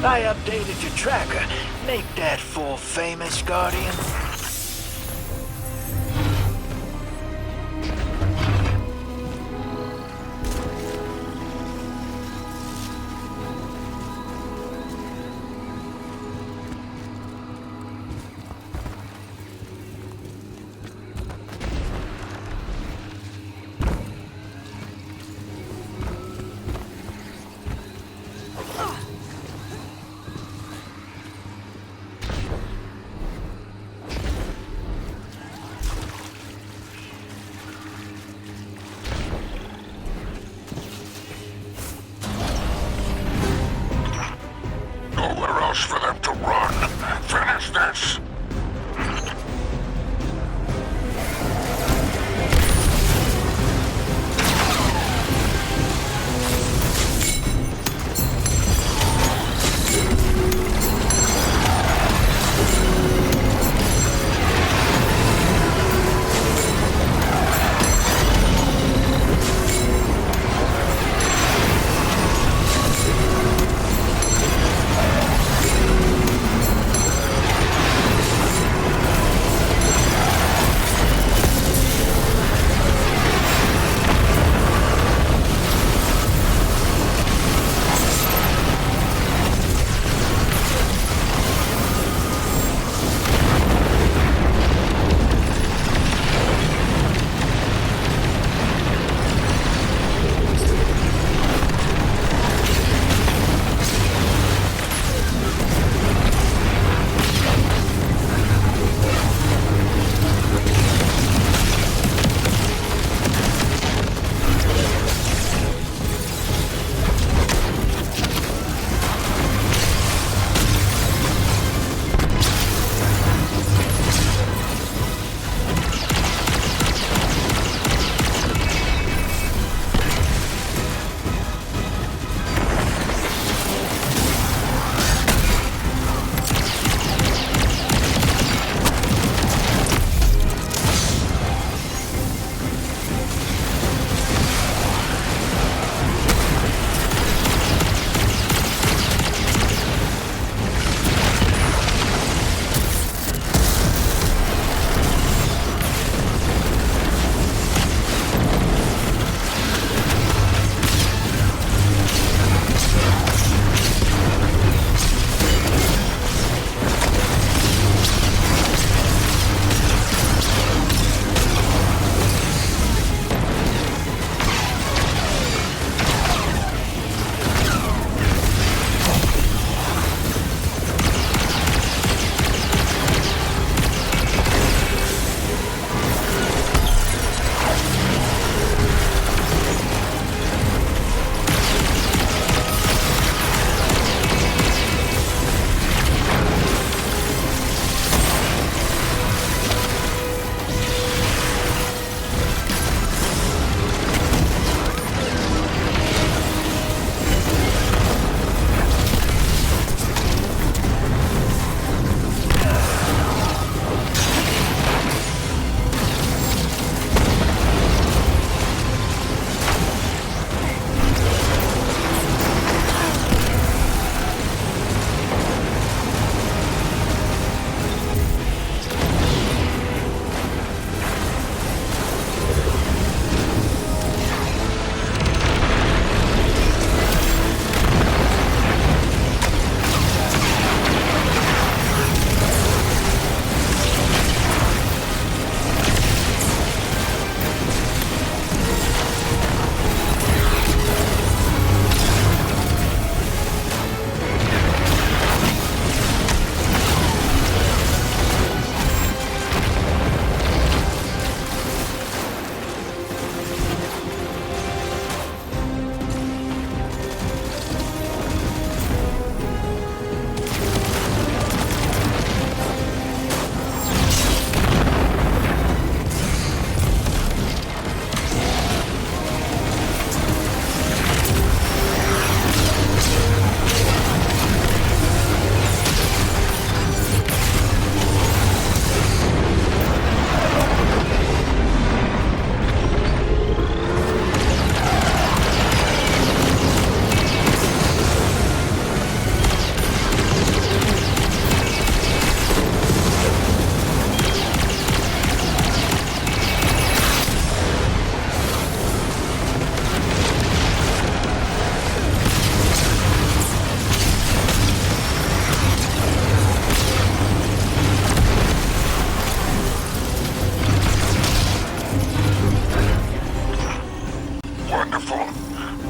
I updated your tracker. Make that fool famous, Guardian. Nowhere else for them to run. Finish this.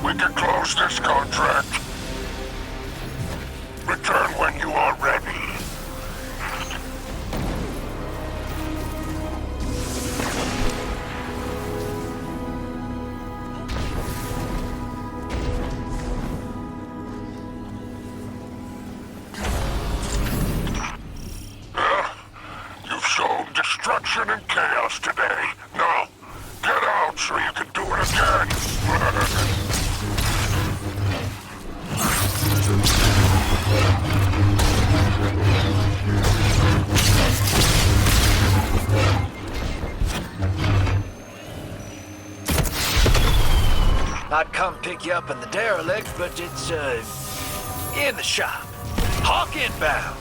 We can close this contract. Return when you are ready. You've shown destruction and chaos today. Now, get out so you can do it again. I'd come pick you up in the derelict, but it's, in the shop. Hawk inbound.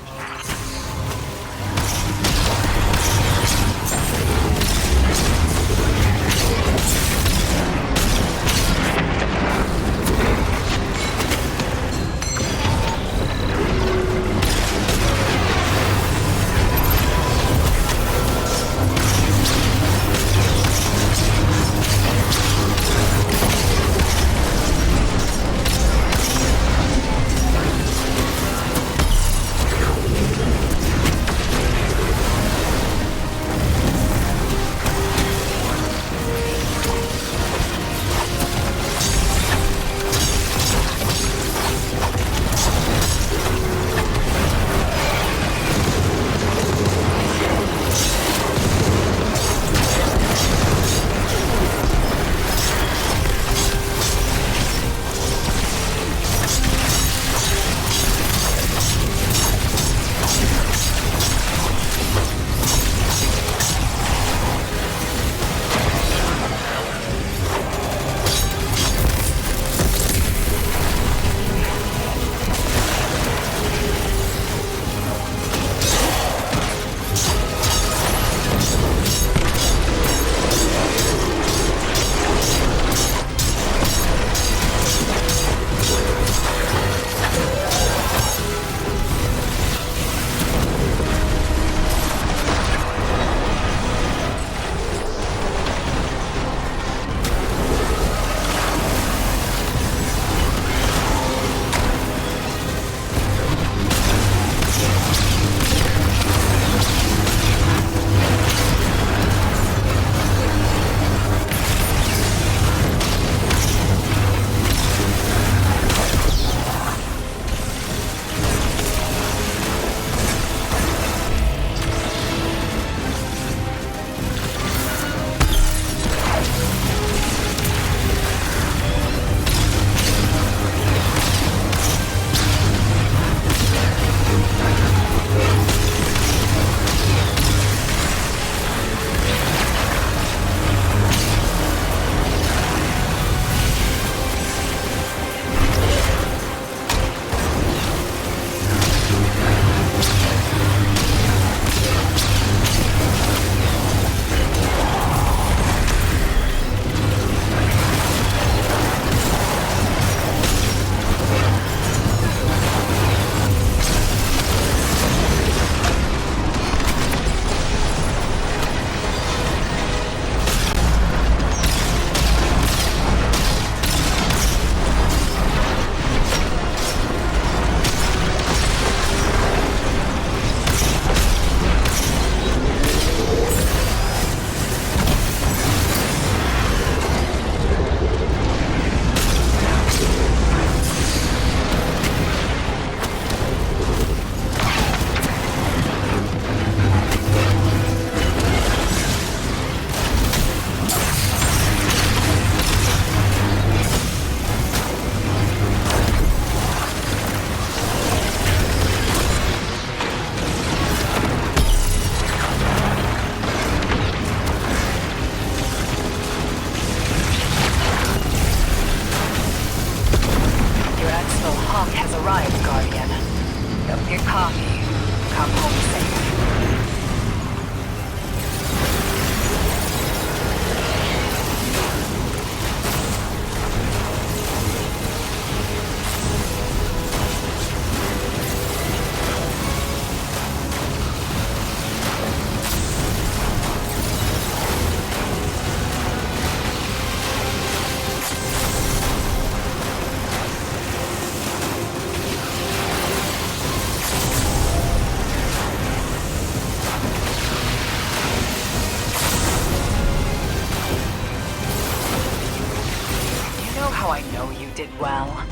did well.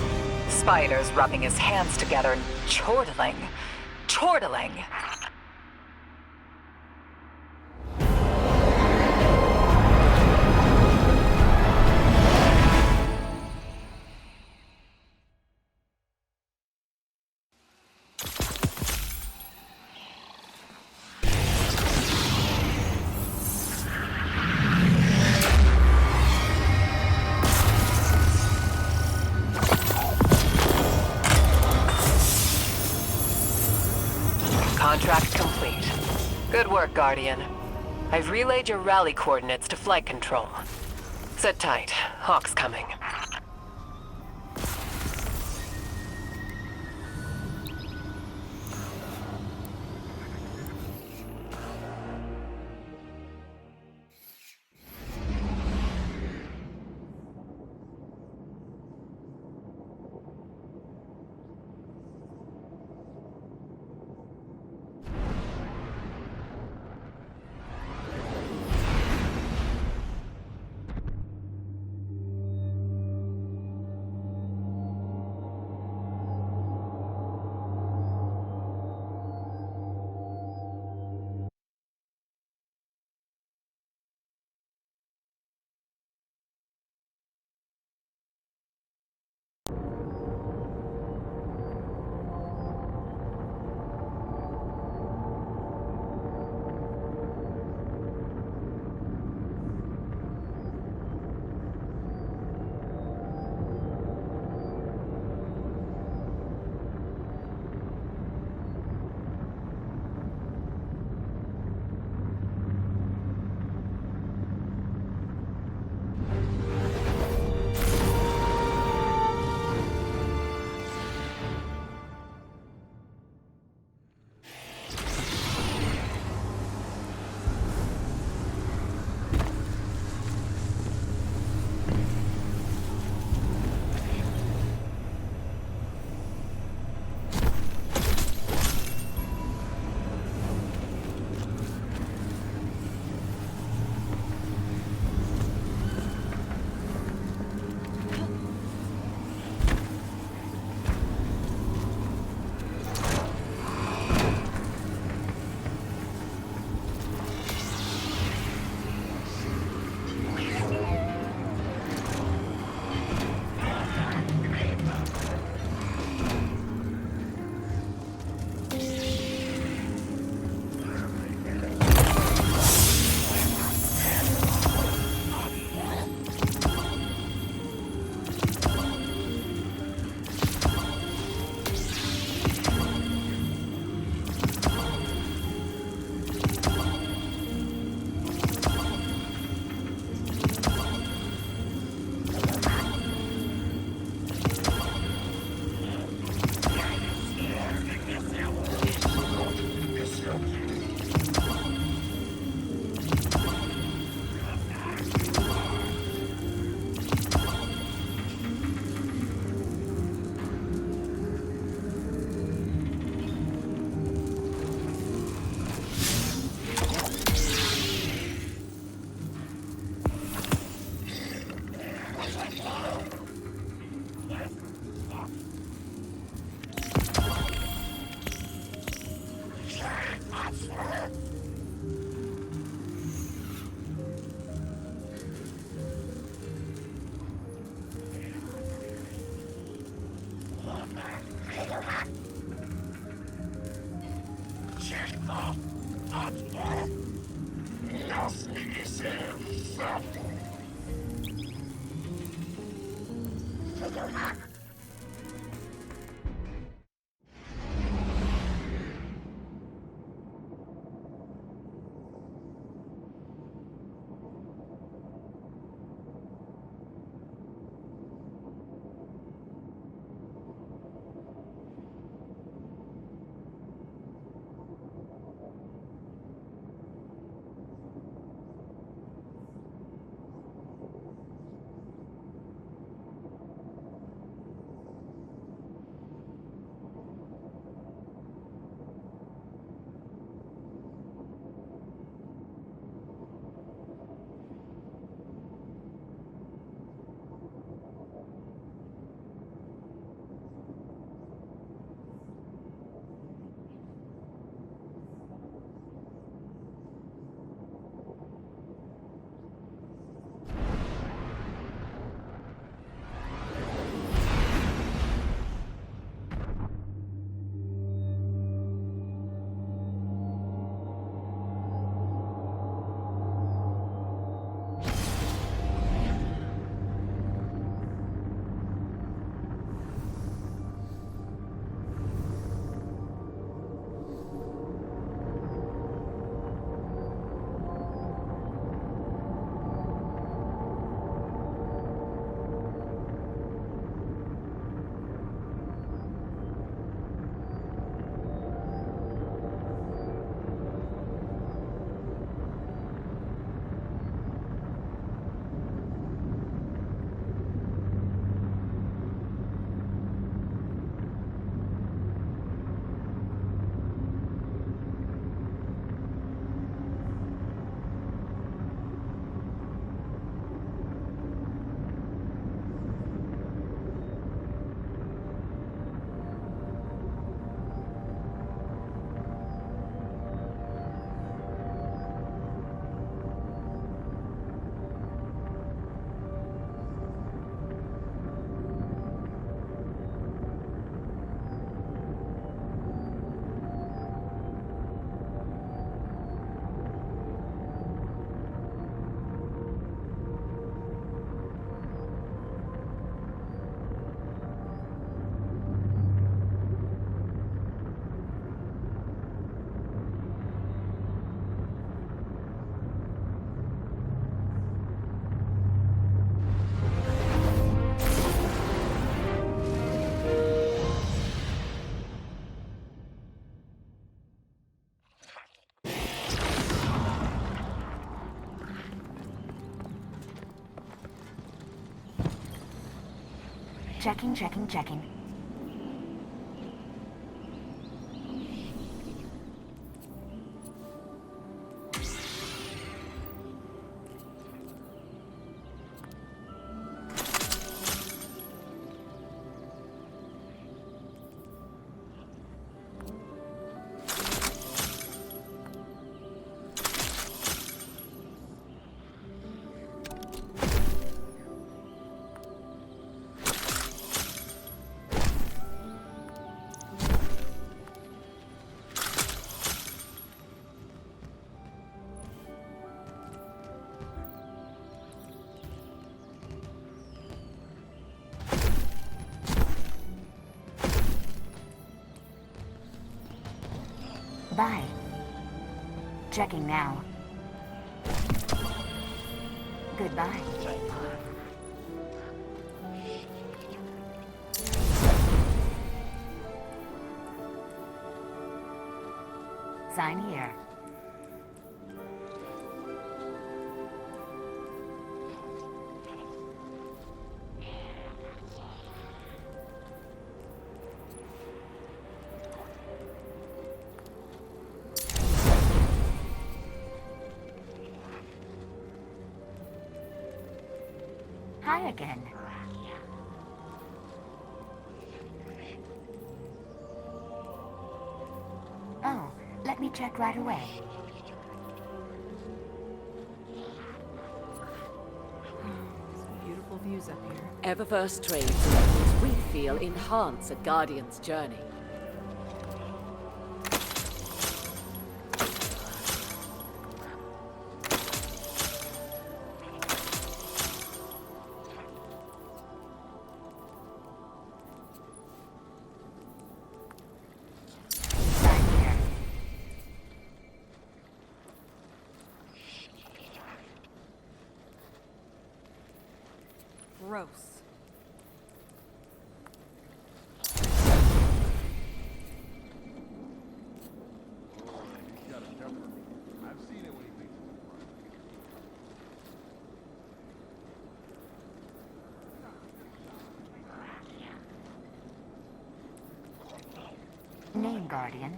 Spider's rubbing his hands together and chortling. Chortling. Contract complete. Good work, Guardian. I've relayed your rally coordinates to flight control. Sit tight. Hawk's coming. Checking, checking, checking. Bye. Checking now. Goodbye. Sign here. Hi again. Oh, let me check right away. Some beautiful views up here. Eververse trades we feel enhance a Guardian's journey. Gross. Name, Guardian.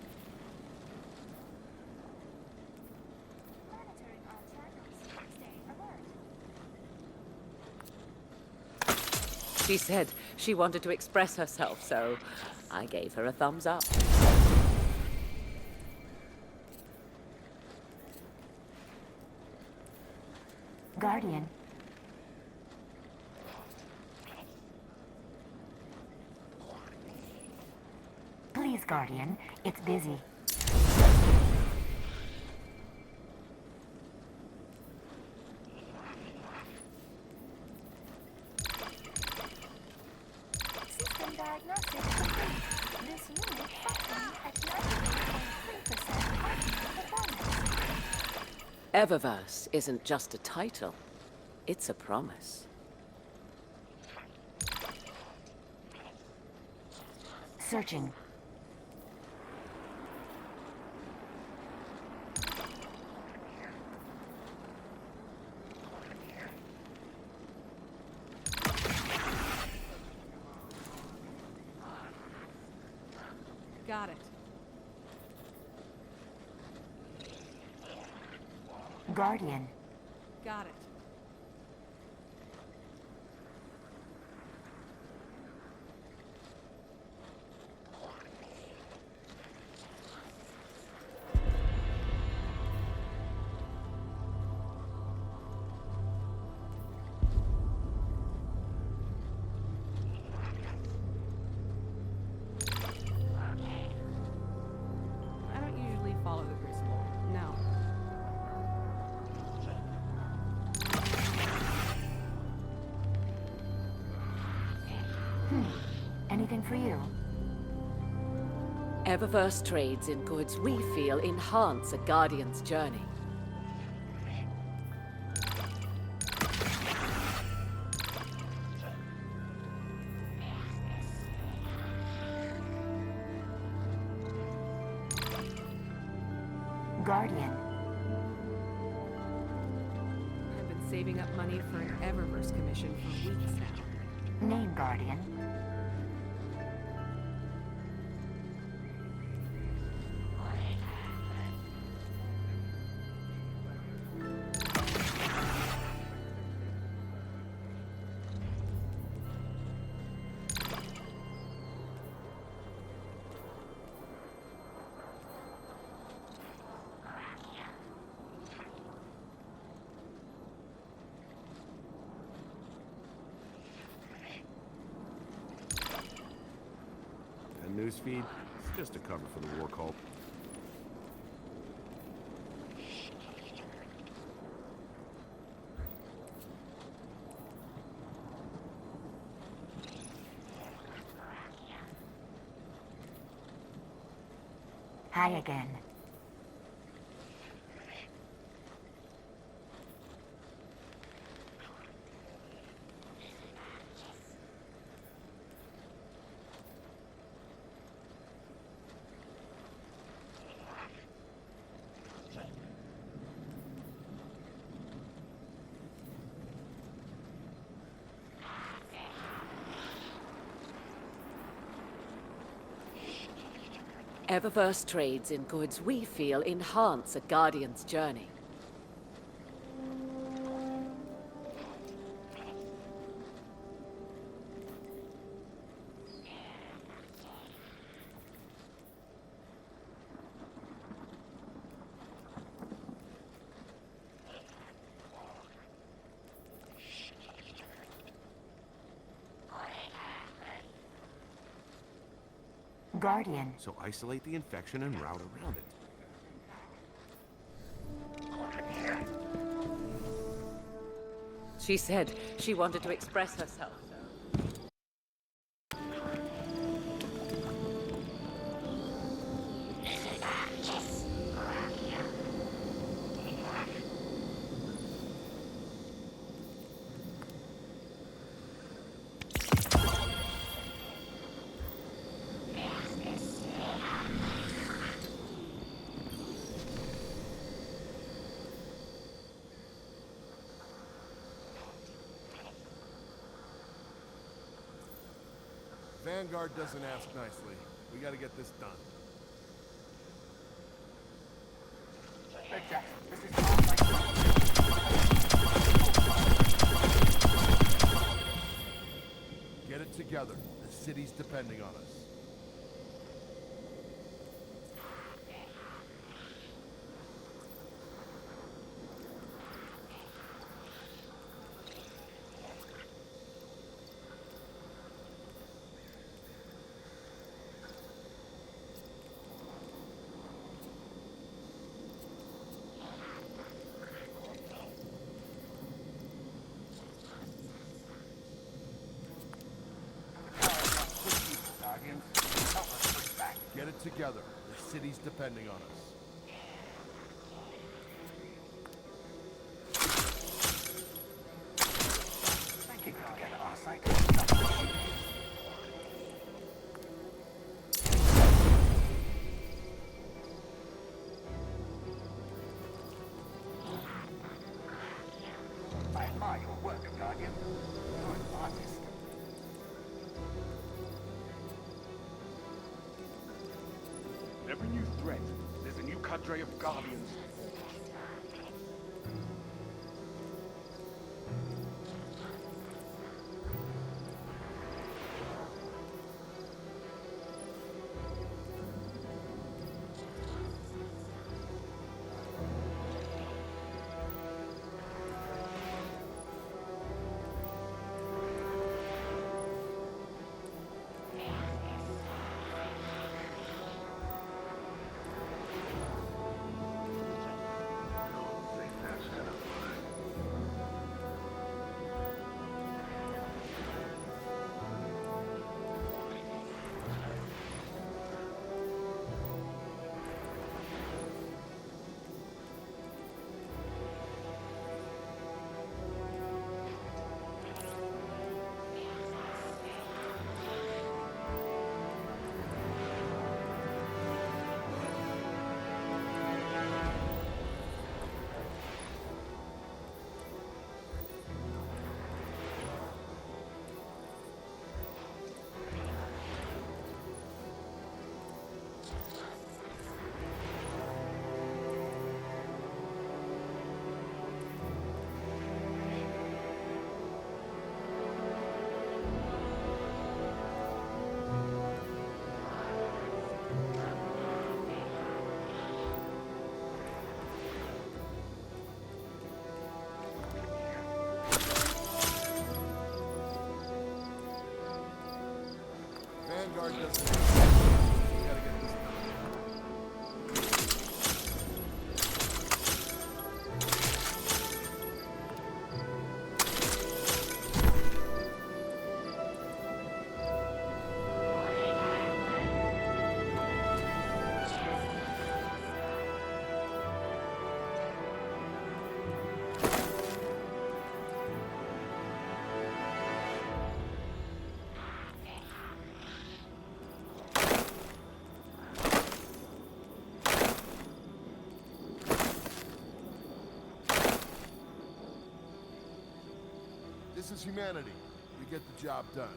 She said she wanted to express herself, so I gave her a thumbs up. Guardian. Please, Guardian. It's busy. System diagnostics complete. This unit functioning at 93.3% performance. Eververse isn't just a title, it's a promise. Searching. Got it. Guardian. Got it. I don't usually follow the Crucible. No. Anything for you? Eververse trades in goods we feel enhance a Guardian's journey. Guardian. I've been saving up money for an Eververse commission for weeks now. Name, Guardian. newsfeed, it's just a cover for the war cult. Hi again. Eververse trades in goods we feel enhance a Guardian's journey. Guardian. So isolate the infection and route around it. She said she wanted to express herself. Vanguard doesn't ask nicely. We gotta get this done. Get it together. The city's depending on us. Get it together. The city's depending on us. I admire your work, Guardian. You're an artist. Every new threat, there's a new cadre of Guardians. Vanguard doesn't is humanity. We get the job done.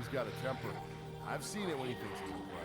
He's got a temper. I've seen it when he thinks he's okay.